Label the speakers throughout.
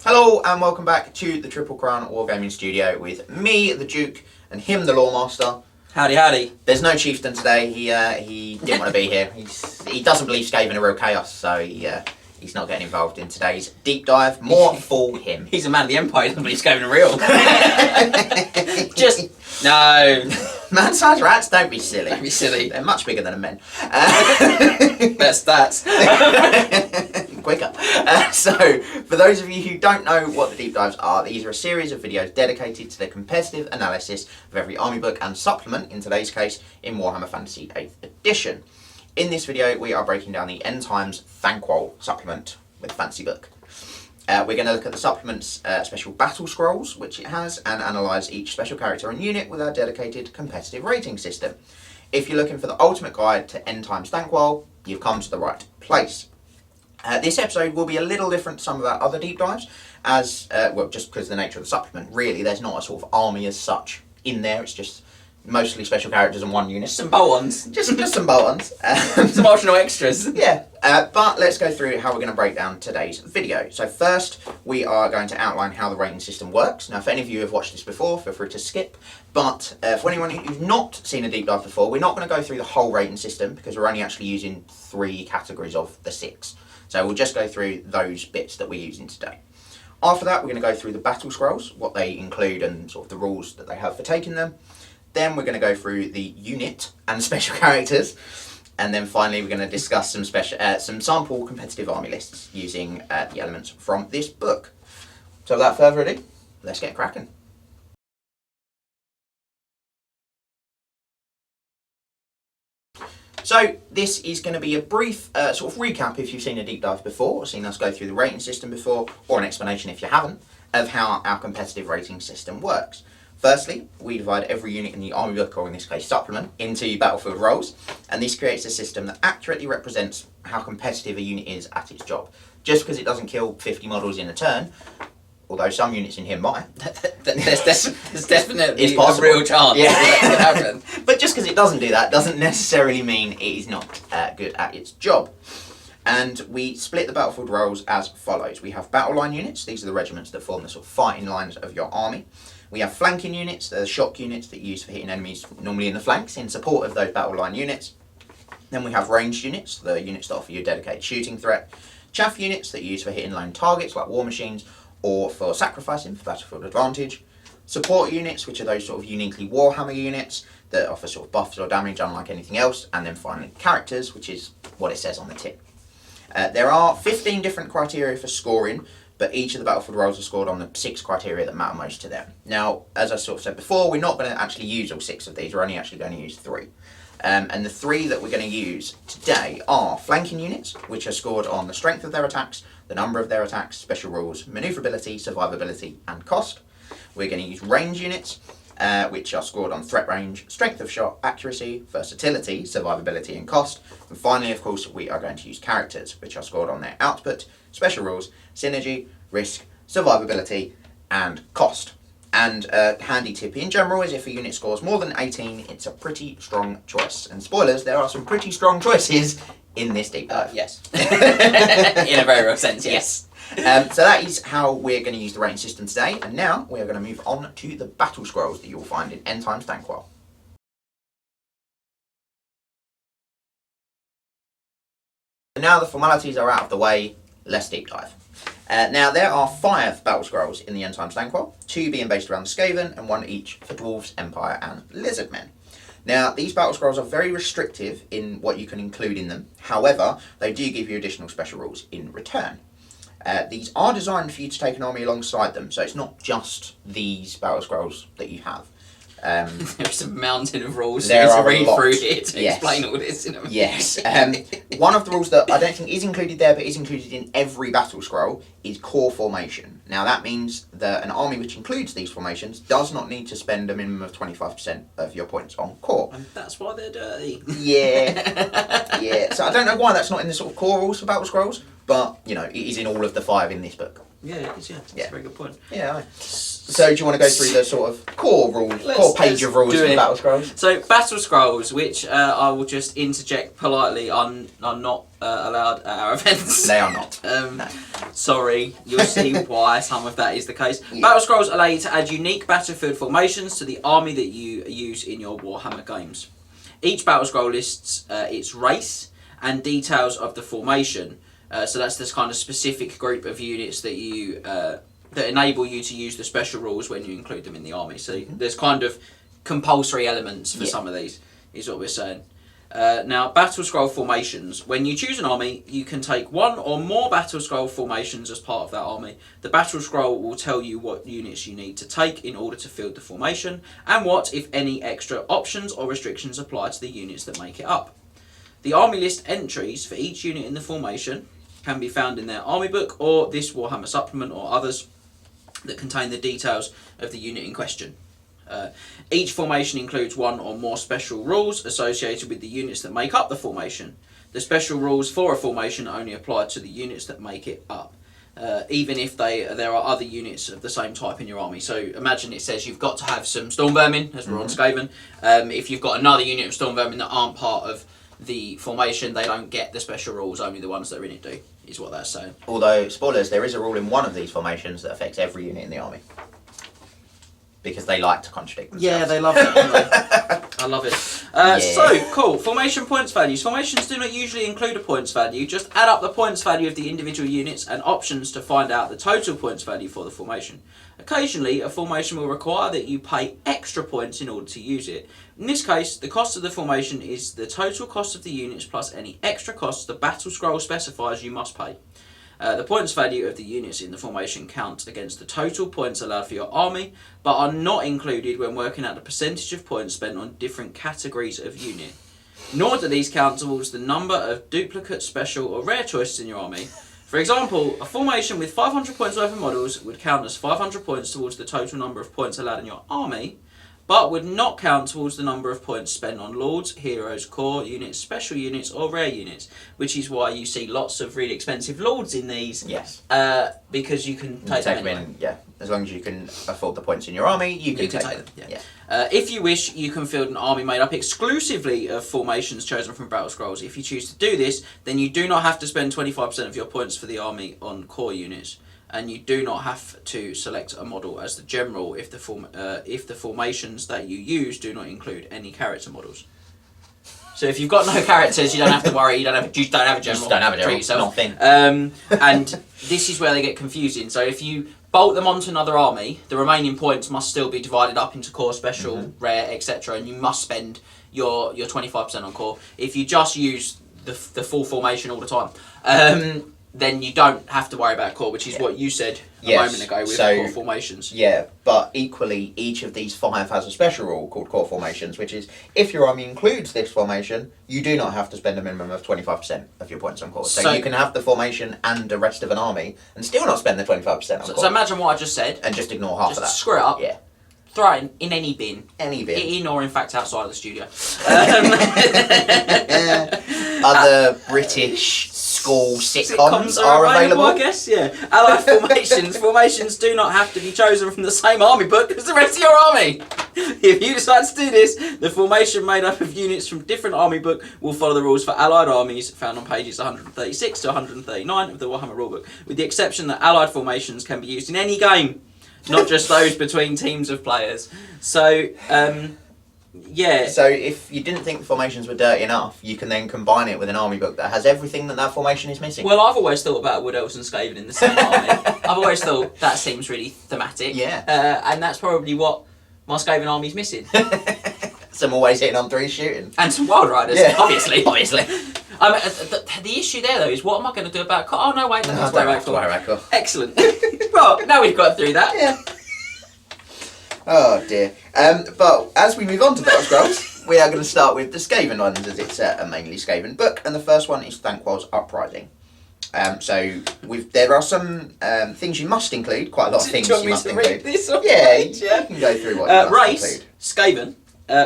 Speaker 1: Hello and welcome back to the Triple Crown Wargaming Studio with me, the Duke, and him, the Lawmaster.
Speaker 2: Howdy, howdy.
Speaker 1: There's no Chieftain today. He didn't want to be here. He doesn't believe Skaven are real chaos, so he's not getting involved in today's deep dive. More for him.
Speaker 2: He's a man of the Empire. He doesn't believe Skaven are real. No.
Speaker 1: Man-sized rats, don't be silly.
Speaker 2: Don't be silly.
Speaker 1: They're much bigger than a men.
Speaker 2: Better stats.
Speaker 1: Quicker. So, for those of you who don't know what the deep dives are, these are a series of videos dedicated to the competitive analysis of every army book and supplement, in today's case, in Warhammer Fantasy 8th Edition. In this video, we are breaking down the End Times Thanquol supplement with Fantasy Book. We're going to look at the supplement's special battle scrolls, which it has, and analyse each special character and unit with our dedicated competitive rating system. If you're looking for the ultimate guide to End Times Thanquol, you've come to the right place. This episode will be a little different to some of our other deep dives, as well, just because of the nature of the supplement. Really, there's not a sort of army as such in there. It's just mostly special characters and one unit.
Speaker 2: Some bolt-ons.
Speaker 1: Just some bolt-ons.
Speaker 2: Some optional extras.
Speaker 1: Yeah, but let's go through how we're going to break down today's video. So first, we are going to outline how the rating system works. Now, if any of you have watched this before, feel free to skip. But for anyone who's not seen a deep dive before, we're not going to go through the whole rating system because we're only actually using 3 categories of the 6. So we'll just go through those bits that we're using today. After that, we're going to go through the battle scrolls, what they include and sort of the rules that they have for taking them. Then we're going to go through the unit and special characters. And then finally, we're going to discuss some sample competitive army lists using the elements from this book. So without further ado, let's get cracking. So this is going to be a brief sort of recap if you've seen a deep dive before, or seen us go through the rating system before, or an explanation if you haven't, of how our competitive rating system works. Firstly, we divide every unit in the army book, or in this case supplement, into battlefield roles, and this creates a system that accurately represents how competitive a unit is at its job. Just because it doesn't kill 50 models in a turn, although some units in here might.
Speaker 2: There's definitely
Speaker 1: a
Speaker 2: real chance that can happen.
Speaker 1: But just because it doesn't do that doesn't necessarily mean it is not good at its job. And we split the battlefield roles as follows. We have battle line units. These are the regiments that form the sort of fighting lines of your army. We have flanking units. They're the shock units that you use for hitting enemies normally in the flanks in support of those battle line units. Then we have ranged units, the units that offer you a dedicated shooting threat. Chaff units that you use for hitting lone targets like war machines, or for sacrificing for battlefield advantage. Support units, which are those sort of uniquely Warhammer units that offer sort of buffs or damage unlike anything else. And then finally characters, which is what it says on the tin. There are 15 different criteria for scoring, but each of the battlefield roles are scored on the 6 criteria that matter most to them. Now, as I sort of said before, we're not going to actually use all 6 of these, we're only actually going to use 3. And the 3 that we're going to use today are flanking units, which are scored on the strength of their attacks, the number of their attacks, special rules, maneuverability, survivability, and cost. We're going to use range units, which are scored on threat range, strength of shot, accuracy, versatility, survivability, and cost. And finally, of course, we are going to use characters, which are scored on their output, special rules, synergy, risk, survivability, and cost. And a handy tip in general is if a unit scores more than 18, it's a pretty strong choice. And spoilers, there are some pretty strong choices in this deep dive.
Speaker 2: Yes. In a very real sense, yes.
Speaker 1: So that is how we're going to use the rating system today. And now we are going to move on to the battle scrolls that you'll find in End Times Thanquol. Now the formalities are out of the way, let's deep dive. Now there are 5 battle scrolls in the End Times Thanquol, 2 being based around the Skaven and 1 each for Dwarves, Empire and Lizardmen. Now these battle scrolls are very restrictive in what you can include in them, however they do give you additional special rules in return. These are designed for you to take an army alongside them, so it's not just these battle scrolls that you have.
Speaker 2: There's a mountain of rules
Speaker 1: there
Speaker 2: to
Speaker 1: are
Speaker 2: read
Speaker 1: a lot.
Speaker 2: through here to
Speaker 1: Yes.
Speaker 2: explain all this.
Speaker 1: Yes. One of the rules that I don't think is included there, but is included in every battle scroll, is core formation. Now that means that an army which includes these formations does not need to spend a minimum of 25% of your points on core.
Speaker 2: And that's why they're dirty.
Speaker 1: Yeah. Yeah. So I don't know why that's not in the sort of core rules for battle scrolls, but you know it is in all of the 5 in this book.
Speaker 2: Yeah, it is, yeah. That's a very good point.
Speaker 1: Yeah. So do you want to go through the sort of core rules, core page of rules for Battle Scrolls?
Speaker 2: So Battle Scrolls, which I will just interject politely, are not allowed at our events.
Speaker 1: They are not.
Speaker 2: No. Sorry, you'll see why some of that is the case.
Speaker 1: Yeah.
Speaker 2: Battle scrolls allow you to add unique battlefield formations to the army that you use in your Warhammer games. Each battle scroll lists its race and details of the formation. So that's this kind of specific group of units that you that enable you to use the special rules when you include them in the army. So there's kind of compulsory elements for some of these, is what we're saying. Now, battle scroll formations. When you choose an army, you can take one or more battle scroll formations as part of that army. The battle scroll will tell you what units you need to take in order to field the formation, and what, if any, extra options or restrictions apply to the units that make it up. The army list entries for each unit in the formation can be found in their army book or this Warhammer supplement or others that contain the details of the unit in question. Each formation includes one or more special rules associated with the units that make up the formation. The special rules for a formation only apply to the units that make it up, even if there are other units of the same type in your army. So imagine it says you've got to have some storm vermin, as we're on Skaven. If you've got another unit of storm vermin that aren't part of the formation, they don't get the special rules, only the ones that are in it do, is what that's saying.
Speaker 1: Although, spoilers, there is a rule in one of these formations that affects every unit in the army. Because they like to contradict themselves.
Speaker 2: Yeah, they love it, don't they? I love it. So, cool. Formation points values. Formations do not usually include a points value. Just add up the points value of the individual units and options to find out the total points value for the formation. Occasionally, a formation will require that you pay extra points in order to use it. In this case, the cost of the formation is the total cost of the units plus any extra costs the battle scroll specifies you must pay. The points value of the units in the formation count against the total points allowed for your army, but are not included when working out the percentage of points spent on different categories of unit. Nor do these count towards the number of duplicate, special or rare choices in your army. For example, a formation with 500 points worth of models would count as 500 points towards the total number of points allowed in your army, but would not count towards the number of points spent on lords, heroes, core units, special units or rare units, which is why you see lots of really expensive lords in these.
Speaker 1: Yes.
Speaker 2: Because you can take them anyway.
Speaker 1: Yeah, as long as you can afford the points in your army, you can take them.
Speaker 2: Yeah. If you wish, you can field an army made up exclusively of formations chosen from battle scrolls. If you choose to do this, then you do not have to spend 25% of your points for the army on core units. And you do not have to select a model as the general if the formations that you use do not include any character models. So if you've got no characters, you don't have to worry. You don't have a general.
Speaker 1: Just don't have a general.
Speaker 2: Treat yourself.
Speaker 1: Nothing.
Speaker 2: And this is where they get confusing. So if you bolt them onto another army, the remaining points must still be divided up into core, special, rare, etc. And you must spend your 25% on core. If you just use the full formation all the time, then you don't have to worry about core, which is what you said a moment ago with core formations.
Speaker 1: Yeah, but equally, each of these 5 has a special rule called core formations, which is, if your army includes this formation, you do not have to spend a minimum of 25% of your points on core. So you can have the formation and the rest of an army, and still not spend the 25% on core.
Speaker 2: So imagine what I just said.
Speaker 1: And just ignore half of that.
Speaker 2: Screw it up.
Speaker 1: Yeah.
Speaker 2: Throw it in any bin.
Speaker 1: Any bin.
Speaker 2: In or, in fact, outside of the studio.
Speaker 1: Other British school sitcoms are available.
Speaker 2: I guess, yeah. Allied formations. Formations do not have to be chosen from the same army book as the rest of your army. If you decide to do this, the formation made up of units from different army book will follow the rules for Allied armies found on pages 136 to 139 of the Warhammer rulebook, with the exception that Allied formations can be used in any game, not just those between teams of players. So, yeah.
Speaker 1: So if you didn't think the formations were dirty enough, you can then combine it with an army book that has everything that formation is missing.
Speaker 2: Well, I've always thought about Wood Elves and Skaven in the same army. I've always thought that seems really thematic.
Speaker 1: Yeah.
Speaker 2: And that's probably what my Skaven army's missing.
Speaker 1: Some always hitting on 3 shooting.
Speaker 2: And some Wild Riders,
Speaker 1: yeah.
Speaker 2: obviously. The issue there, though, is what am I going to do about... Oh, no, wait, that's
Speaker 1: don't have to worry about core.
Speaker 2: Excellent. Well, now we've got through that.
Speaker 1: Yeah. Oh, dear. But as we move on to Battle Scrolls, we are going to start with the Skaven ones, as it's a mainly Skaven book, and the first one is Thanquol's Uprising. There are some things you must include, quite a lot of things you must include.
Speaker 2: Read this on
Speaker 1: yeah,
Speaker 2: page, yeah,
Speaker 1: you can go through what you must
Speaker 2: race,
Speaker 1: include.
Speaker 2: Skaven.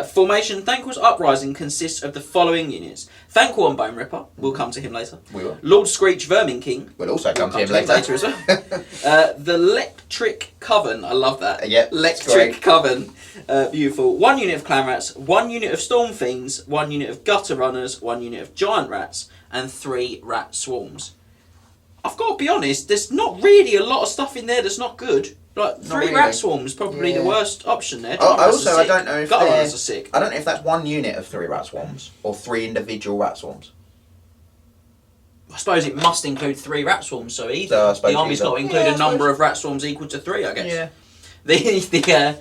Speaker 2: Formation Thanquol's Uprising consists of the following units. Thanquol and Bone Ripper, we'll come to him later.
Speaker 1: We will.
Speaker 2: Lord Screech Vermin King.
Speaker 1: We'll also come to him later
Speaker 2: as well. The Electric Coven, I love that.
Speaker 1: Yep,
Speaker 2: Electric Coven, beautiful. 1 unit of Clan Rats, 1 unit of Storm Fiends, 1 unit of Gutter Runners, 1 unit of Giant Rats, and 3 Rat Swarms. I've got to be honest, there's not really a lot of stuff in there that's not good. Like, 3
Speaker 1: really.
Speaker 2: rat swarms probably the worst option there.
Speaker 1: Also, I don't know if
Speaker 2: gutter runners are sick.
Speaker 1: I don't know if that's one unit of 3 rat swarms or 3 individual rat swarms.
Speaker 2: I suppose it must include 3 rat swarms, so either.
Speaker 1: So
Speaker 2: the army's got to include a number of rat swarms equal to 3, I guess.
Speaker 1: Yeah.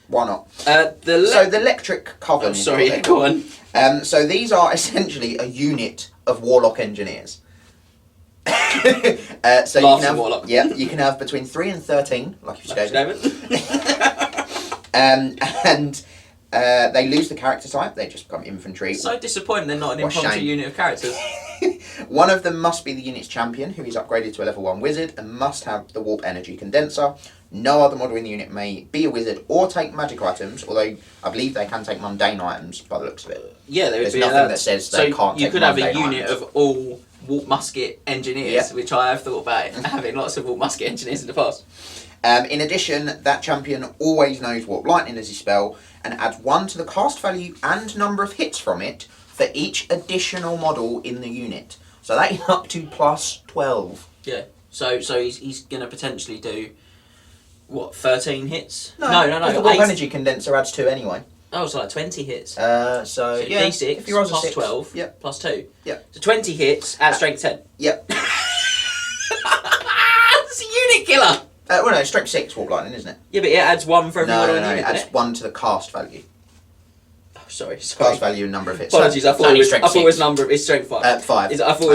Speaker 1: Why not?
Speaker 2: So
Speaker 1: the electric coven.
Speaker 2: Oh, sorry, go on.
Speaker 1: So these are essentially a unit of warlock engineers. So you can have,
Speaker 2: warlock.
Speaker 1: Yeah, you can have between 3 and 13, like you've Skaven. And they lose the character type; they just become infantry.
Speaker 2: So disappointing they're not an impromptu unit of characters.
Speaker 1: One of them must be the unit's champion, who is upgraded to a level 1 wizard and must have the warp energy condenser. No other model in the unit may be a wizard or take magic items, although I believe they can take mundane items by the looks of it.
Speaker 2: Yeah,
Speaker 1: there's nothing that says they can't take
Speaker 2: you could have a
Speaker 1: mundane
Speaker 2: unit
Speaker 1: items.
Speaker 2: of all warp musket engineers, which I have thought about having lots of warp musket engineers in the past.
Speaker 1: In addition, that champion always knows Warp Lightning as his spell and adds 1 to the cast value and number of hits from it for each additional model in the unit. So that is up to plus 12.
Speaker 2: Yeah. So he's going to potentially do, what, 13 hits? No.
Speaker 1: The Warp Energy Condenser adds 2 anyway.
Speaker 2: Oh, so like 20 hits.
Speaker 1: So yeah,
Speaker 2: D6
Speaker 1: if you roll
Speaker 2: plus
Speaker 1: 6,
Speaker 2: 12
Speaker 1: yep.
Speaker 2: plus 2.
Speaker 1: Yep.
Speaker 2: So 20 hits at strength 10.
Speaker 1: Yep.
Speaker 2: It's a unit killer!
Speaker 1: Well, no, strength 6 Warp Lightning, isn't it?
Speaker 2: Yeah, but it adds 1 for every model in the
Speaker 1: No,
Speaker 2: unit.
Speaker 1: it adds 1 to the cast value.
Speaker 2: Oh, sorry.
Speaker 1: Cast value and number of hits.
Speaker 2: Apologies,
Speaker 1: So
Speaker 2: I thought it was number of. It's strength 5.
Speaker 1: 5.
Speaker 2: I thought it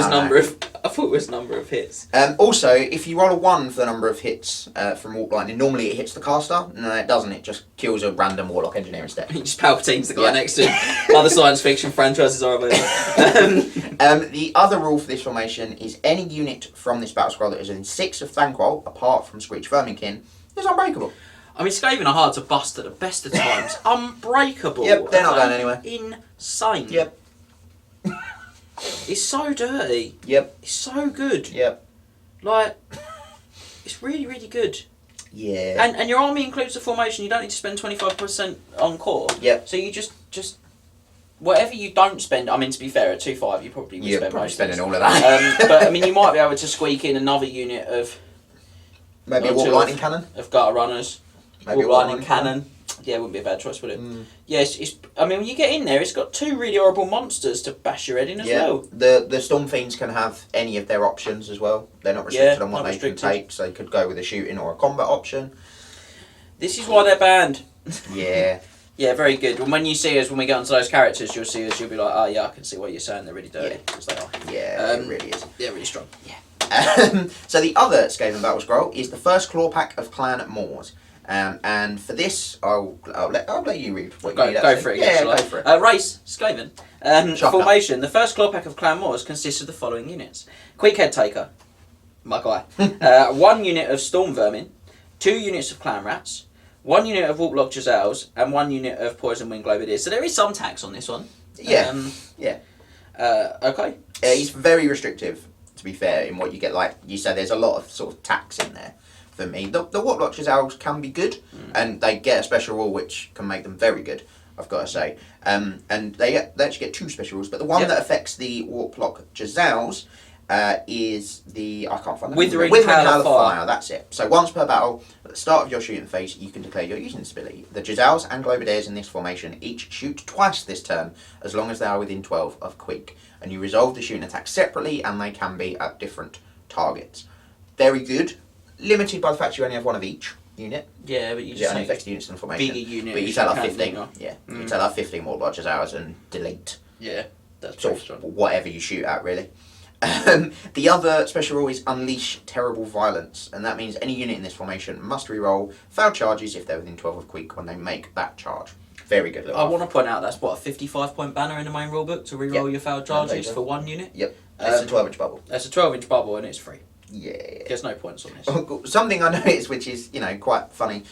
Speaker 2: was number of hits.
Speaker 1: Also, if you roll a 1 for the number of hits from Warp Lightning, normally it hits the caster. No, it doesn't. It just kills a random Warlock Engineer instead.
Speaker 2: He just Palpatine's the guy next to him. Other science fiction franchises are available.
Speaker 1: The other rule for this formation is any unit from this battle scroll that is within 6 of Thanquol, apart from Screech Verminkin, is unbreakable.
Speaker 2: I mean, Skaven are hard to bust at the best of times. Unbreakable.
Speaker 1: Yep, they're not going anywhere.
Speaker 2: Insane.
Speaker 1: Yep.
Speaker 2: It's so dirty.
Speaker 1: Yep.
Speaker 2: It's so good.
Speaker 1: Yep.
Speaker 2: Like, it's really, really good.
Speaker 1: Yeah.
Speaker 2: And your army includes the formation. You don't need to spend 25% on core.
Speaker 1: Yep.
Speaker 2: So you just whatever you don't spend. I mean, to be fair, at 2.5 you probably would spend most
Speaker 1: spending
Speaker 2: of
Speaker 1: all of that.
Speaker 2: But I mean, you might be able to squeak in another unit of
Speaker 1: maybe a Warp Lightning Cannon.
Speaker 2: Of gutter runners.
Speaker 1: Maybe
Speaker 2: Warp Lightning Cannon. Yeah, it wouldn't be a bad choice, would it? Yes, I mean, when you get in there, it's got 2 really horrible monsters to bash your head in as well.
Speaker 1: The Storm Fiends can have any of their options as well. They're not restricted on what they can take, so they could go with a shooting or a combat option.
Speaker 2: This is why they're banned.
Speaker 1: Yeah.
Speaker 2: Yeah, very good. When you see us, when we get onto those characters, you'll see us, you'll be like, oh yeah, I can see what you're saying, they're really dirty. Because they are.
Speaker 1: Yeah, it really is.
Speaker 2: They're really strong.
Speaker 1: Yeah. So the other Skaven Battle Scroll is the first claw pack of Clan Moors. And for this, I'll let you read what you need.
Speaker 2: Go for it.
Speaker 1: Yeah, go for it.
Speaker 2: Race, Skaven. Formation. The first claw pack of Clan Moors consists of the following units. Quick Head Taker, my guy. 1 unit of Storm Vermin, 2 units of Clan Rats, 1 unit of Warplock Jazals, and 1 unit of Poison Wing Globadiers. So there is some tax on this one.
Speaker 1: Yeah.
Speaker 2: Okay.
Speaker 1: He's very restrictive, to be fair, in what you get. Like you said, there's a lot of sort of tax in there. For me, the Warplock Jazals can be good, and they get a special rule which can make them very good, I've got to say. And they actually get 2 special rules, but the one that affects the Warplock Jazals is the, I can't find the
Speaker 2: Withering
Speaker 1: Hail
Speaker 2: Hail
Speaker 1: of Fire. That's it. So once per battle, at the start of your shooting phase, you can declare your using this ability. The Jazals and Globadiers in this formation each shoot twice this turn, as long as they are within 12 of Quick. And you resolve the shooting attack separately, and they can be at different targets. Very good. Limited by the fact you only have 1 of each unit.
Speaker 2: Yeah, but you just
Speaker 1: only affects units in the formation.
Speaker 2: Bigger unit.
Speaker 1: But you tell her 15. Yeah, you tell her 15 more Lodges hours and delete.
Speaker 2: Yeah, that's
Speaker 1: sort of whatever you shoot at, really. The other special rule is Unleash Terrible Violence, and that means any unit in this formation must reroll failed charges if they're within 12 of Quick when they make that charge. Very good.
Speaker 2: I want to point out that's what, a 55-point banner in the main rulebook to reroll your failed charges for 1 unit.
Speaker 1: Yep. It's a 12-inch bubble.
Speaker 2: That's a 12-inch bubble and it's free.
Speaker 1: Yeah.
Speaker 2: There's no points on this.
Speaker 1: Something I noticed, which is, quite funny,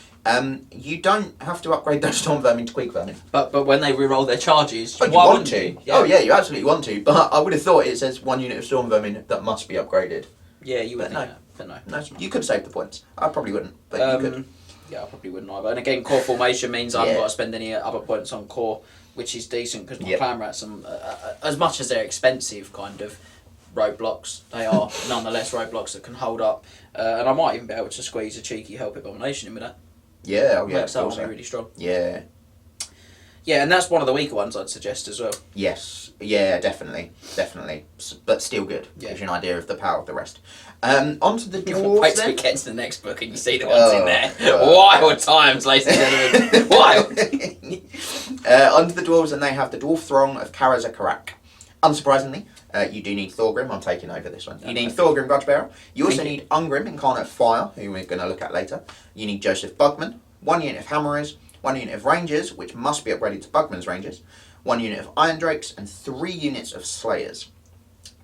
Speaker 1: you don't have to upgrade those Storm Vermin to Quick Vermin.
Speaker 2: But when they reroll their charges,
Speaker 1: you want to. Yeah. Oh yeah, you absolutely want to. But I would have thought it says 1 unit of Storm Vermin that must be upgraded.
Speaker 2: Yeah, you would.
Speaker 1: But no, you could save the points. I probably wouldn't, but you could.
Speaker 2: Yeah, I probably wouldn't either. And again, core formation means I haven't got to spend any other points on core, which is decent because my Clan Rats, as much as they're expensive, kind of, roadblocks. They are nonetheless roadblocks that can hold up. And I might even be able to squeeze a cheeky Help Abomination in with that.
Speaker 1: Yeah, oh yeah.
Speaker 2: Makes that one be really strong.
Speaker 1: Yeah.
Speaker 2: Yeah, and that's one of the weaker ones I'd suggest as well.
Speaker 1: Yes. Yeah, definitely. But still good.
Speaker 2: Yeah.
Speaker 1: Gives you an idea of the power of the rest. Onto the
Speaker 2: Wait
Speaker 1: dwarves
Speaker 2: till we
Speaker 1: then.
Speaker 2: get to the next book and you see the ones in there. Wild times, ladies and gentlemen. Wild.
Speaker 1: Onto the dwarves, and they have the Dwarf Throng of Karazakarak. Unsurprisingly, you do need Thorgrim. I'm taking over this one. You need Thorgrim Grudgebearer. You also need Ungrim, Incarnate of Fire, who we're going to look at later. You need Joseph Bugman, 1 unit of Hammerers, 1 unit of Rangers, which must be upgraded to Bugman's Rangers, 1 unit of Iron Drakes, and 3 units of Slayers.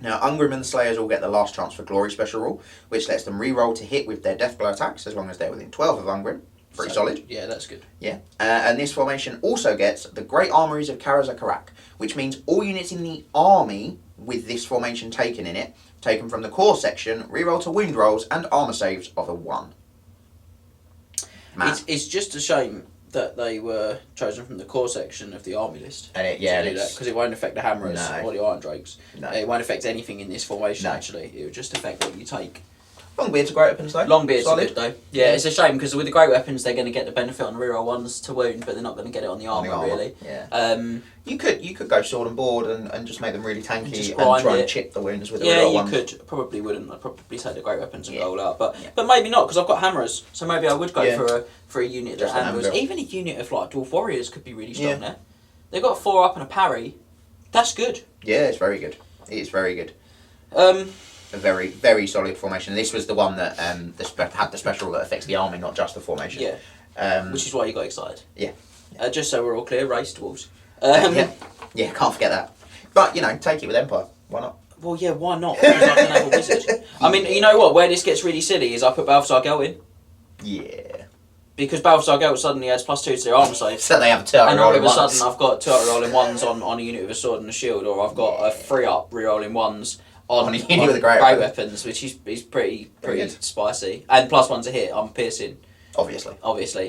Speaker 1: Now, Ungrim and the Slayers all get the Last Chance for Glory special rule, which lets them re-roll to hit with their death blow attacks as long as they're within 12 of Ungrim. Pretty solid.
Speaker 2: Yeah, that's good.
Speaker 1: Yeah. And this formation also gets the Great Armories of Karazakarak, which means all units in the army with this formation taken in it, taken from the core section, re-roll to wound rolls and armor saves of a 1.
Speaker 2: It's just a shame that they were chosen from the core section of the army list.
Speaker 1: And
Speaker 2: because it won't affect the Hammerers
Speaker 1: No.
Speaker 2: or the Iron Drakes.
Speaker 1: No.
Speaker 2: It won't affect anything in this formation,
Speaker 1: No.
Speaker 2: actually. It would just affect what you take.
Speaker 1: Longbeards are great weapons though.
Speaker 2: Longbeards are
Speaker 1: Solid.
Speaker 2: good though. Yeah, it's a shame because with the great weapons they're going to get the benefit on the reroll ones to wound, but they're not going to get it on the armour, really.
Speaker 1: Yeah. You could go sword and board and just make them really tanky
Speaker 2: Just
Speaker 1: and
Speaker 2: grind
Speaker 1: try
Speaker 2: it.
Speaker 1: and chip the wounds with the
Speaker 2: Yeah,
Speaker 1: reroll
Speaker 2: you
Speaker 1: ones.
Speaker 2: could. Probably wouldn't. I'd probably take the great weapons and
Speaker 1: Yeah.
Speaker 2: roll out, but
Speaker 1: Yeah.
Speaker 2: but maybe not because I've got hammerers, so maybe I would go
Speaker 1: Yeah.
Speaker 2: for a unit
Speaker 1: Just
Speaker 2: that
Speaker 1: an
Speaker 2: hammers.
Speaker 1: anvil.
Speaker 2: Even a unit of like dwarf warriors could be really strong
Speaker 1: Yeah.
Speaker 2: there. They've got a 4 up and a parry. That's good.
Speaker 1: Yeah, it's very good. It is very good. A very, very solid formation. This was the one that had the special that affects the army, not just the formation.
Speaker 2: Yeah. Which is why you got excited.
Speaker 1: Yeah.
Speaker 2: Just so we're all clear, race dwarves.
Speaker 1: Yeah, can't forget that. But, take it with Empire. Why not?
Speaker 2: Well, yeah, why not? Because I can have a wizard. I mean, you know what? Where this gets really silly is I put Balthazar Gelt in.
Speaker 1: Yeah.
Speaker 2: Because Balthazar Gelt suddenly adds +2 to their armor save.
Speaker 1: So they have a turret
Speaker 2: And
Speaker 1: roll
Speaker 2: all of a
Speaker 1: once.
Speaker 2: sudden I've got 2 rolling ones on a unit with a sword and a shield, or I've got a 3 up re-rolling ones on
Speaker 1: a unit with a great
Speaker 2: weapons, which is pretty
Speaker 1: good.
Speaker 2: spicy. And +1 to hit, I'm piercing.
Speaker 1: Who
Speaker 2: Obviously.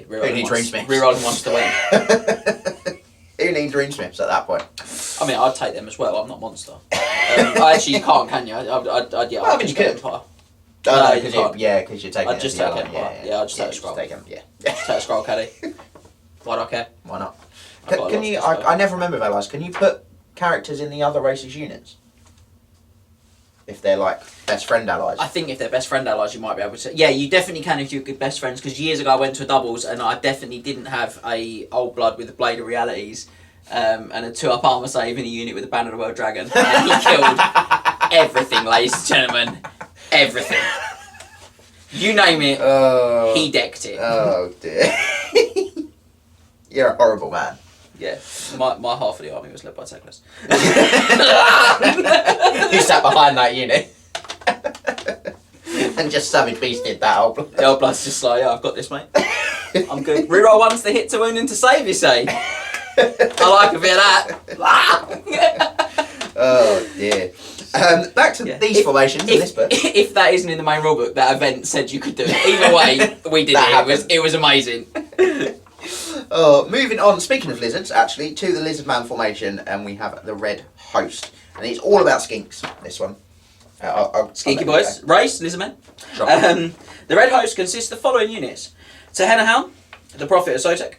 Speaker 1: needs Dreamsmiths?
Speaker 2: Re-rolling ones to win.
Speaker 1: Who needs Dreamsmiths at that point?
Speaker 2: I mean, I'd take them as well, I'm not Monster. Actually, you can't, can you? I'd
Speaker 1: you could.
Speaker 2: Empire.
Speaker 1: No,
Speaker 2: you can't.
Speaker 1: because you're taking
Speaker 2: I'd just take Empire. Yeah, I'd just take a scroll.
Speaker 1: Take them, yeah.
Speaker 2: Take a scroll caddy. Why do I care?
Speaker 1: Why not?
Speaker 2: I've got
Speaker 1: Can
Speaker 2: lots
Speaker 1: you?
Speaker 2: to spare.
Speaker 1: I never remember Velas. Can you put characters in the other races' units? If they're like best friend allies.
Speaker 2: I think if they're best friend allies, you might be able to. Yeah, you definitely can if you're good best friends. Because years ago I went to a doubles and I definitely didn't have a old blood with a blade of realities, and a 2-up armor save in a unit with a banner of the world dragon, and he killed everything, ladies and gentlemen, everything. You name it, he decked it.
Speaker 1: Oh dear. You're a horrible man.
Speaker 2: Yeah, my half of the army was led by Teclis.
Speaker 1: You sat behind that unit. And just savage beasted that old blood.
Speaker 2: The old blood's just like, yeah, I've got this, mate. I'm good. Reroll ones to hit to wound and to save, you say? I like a bit of that.
Speaker 1: Oh dear. Back to these formations in this book.
Speaker 2: If that isn't in the main rulebook, that event said you could do it. Either way, we did it. It was amazing.
Speaker 1: Moving on, speaking of lizards, actually, to the lizard man formation, and we have the red host. And it's all about skinks, this one.
Speaker 2: Skinky boys. Race, lizardmen.
Speaker 1: Sure.
Speaker 2: The red host consists of the following units. Tehennahound, the Prophet of Sotek,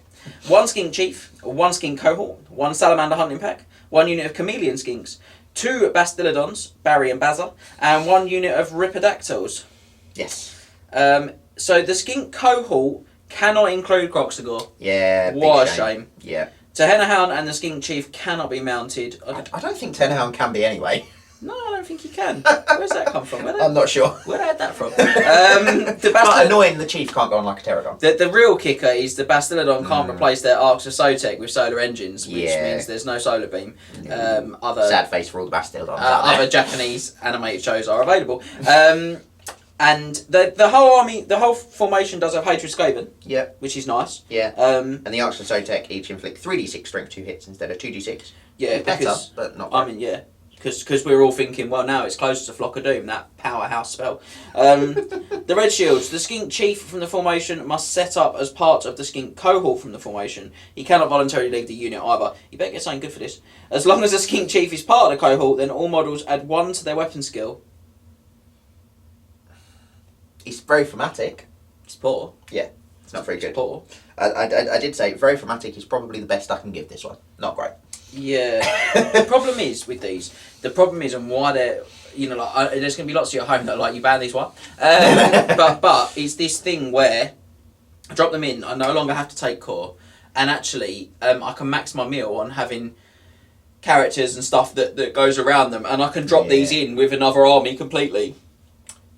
Speaker 2: 1 skink chief, 1 skink cohort, 1 salamander hunting pack, 1 unit of chameleon skinks, 2 bastillodons, Barry and Bazza, and 1 unit of ripidactyls.
Speaker 1: Yes.
Speaker 2: So the skink cohort cannot include Croxagore.
Speaker 1: Yeah.
Speaker 2: What a shame.
Speaker 1: Yeah.
Speaker 2: Tehennahound and the skink chief cannot be mounted.
Speaker 1: I don't think Tenhound can be anyway.
Speaker 2: No, I don't think he can. Where's that come from?
Speaker 1: I'm not sure.
Speaker 2: Where did that from? The
Speaker 1: But annoying, the chief can't go on like a pterodon.
Speaker 2: The real kicker is the Bastillodon can't replace their Arcs of Sotek with solar engines, which means there's no solar beam.
Speaker 1: Sad face for all the Bastildons.
Speaker 2: Other Japanese animated shows are available. And the whole army, the whole formation does have Hatred Skaven.
Speaker 1: Yep.
Speaker 2: Which is nice.
Speaker 1: Yeah. And the Arcs of Sotek each inflict 3d6 strength 2 hits instead of 2d6.
Speaker 2: Yeah,
Speaker 1: Better,
Speaker 2: because
Speaker 1: but not.
Speaker 2: I mean, yeah, Because we're all thinking, well, now it's closer to Flock of Doom, that powerhouse spell. The Red Shields. The Skink Chief from the formation must set up as part of the Skink cohort from the formation. He cannot voluntarily leave the unit either. You better get something good for this. As long as the Skink Chief is part of the cohort, then all models add 1 to their weapon skill.
Speaker 1: It's very thematic.
Speaker 2: It's poor.
Speaker 1: Yeah, it's not very good.
Speaker 2: It's poor.
Speaker 1: I did say very thematic is probably the best I can give this one. Not great.
Speaker 2: Yeah. The problem is with these, and why they're, you know, like, there's going to be lots of you at home that are like, you ban these, what? But it's this thing where I drop them in, I no longer have to take core, and actually I can max my meal on having characters and stuff that goes around them, and I can drop these in with another army completely.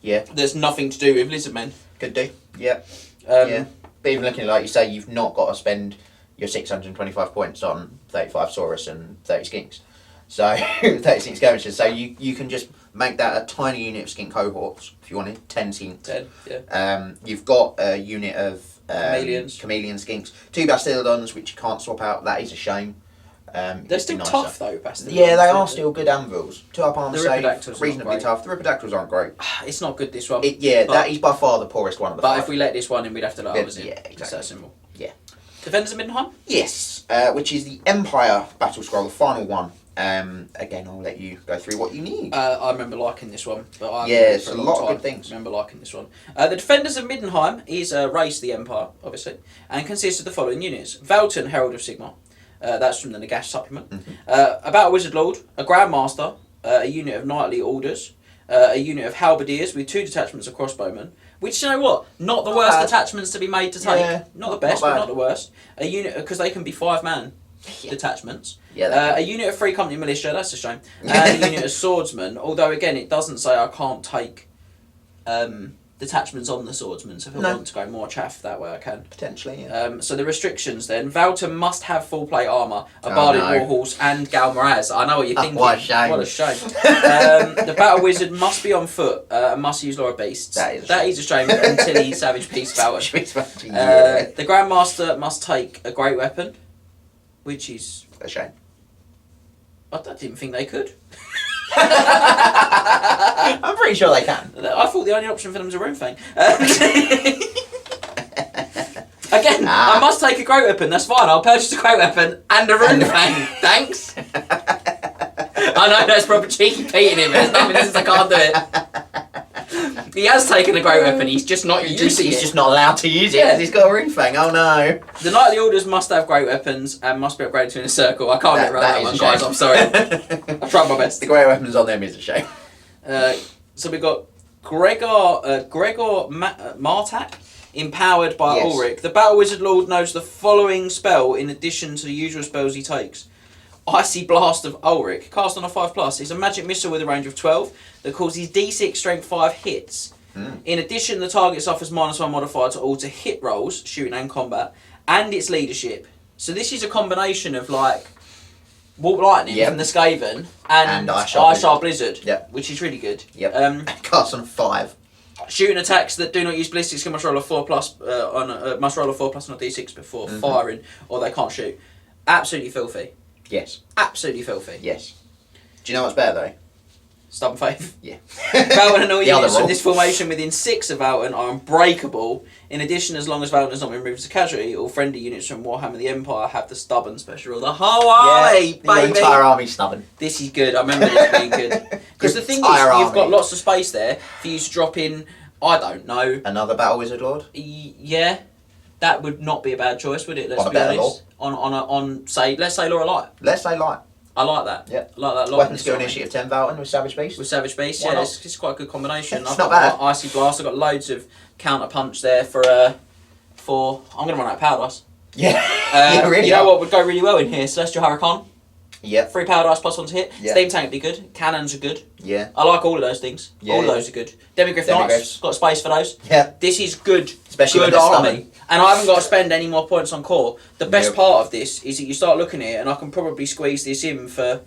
Speaker 1: Yeah.
Speaker 2: There's nothing to do with Lizardmen.
Speaker 1: Could do. Yeah. Yeah. But even looking like you say, you've not got to spend your 625 points on 35 Saurus and 30 Skinks. So 36 Scavengers. So you can just make that a tiny unit of Skink cohorts if you wanted. 10 Skinks.
Speaker 2: 10, yeah.
Speaker 1: You've got a unit of chameleon Skinks. 2 Bastildons, which you can't swap out. That is a shame.
Speaker 2: They're still tough though, Bastildons.
Speaker 1: Yeah, they are still good anvils. 2 up armor
Speaker 2: the
Speaker 1: save, reasonably tough. The Ripidactyls aren't great.
Speaker 2: It's not good, this one.
Speaker 1: That is by far the poorest one of the 5.
Speaker 2: But if we let this one in, we'd have to let others in.
Speaker 1: Yeah, exactly.
Speaker 2: It's that simple.
Speaker 1: Yeah.
Speaker 2: Defenders of Middenheim?
Speaker 1: Yes, which is the Empire Battle Scroll, the final one. Again, I'll let you go through what you need.
Speaker 2: I remember liking this one. But I
Speaker 1: it's a lot of good things.
Speaker 2: I remember liking this one. The Defenders of Middenheim is a race, the Empire, obviously, and consists of the following units. Valton, Herald of Sigmar. That's from the Nagash supplement.
Speaker 1: Mm-hmm.
Speaker 2: A Battle Wizard Lord, a Grandmaster, a unit of Knightly Orders, a unit of Halberdiers with 2 detachments of Crossbowmen. Which, you know what? Not the worst attachments to be made to take.
Speaker 1: Yeah,
Speaker 2: not the best, but not the worst. A unit, because they can be 5-man detachments.
Speaker 1: Yeah.
Speaker 2: A unit of 3 Company Militia, that's a shame. And a unit of Swordsmen, although again, it doesn't say I can't take detachments on the Swordsmen, so if I want to go more chaff that way, I can.
Speaker 1: Potentially, yeah.
Speaker 2: So the restrictions then. Valton must have full plate armour, a Barded Warhorse, and Galmaraz. I know what you're thinking.
Speaker 1: What a shame.
Speaker 2: What a shame. The Battle Wizard must be on foot and must use Law of Beasts. That is a shame until he's Savage Beast Valton. The Grandmaster must take a Great Weapon, which is...
Speaker 1: a shame.
Speaker 2: I didn't think they could.
Speaker 1: I'm pretty sure they can.
Speaker 2: I thought the only option for them was a Runefang. Again, I must take a Great Weapon, that's fine. I'll purchase a Great Weapon and a Runefang. Thanks. I know that's proper cheeky Pete in him, but there's nothing that says I can't do it. He has taken a Great Weapon, he's just not using it.
Speaker 1: He's just not allowed to use it because he's got a Runefang. Oh no.
Speaker 2: The Knightly Orders must have Great Weapons and must be upgraded to in a circle. I can't get around that one, guys, I'm sorry. I've tried my best.
Speaker 1: The Great Weapons on them is a shame.
Speaker 2: So we've got Gregor Martak, empowered by Ulrich. The Battle Wizard Lord knows the following spell in addition to the usual spells he takes. Icy Blast of Ulrich, cast on a 5+. It's a magic missile with a range of 12 that causes D6 strength 5 hits. In addition, the target suffers -1 modifier to all to hit rolls, shooting and combat, and its leadership. So this is a combination of like Warp Lightning from the Skaven and Ice Blizzard, which is really good.
Speaker 1: Cast on 5.
Speaker 2: Shooting attacks that do not use ballistics can must roll a 4+ on a D6 before firing, or they can't shoot. Absolutely filthy.
Speaker 1: Yes.
Speaker 2: Absolutely filthy.
Speaker 1: Yes. Do you know what's better though?
Speaker 2: Stubborn Faith.
Speaker 1: Yeah.
Speaker 2: Valton and all units from this formation within 6 of Valton are unbreakable. In addition, as long as Valton has not been removed as a casualty, all friendly units from Warhammer the Empire have the Stubborn special rule. The whole army, baby!
Speaker 1: The entire army's stubborn.
Speaker 2: This is good. I remember this being good. Because the thing is, you've got lots of space there for you to drop in, I don't know...
Speaker 1: Another Battle Wizard Lord?
Speaker 2: Yeah. That would not be a bad choice, would it? Let's be honest. Let's say Laura Light.
Speaker 1: Let's say Light.
Speaker 2: I like that.
Speaker 1: Yeah.
Speaker 2: I like that a lot.
Speaker 1: Weapon skill initiative 10 Valton with Savage Beast.
Speaker 2: With Savage Beast, yeah, it's quite a good combination.
Speaker 1: It's not bad.
Speaker 2: Got Icy Blast. I've got loads of counter punch there for. I'm going to run out of Power Dice.
Speaker 1: Yeah.
Speaker 2: You know what would go really well in here? Celestial Hurricane.
Speaker 1: Yep.
Speaker 2: 3 Power Dice +1 to hit.
Speaker 1: Yep.
Speaker 2: Steam Tank would be good. Cannons are good.
Speaker 1: Yeah.
Speaker 2: I like all of those things.
Speaker 1: Yeah,
Speaker 2: all of those are good. Demigryph Knights, got space for those.
Speaker 1: Yeah.
Speaker 2: This is good.
Speaker 1: Especially
Speaker 2: good
Speaker 1: with
Speaker 2: army. And I haven't got to spend any more points on core. The best part of this is that you start looking at it, and I can probably squeeze this in for...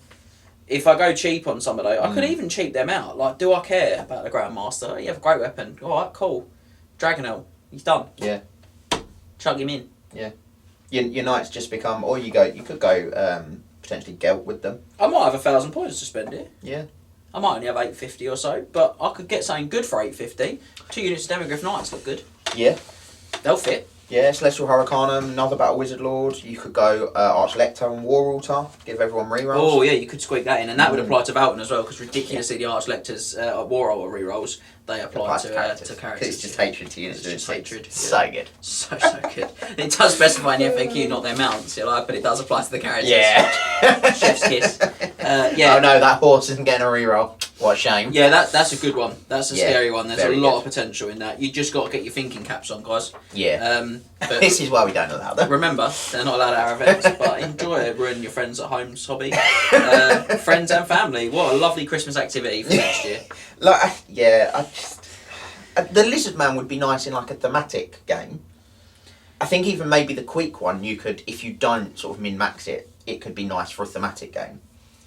Speaker 2: If I go cheap on somebody, I could even cheap them out. Like, do I care about the Grandmaster? You have a great weapon. Alright, cool. Dragonel, he's done.
Speaker 1: Yeah.
Speaker 2: Chuck him in.
Speaker 1: Yeah. Your knights just become... Or you could go... potentially dealt with them.
Speaker 2: I might have 1,000 points to spend here.
Speaker 1: Yeah.
Speaker 2: I might only have 850 or so, but I could get something good for 850. 2 units of Demogryph Knights look good.
Speaker 1: Yeah.
Speaker 2: They'll fit.
Speaker 1: Yeah, Celestial Hurricanum, another Battle Wizard Lord. You could go Archlector and War Altar, give everyone rerolls.
Speaker 2: Oh yeah, you could squeak that in, and that would apply to Valton as well, because ridiculously the Archlector's War Altar rerolls, they apply to characters.
Speaker 1: It's just hatred to units.
Speaker 2: It's just hatred. Yeah.
Speaker 1: So good.
Speaker 2: So good. It does specify in the FAQ, not their mounts, but it does apply to the characters.
Speaker 1: Yeah.
Speaker 2: Chef's kiss. Yeah.
Speaker 1: Oh no, that horse isn't getting a reroll. What a shame.
Speaker 2: Yeah, that's a good one. That's a scary one. There's a lot of
Speaker 1: good.
Speaker 2: potential in that. You just got to get your thinking caps on, guys.
Speaker 1: Yeah.
Speaker 2: But
Speaker 1: this is why we don't allow them.
Speaker 2: remember, they're not allowed at our events, but enjoy it. Ruin your friends at home's hobby. Friends and family. What a lovely Christmas activity for next year.
Speaker 1: The Lizard Man would be nice in like a thematic game. I think even maybe the Queek one, you could, if you don't sort of min-max it, it could be nice for a thematic game.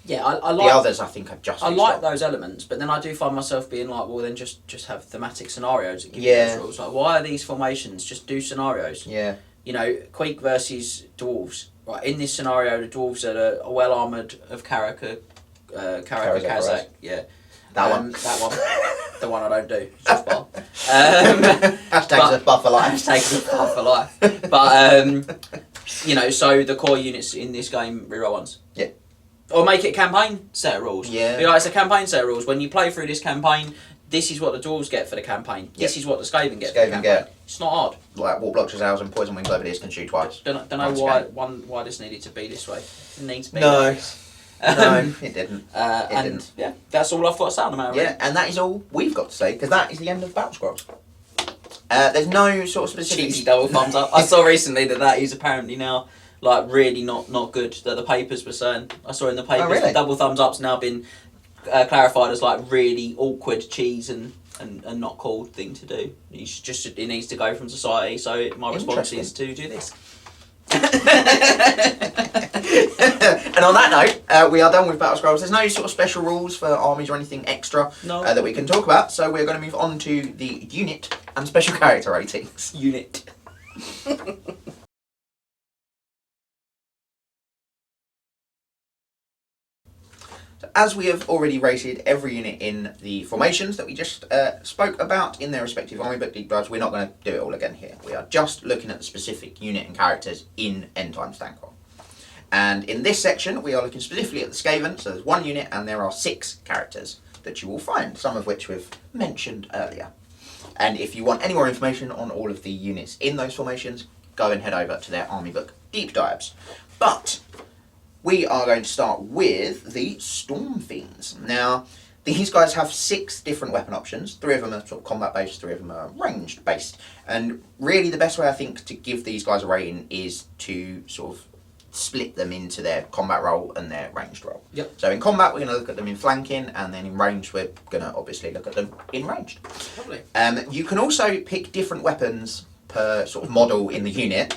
Speaker 2: Yeah, I like
Speaker 1: the others. I think are just.
Speaker 2: I like those elements, but then I do find myself being like, well, then just have thematic scenarios that give you those rules. Like, why are these formations? Just do scenarios.
Speaker 1: Yeah.
Speaker 2: You know, Queek versus Dwarves. Right, in this scenario, the Dwarves are well armoured of Karaka Kazakh. Yeah.
Speaker 1: That one.
Speaker 2: That one. The one I don't do. Just bar.
Speaker 1: Hashtags of buff for life.
Speaker 2: Hashtags of buff for life. But, so the core units in this game, reroll ones.
Speaker 1: Yeah.
Speaker 2: Or make it a campaign set of rules.
Speaker 1: Yeah.
Speaker 2: Be like, it's a campaign set of rules. When you play through this campaign, this is what the Dwarves get for the campaign. This is what the Skaven get for the campaign. It's not hard.
Speaker 1: Like Warp Blocks' Owls and Poison Wing Gladiators can shoot twice.
Speaker 2: Don't know why this needed to be this way. It needs to be
Speaker 1: No.
Speaker 2: like this.
Speaker 1: No, it didn't.
Speaker 2: It didn't. Yeah, that's all I've got to say on the matter.
Speaker 1: Yeah, and that is all we've got to say, because that is the end of Battle Scrolls. There's no sort of specific...
Speaker 2: Cheeky double thumbs up. I saw recently that is apparently now like really not good, that the papers were saying. I saw in the papers
Speaker 1: really?
Speaker 2: double thumbs up's now been clarified as like really awkward cheese and not cool thing to do. It needs to go from society, so my response is to do this.
Speaker 1: And on that note, we are done with Battle Scrolls. There's no sort of special rules for armies or anything extra that we can talk about, so we're going to move on to the unit and special character ratings.
Speaker 2: Unit.
Speaker 1: As we have already rated every unit in the formations that we just spoke about in their respective army book deep dives, we're not going to do it all again here. We are just looking at the specific unit and characters in End Times Thanquol. And in this section, we are looking specifically at the Skaven. So there's one unit and there are 6 characters that you will find, some of which we've mentioned earlier. And if you want any more information on all of the units in those formations, go and head over to their army book deep dives. But we are going to start with the Storm Fiends. Now, these guys have 6 different weapon options. 3 of them are sort of combat based, 3 of them are ranged based. And really the best way I think to give these guys a rating is to sort of split them into their combat role and their ranged role.
Speaker 2: Yep.
Speaker 1: So in combat we're going to look at them in flanking, and then in ranged we're going to obviously look at them in ranged.
Speaker 2: Lovely.
Speaker 1: You can also pick different weapons per sort of model in the unit.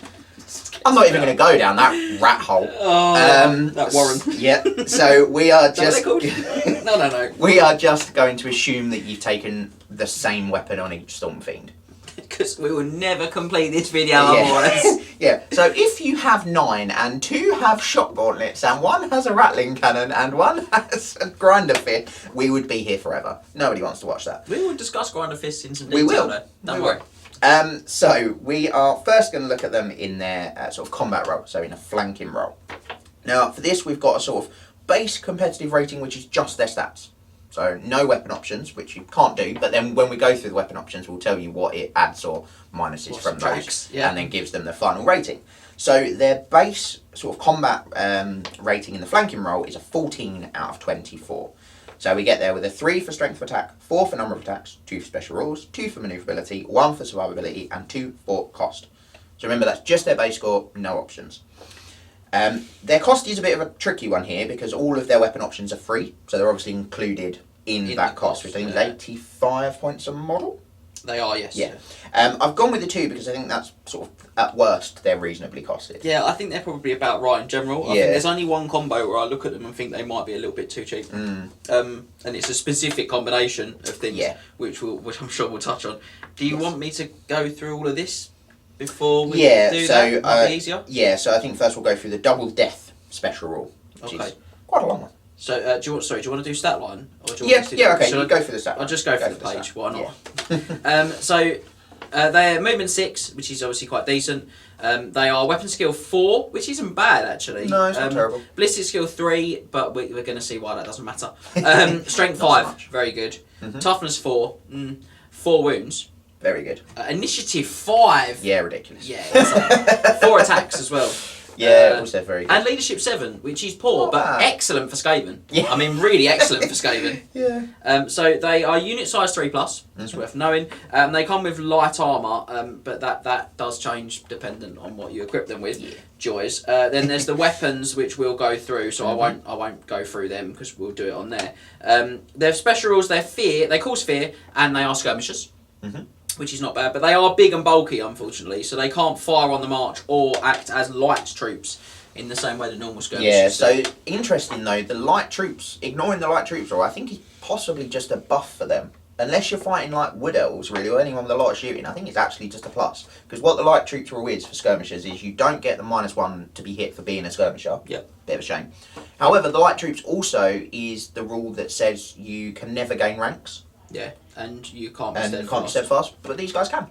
Speaker 1: I'm not even going to go down that rat hole.
Speaker 2: Oh, that Warren.
Speaker 1: Yeah. So we are just.
Speaker 2: No.
Speaker 1: We are just going to assume that you've taken the same weapon on each Storm Fiend.
Speaker 2: Because we will never complete this video otherwise.
Speaker 1: Yeah. So if you have 9 and 2 have shock gauntlets and 1 has a rattling cannon and 1 has a grinder fist, we would be here forever. Nobody wants to watch that.
Speaker 2: We will discuss grinder fists in some detail.
Speaker 1: We will.
Speaker 2: Though. Don't worry.
Speaker 1: So we are first going to look at them in their sort of combat role, so in a flanking role. Now for this we've got a sort of base competitive rating which is just their stats. So no weapon options, which you can't do, but then when we go through the weapon options we'll tell you what it adds or minuses from those, and then gives them the final rating. So their base sort of combat rating in the flanking role is a 14 out of 24. So we get there with a 3 for strength of attack, 4 for number of attacks, 2 for special rules, 2 for manoeuvrability, 1 for survivability, and 2 for cost. So remember that's just their base score, no options. Their cost is a bit of a tricky one here because all of their weapon options are free, so they're obviously included in that cost, which I think is 85 points a model.
Speaker 2: They are, yes.
Speaker 1: Yeah. I've gone with the 2 because I think that's sort of, at worst, they're reasonably costed.
Speaker 2: Yeah, I think they're probably about right in general. I think there's only one combo where I look at them and think they might be a little bit too cheap. And it's a specific combination of things, which I'm sure we'll touch on. Do you want me to go through all of this before we do that? Might be easier?
Speaker 1: Yeah, so I think first we'll go through the double death special rule, which
Speaker 2: Okay.
Speaker 1: is quite a long one.
Speaker 2: So, do you want to do stat line? Or do you
Speaker 1: Yeah,
Speaker 2: want me to do
Speaker 1: okay,
Speaker 2: shall
Speaker 1: you go for the stat.
Speaker 2: I'll just go for the page,
Speaker 1: stat.
Speaker 2: why not?
Speaker 1: Yeah.
Speaker 2: They're movement 6, which is obviously quite decent. They are weapon skill 4, which isn't bad actually.
Speaker 1: No, it's not terrible.
Speaker 2: Ballistic skill 3, but we're going to see why that doesn't matter. Strength 5, very good. Toughness 4, 4 wounds.
Speaker 1: Very good.
Speaker 2: Initiative 5.
Speaker 1: Yeah, ridiculous.
Speaker 2: Yeah, it's 4 attacks as well.
Speaker 1: Yeah, also very good.
Speaker 2: And leadership 7, which is poor,
Speaker 1: Not
Speaker 2: but
Speaker 1: bad.
Speaker 2: excellent for Skaven.
Speaker 1: Yeah.
Speaker 2: I mean, really excellent for Skaven.
Speaker 1: Yeah.
Speaker 2: So they are unit size 3+. That's worth knowing. They come with light armor, but that does change dependent on what you equip them with.
Speaker 1: Yeah.
Speaker 2: Joys. Then there's the weapons, which we'll go through. So I won't go through them because we'll do it on there. Their special rules. They're fear. They cause fear, and they are skirmishers. Which is not bad, but they are big and bulky, unfortunately, so they can't fire on the march or act as light troops in the same way the normal skirmishers
Speaker 1: Yeah,
Speaker 2: do.
Speaker 1: so interesting though, the light troops, ignoring the light troops, I think is possibly just a buff for them. Unless you're fighting like wood elves, really, or anyone with a lot of shooting, I think it's actually just a plus. Because what the light troops rule is for skirmishers is you don't get the -1 to be hit for being a skirmisher.
Speaker 2: Yep.
Speaker 1: Bit of a shame. However, the light troops also is the rule that says you can never gain ranks.
Speaker 2: Yeah, and you can't be
Speaker 1: And
Speaker 2: steadfast.
Speaker 1: can't be steadfast, but these guys can.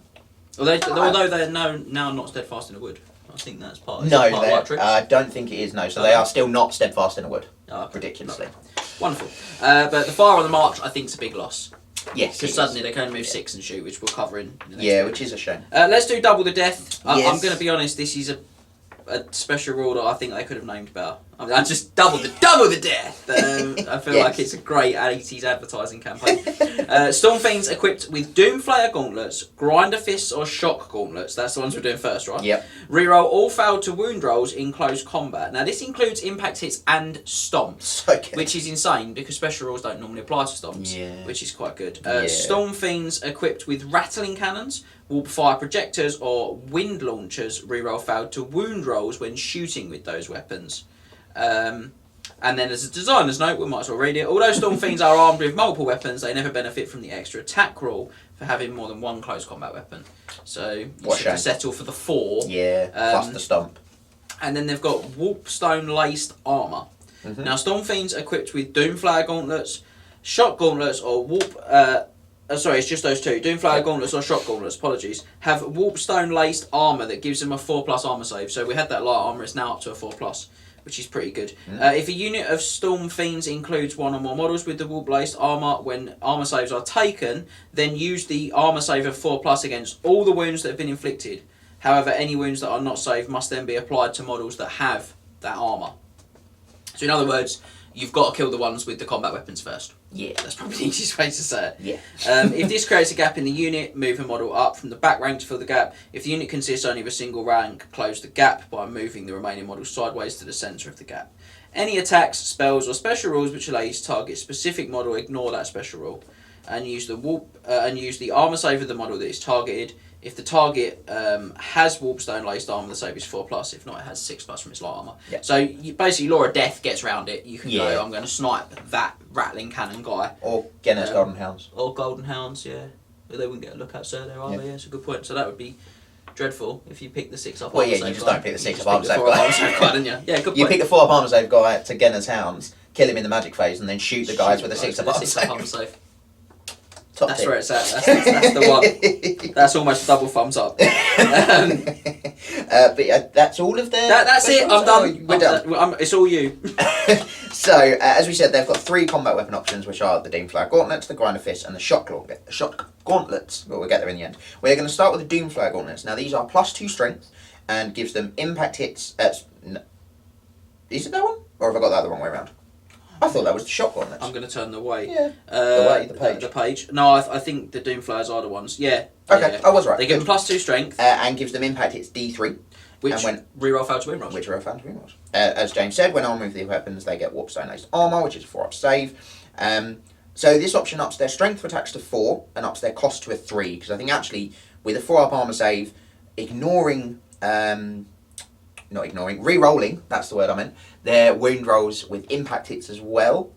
Speaker 2: Although they're now not steadfast in a wood. I think that's part of
Speaker 1: No,
Speaker 2: light troops.
Speaker 1: I don't think it is, no. So they are still not steadfast in a wood.
Speaker 2: Oh, okay.
Speaker 1: Ridiculously.
Speaker 2: Wonderful. But the fire on the march, I think, is a big loss.
Speaker 1: Yes.
Speaker 2: Because
Speaker 1: it
Speaker 2: suddenly
Speaker 1: is.
Speaker 2: they can only move 6 and shoot, which we'll cover in the next
Speaker 1: Yeah,
Speaker 2: bit.
Speaker 1: which is a shame.
Speaker 2: Let's do double the death. I'm
Speaker 1: Yes.
Speaker 2: going to be honest, this is a special rule that I think they could have named better. I mean, I just double the death. I feel
Speaker 1: Yes.
Speaker 2: like it's a great 80s advertising campaign. Storm Fiends equipped with Doomflayer gauntlets, Grinder Fists or Shock gauntlets. That's the ones we're doing first, right?
Speaker 1: Yep.
Speaker 2: Reroll all failed to wound rolls in close combat. Now this includes impact hits and stomps,
Speaker 1: So good.
Speaker 2: which is insane because special rules don't normally apply to stomps,
Speaker 1: Yeah.
Speaker 2: which is quite good.
Speaker 1: Yeah.
Speaker 2: Storm Fiends equipped with rattling cannons, warp fire projectors or wind launchers reroll failed to wound rolls when shooting with those weapons. And then as a designer's note, we might as well read it. Although Storm Fiends are armed with multiple weapons, they never benefit from the extra attack rule for having more than one close combat weapon. So you
Speaker 1: What a
Speaker 2: should
Speaker 1: shame.
Speaker 2: settle for the 4.
Speaker 1: Yeah, plus the stomp.
Speaker 2: And then they've got warpstone laced armour. Now Storm Fiends equipped with Doomflayer gauntlets, Shock gauntlets or sorry, it's just those two. Doomflayer gauntlets or Shock gauntlets, apologies, have warpstone laced armour that gives them a 4+ armour save. So we had that light armour, it's now up to a 4+. Which is pretty good. If a unit of Storm Fiends includes one or more models with the warp laced armour, when armour saves are taken, then use the armour save of 4+ against all the wounds that have been inflicted. However, any wounds that are not saved must then be applied to models that have that armour. So in other words, you've got to kill the ones with the combat weapons first.
Speaker 1: Yeah.
Speaker 2: That's probably the easiest way to say it.
Speaker 1: Yeah.
Speaker 2: If this creates a gap in the unit, move a model up from the back rank to fill the gap. If the unit consists only of a single rank, close the gap by moving the remaining models sideways to the centre of the gap. Any attacks, spells or special rules which allow you to target a specific model, ignore that special rule. And use the armour save of the model that is targeted. If the target has warpstone laced armour, the save is 4+. If not, it has 6+ from its light armour.
Speaker 1: Yeah.
Speaker 2: So basically, Law of Death gets around it. You can
Speaker 1: Yeah.
Speaker 2: go, I'm going to snipe that rattling cannon guy.
Speaker 1: Or Genna's Golden Hounds.
Speaker 2: Or Golden Hounds, yeah. But they wouldn't get a look out, sir, there, are they? Yeah, it's a good point. So that would be dreadful if you pick the 6+
Speaker 1: Well,
Speaker 2: armour
Speaker 1: yeah,
Speaker 2: save
Speaker 1: you just
Speaker 2: guy.
Speaker 1: don't pick the
Speaker 2: You
Speaker 1: 6
Speaker 2: just
Speaker 1: armour
Speaker 2: pick the
Speaker 1: save
Speaker 2: 4
Speaker 1: guy.
Speaker 2: armour save guy, didn't you? Yeah, good point.
Speaker 1: You pick the 4 armour save guy to Genna's Hounds, kill him in the magic phase, and then shoot the guys with the 6
Speaker 2: armour
Speaker 1: armour save.
Speaker 2: save.
Speaker 1: Top
Speaker 2: That's
Speaker 1: tip.
Speaker 2: where it's at. That's the one. That's almost a double thumbs up.
Speaker 1: But yeah, that's all of their...
Speaker 2: That's it. I'm done.
Speaker 1: We're done.
Speaker 2: It's all you.
Speaker 1: So, as we said, they've got 3 combat weapon options, which are the Doomflayer Gauntlets, the Grinder Fists, and the Shock Gauntlets. But we'll get there in the end. We're going to start with the Doomflayer Gauntlets. Now, these are +2 strength and gives them impact hits... is it that one? Or have I got that the wrong way around? I thought that was the Shock Gauntlets.
Speaker 2: I'm going to turn the way.
Speaker 1: Yeah. The page.
Speaker 2: The page. No, I think the Doomflayers are the ones. Yeah.
Speaker 1: Okay,
Speaker 2: yeah.
Speaker 1: I was right.
Speaker 2: They give them +2 strength.
Speaker 1: And gives them impact hits D3.
Speaker 2: Which
Speaker 1: and when
Speaker 2: reroll fail to win rolls.
Speaker 1: which are found to be rolls. As James said, when armed with the weapons, they get warpstone laced armour, which is a 4+ save. So this option ups their strength for attacks to 4 and ups their cost to a 3. Because I think actually with a 4+ armour save, re-rolling, that's the word I meant, their wound rolls with impact hits as well.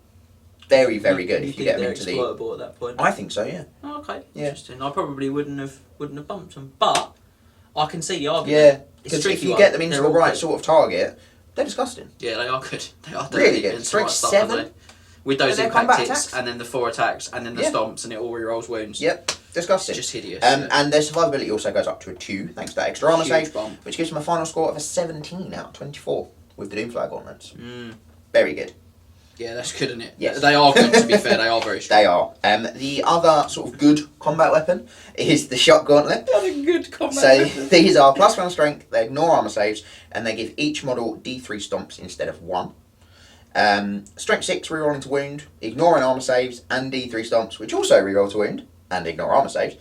Speaker 1: Very, very good if you get them into the...
Speaker 2: exploitable at that point.
Speaker 1: I think so, yeah.
Speaker 2: Oh, okay,
Speaker 1: Yeah.
Speaker 2: interesting. I probably wouldn't have bumped them, but I can see the argument.
Speaker 1: Yeah,
Speaker 2: It's a
Speaker 1: because
Speaker 2: tricky
Speaker 1: if you
Speaker 2: one.
Speaker 1: get them into
Speaker 2: They're
Speaker 1: the
Speaker 2: all
Speaker 1: right
Speaker 2: good.
Speaker 1: sort of target, They're disgusting.
Speaker 2: Yeah, they are good. They are
Speaker 1: Really good.
Speaker 2: and
Speaker 1: Strength
Speaker 2: stuff,
Speaker 1: 7.
Speaker 2: aren't they? With those
Speaker 1: They're
Speaker 2: impact
Speaker 1: combat
Speaker 2: hits,
Speaker 1: attacks.
Speaker 2: and then the 4 attacks, and then the stomps, and it all rerolls wounds.
Speaker 1: Yep, disgusting.
Speaker 2: It's just hideous.
Speaker 1: And their survivability also goes up to a 2, thanks to that extra armor
Speaker 2: Huge
Speaker 1: save,
Speaker 2: bump.
Speaker 1: which gives them a final score of a 17 out of 24 with the Doomfire gauntlets.
Speaker 2: Mm.
Speaker 1: Very good.
Speaker 2: Yeah, that's good, isn't it?
Speaker 1: Yes.
Speaker 2: They are good, to be fair. They are very strong.
Speaker 1: They are. The other sort of good combat weapon is the Shock Gauntlet.
Speaker 2: They're a good combat
Speaker 1: So
Speaker 2: weapon.
Speaker 1: these are +1 strength, they ignore armor saves, and they give each model D3 stomps instead of 1. Strength 6 reroll into wound, ignoring armor saves, and D3 stomps, which also reroll to wound and ignore armor saves.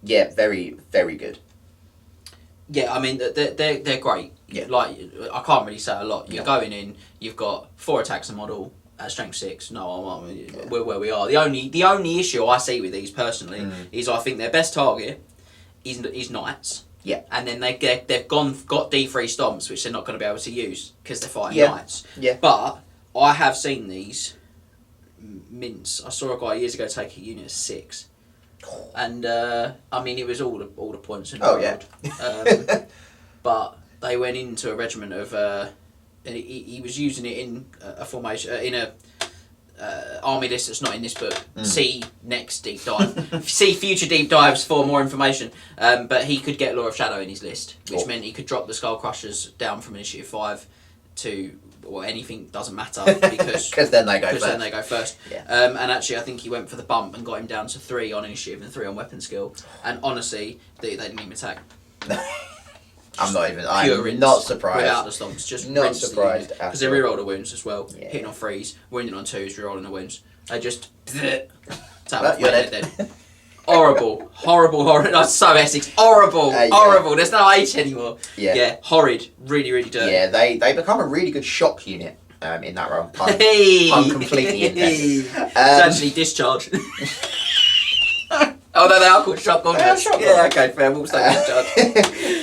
Speaker 1: Yeah, very, very good.
Speaker 2: Yeah, I mean, they're great.
Speaker 1: Yeah.
Speaker 2: Like, I can't really say a lot. You're
Speaker 1: Yeah.
Speaker 2: going in, you've got 4 attacks a model at strength 6. No,
Speaker 1: Yeah.
Speaker 2: we're where we are. The only issue I see with these personally is I think their best target is knights.
Speaker 1: Yeah.
Speaker 2: And then they've got D3 stomps, which they're not going to be able to use because they're fighting
Speaker 1: Yeah.
Speaker 2: knights.
Speaker 1: Yeah.
Speaker 2: But I have seen these mints. I saw a guy years ago take a unit of 6. And I mean, it was all the points in the world. But they went into a regiment of. He was using it in a formation in a army list that's not in this book. See next deep dive. See future deep dives for more information. But he could get Law of Shadow in his list, which meant he could drop the Skull Crushers down from initiative 5 to. Or anything doesn't matter because
Speaker 1: then they go first.
Speaker 2: Then they go first.
Speaker 1: Yeah.
Speaker 2: And actually, I think he went for the bump and got him down to 3 on initiative and 3 on weapon skill. And honestly, they didn't even attack.
Speaker 1: I'm
Speaker 2: Rinse
Speaker 1: not surprised.
Speaker 2: Without the stomps, just
Speaker 1: Not surprised at
Speaker 2: because they
Speaker 1: all.
Speaker 2: reroll the wounds as well.
Speaker 1: Yeah.
Speaker 2: Hitting on 3s, wounding on 2s, rerolling the wounds. They just
Speaker 1: Well, you're dead.
Speaker 2: Horrible. That's so Essex. Horrible.
Speaker 1: Yeah.
Speaker 2: Horrible. There's no H anymore.
Speaker 1: Yeah.
Speaker 2: Horrid. Really, really dirty.
Speaker 1: Yeah, they become a really good shock unit in that role.
Speaker 2: Hey!
Speaker 1: I'm completely invested.
Speaker 2: It's actually discharge. Although they are called shock gauntlets.
Speaker 1: Shock
Speaker 2: Yeah,
Speaker 1: gauntlets.
Speaker 2: okay, fair. We'll say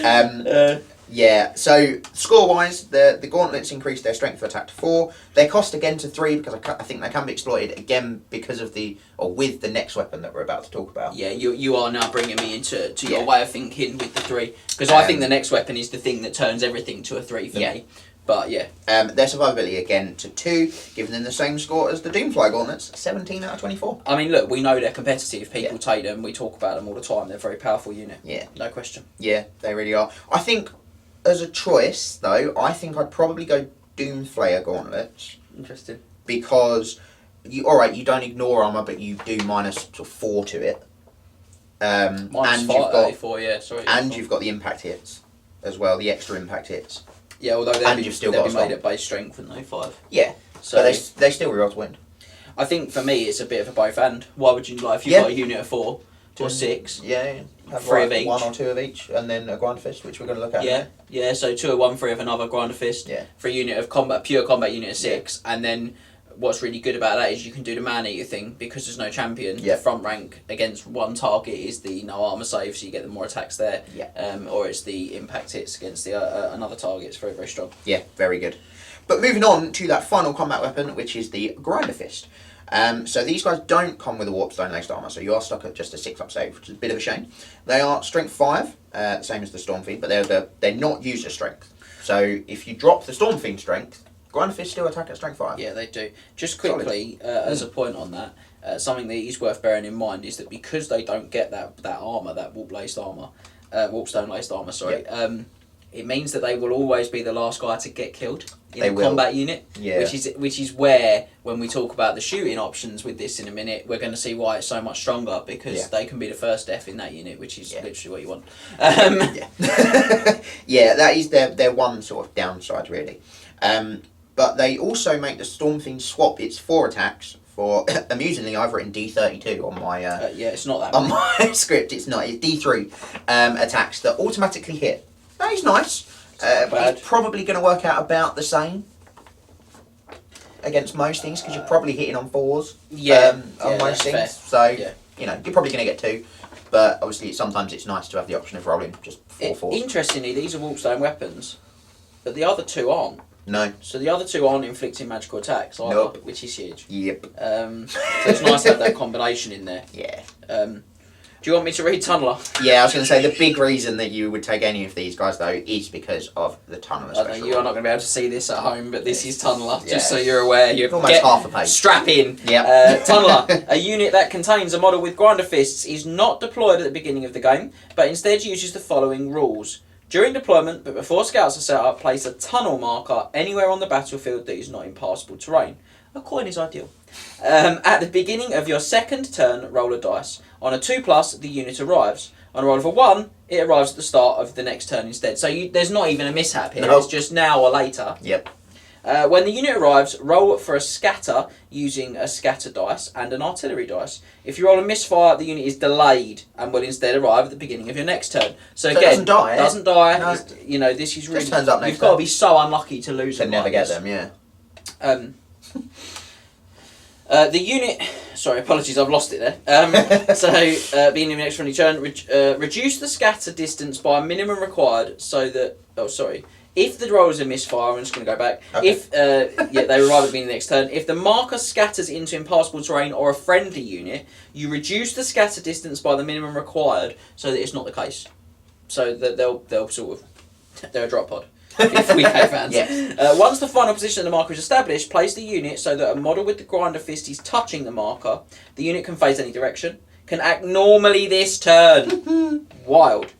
Speaker 2: discharge.
Speaker 1: Yeah, so score-wise, the gauntlets increase their strength of attack to 4. Their cost again to 3 because I think they can be exploited again because of with the next weapon that we're about to talk about.
Speaker 2: Yeah, you are now bringing me into your
Speaker 1: Yeah.
Speaker 2: way of thinking with the 3 because I think the next weapon is the thing that turns everything to a 3 for me. But yeah.
Speaker 1: Their survivability again to 2, giving them the same score as the Doomfly gauntlets, 17 out of 24.
Speaker 2: I mean, look, we know they're competitive. People take them. We talk about them all the time. They're a very powerful unit.
Speaker 1: Yeah.
Speaker 2: No question.
Speaker 1: Yeah, they really are. I think, as a choice, though, I think I'd probably go Doomflayer gauntlets.
Speaker 2: Interesting.
Speaker 1: Because, you don't ignore armour, but you do -4 to it.
Speaker 2: Minus
Speaker 1: and
Speaker 2: 4, yeah, sorry.
Speaker 1: you've got the impact hits as well, the extra impact hits.
Speaker 2: Yeah, although
Speaker 1: you've still
Speaker 2: they'd
Speaker 1: got
Speaker 2: be
Speaker 1: a stomp.
Speaker 2: made at base strength, wouldn't they? 5.
Speaker 1: Yeah,
Speaker 2: So
Speaker 1: but they still reroll to win.
Speaker 2: I think for me it's a bit of a both and. Why would you if you've
Speaker 1: Yeah.
Speaker 2: got a unit of 4 or 6?
Speaker 1: Yeah, have
Speaker 2: 3 of each.
Speaker 1: 1 or 2 of each, and then a Grind Fist, which we're going to look at.
Speaker 2: Yeah. So 2 of 1, 3 of another Grinder Fist.
Speaker 1: Yeah.
Speaker 2: For a unit of pure combat unit of 6, and then what's really good about that is you can do the man eater thing because there's no champion.
Speaker 1: Yeah.
Speaker 2: The front rank against one target is the no armor save, so you get the more attacks there.
Speaker 1: Yeah.
Speaker 2: Or it's the impact hits against the another target. It's very, very strong.
Speaker 1: Yeah, very good. But moving on to that final combat weapon, which is the Grinder Fist. So these guys don't come with a Warpstone laced armor, so you are stuck at just a 6-up save, which is a bit of a shame. They are strength 5, same as the Storm Fiend, but they're not user strength. So if you drop the Storm Fiend strength, Grinder Fist still attack at strength 5.
Speaker 2: Yeah, they do. Just quickly, as a point on that, something that is worth bearing in mind is that because they don't get that armor, that Warpstone laced armor, sorry. It means that they will always be the last guy to get killed in a combat unit.
Speaker 1: Yeah.
Speaker 2: Which is where, when we talk about the shooting options with this in a minute, we're going to see why it's so much stronger because they can be the first death in that unit, which is literally what you want.
Speaker 1: Yeah, that is their one sort of downside, really. But they also make the Storm Fiend swap its 4 attacks for, amusingly, I've written D32 on my
Speaker 2: it's not that
Speaker 1: on my script. It's not. It's D3 attacks that automatically hit. That is nice. But it's probably going to work out about the same against most things because you're probably hitting on 4s. On most things.
Speaker 2: Fair.
Speaker 1: So
Speaker 2: Yeah.
Speaker 1: you're probably going to get 2. But obviously, sometimes it's nice to have the option of rolling just 4 4s.
Speaker 2: Interestingly, these are Warpstone weapons, but the other 2 aren't.
Speaker 1: No.
Speaker 2: So the other 2 aren't inflicting magical attacks either,
Speaker 1: Nope.
Speaker 2: which is huge.
Speaker 1: Yep.
Speaker 2: So it's nice to have that combination in there.
Speaker 1: Yeah.
Speaker 2: Do you want me to read Tunneler?
Speaker 1: Yeah, I was going to say the big reason that you would take any of these guys though is because of the Tunneler special.
Speaker 2: You are not going to be able to see this at home, but this is Tunneler.
Speaker 1: Yeah.
Speaker 2: Just so you're aware, you're
Speaker 1: almost half a page.
Speaker 2: Strap in.
Speaker 1: Yeah.
Speaker 2: Tunneler, a unit that contains a model with grinder fists, is not deployed at the beginning of the game, but instead uses the following rules. During deployment, but before scouts are set up, place a tunnel marker anywhere on the battlefield that is not impassable terrain. A coin is ideal. At the beginning of your second turn, roll a dice. On a 2+, the unit arrives. On a roll of a 1, it arrives at the start of the next turn instead. So there's not even a mishap here.
Speaker 1: No.
Speaker 2: It's just now or later.
Speaker 1: Yep.
Speaker 2: When the unit arrives, roll for a scatter using a scatter dice and an artillery dice. If you roll a misfire, the unit is delayed and will instead arrive at the beginning of your next turn. So again,
Speaker 1: it doesn't die.
Speaker 2: Doesn't die.
Speaker 1: No.
Speaker 2: You know, this is really.
Speaker 1: Just turns up next
Speaker 2: you've got to be so unlucky to lose
Speaker 1: To
Speaker 2: them.
Speaker 1: never
Speaker 2: like
Speaker 1: get
Speaker 2: this.
Speaker 1: them, yeah.
Speaker 2: The unit. Sorry, apologies, I've lost it there. Beginning of next friendly turn, reduce the scatter distance by a minimum required so that. Oh, sorry. If the roll is a misfire, I'm just going to go back.
Speaker 1: Okay.
Speaker 2: If they arrive at the beginning of the next turn. If the marker scatters into impassable terrain or a friendly unit, you reduce the scatter distance by the minimum required so that it's not the case. So that they'll sort of they're a drop pod. If we K fans.
Speaker 1: Yes.
Speaker 2: Once the final position of the marker is established, place the unit so that a model with the grinder fist is touching the marker. The unit can face any direction. Can act normally this turn. Wild.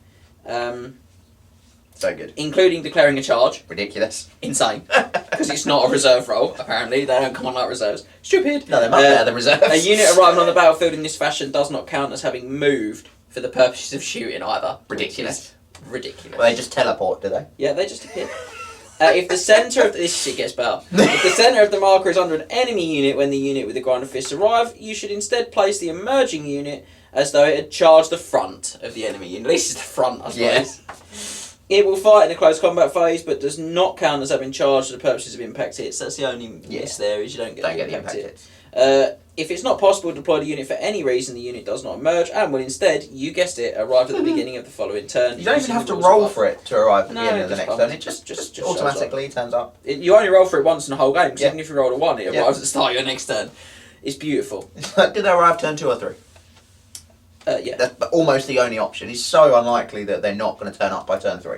Speaker 1: So good.
Speaker 2: Including declaring a charge.
Speaker 1: Ridiculous.
Speaker 2: Insane. Because it's not a reserve roll, apparently. They don't come on like reserves. Stupid.
Speaker 1: No, they're much better than reserves.
Speaker 2: A unit arriving on the battlefield in this fashion does not count as having moved for the purposes of shooting either.
Speaker 1: Ridiculous.
Speaker 2: Ridiculous.
Speaker 1: Well, they just teleport, do they?
Speaker 2: Yeah, they just appear. If the centre of this shit gets better. If the centre of the marker is under an enemy unit when the unit with the grinder fists arrive, you should instead place the emerging unit as though it had charged the front of the enemy unit. At least it's the front, I suppose.
Speaker 1: Yes.
Speaker 2: It will fight in a close combat phase, but does not count as having charged for the purposes of impact hits. That's the only miss there, is you don't get the impact hit. If it's not possible to deploy the unit for any reason, the unit does not emerge and will instead, you guessed it, arrive at the beginning of the following turn.
Speaker 1: You don't even have to roll for it to arrive at the end of the
Speaker 2: just
Speaker 1: next turn. It just automatically turns up.
Speaker 2: You only roll for it once in the whole game, so
Speaker 1: Yeah.
Speaker 2: even if you roll a 1, it arrives at the start of your next turn. It's beautiful.
Speaker 1: Did they arrive turn 2 or 3?
Speaker 2: Yeah.
Speaker 1: That's almost the only option. It's so unlikely that they're not going to turn up by turn 3.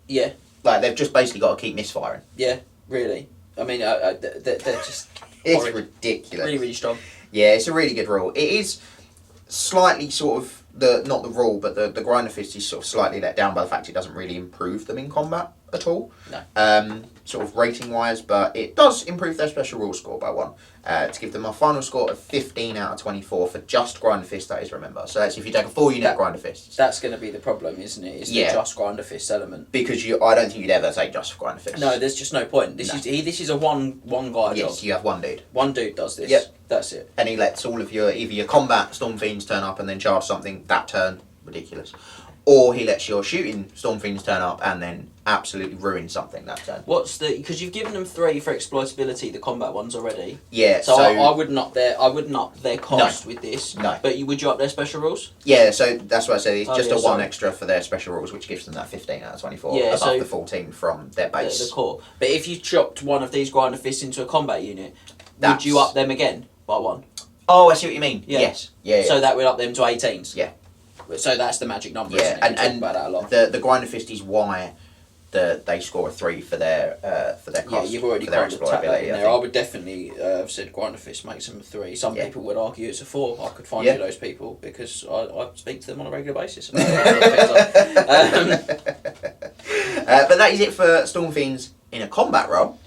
Speaker 2: Yeah.
Speaker 1: Like, they've just basically got to keep misfiring.
Speaker 2: Yeah, really. I mean, they're just
Speaker 1: It's
Speaker 2: horrid.
Speaker 1: ridiculous.
Speaker 2: Really, really strong.
Speaker 1: Yeah, it's a really good rule. It is slightly sort of not the rule, but the grinder fist is sort of slightly let down by the fact it doesn't really improve them in combat at all.
Speaker 2: No.
Speaker 1: Sort of rating wise, but it does improve their special rule score by 1 to give them a final score of 15 out of 24 for just grinder fist. That is, remember. So that's if you take a full unit of grinder fists.
Speaker 2: That's going to be the problem, isn't it? It's the just grinder fist element.
Speaker 1: Because I don't think you'd ever take just grinder fists.
Speaker 2: No, there's just no point. This is a one guy job.
Speaker 1: Yes, you have one dude.
Speaker 2: One dude does this.
Speaker 1: Yep.
Speaker 2: That's it.
Speaker 1: And he lets all of either your combat Storm Fiends turn up and then charge something that turn. Ridiculous. Or he lets your shooting Storm Fiends turn up and then absolutely ruin something that turn.
Speaker 2: Because you've given them 3 for exploitability, the combat ones already.
Speaker 1: Yeah,
Speaker 2: So I wouldn't up their cost with this.
Speaker 1: No.
Speaker 2: But would you up their special rules?
Speaker 1: Yeah, so that's what I said. It's just a 1
Speaker 2: sorry.
Speaker 1: extra for their special rules, which gives them that 15 out of 24
Speaker 2: Yeah,
Speaker 1: above
Speaker 2: so
Speaker 1: the 14 from their base.
Speaker 2: The core. But if you chopped one of these grinder fists into a combat unit,
Speaker 1: That's-
Speaker 2: would you up them again by 1?
Speaker 1: Oh, I see what you mean.
Speaker 2: Yeah.
Speaker 1: Yes. Yeah.
Speaker 2: So that would up them to 18s.
Speaker 1: Yeah.
Speaker 2: So that's the magic number.
Speaker 1: Yeah,
Speaker 2: Isn't it? We talk
Speaker 1: and
Speaker 2: about that a lot.
Speaker 1: the grinder fist is why they score a 3 for their cost.
Speaker 2: Yeah, you've already
Speaker 1: for their
Speaker 2: kind of tapped that in there. I
Speaker 1: think.
Speaker 2: would definitely have said grinder fist makes them a 3. Some
Speaker 1: Yeah.
Speaker 2: people would argue it's a 4. I could find
Speaker 1: Yeah.
Speaker 2: you those people because I speak to them on a regular basis. About
Speaker 1: But that is it for Storm Fiends in a combat role.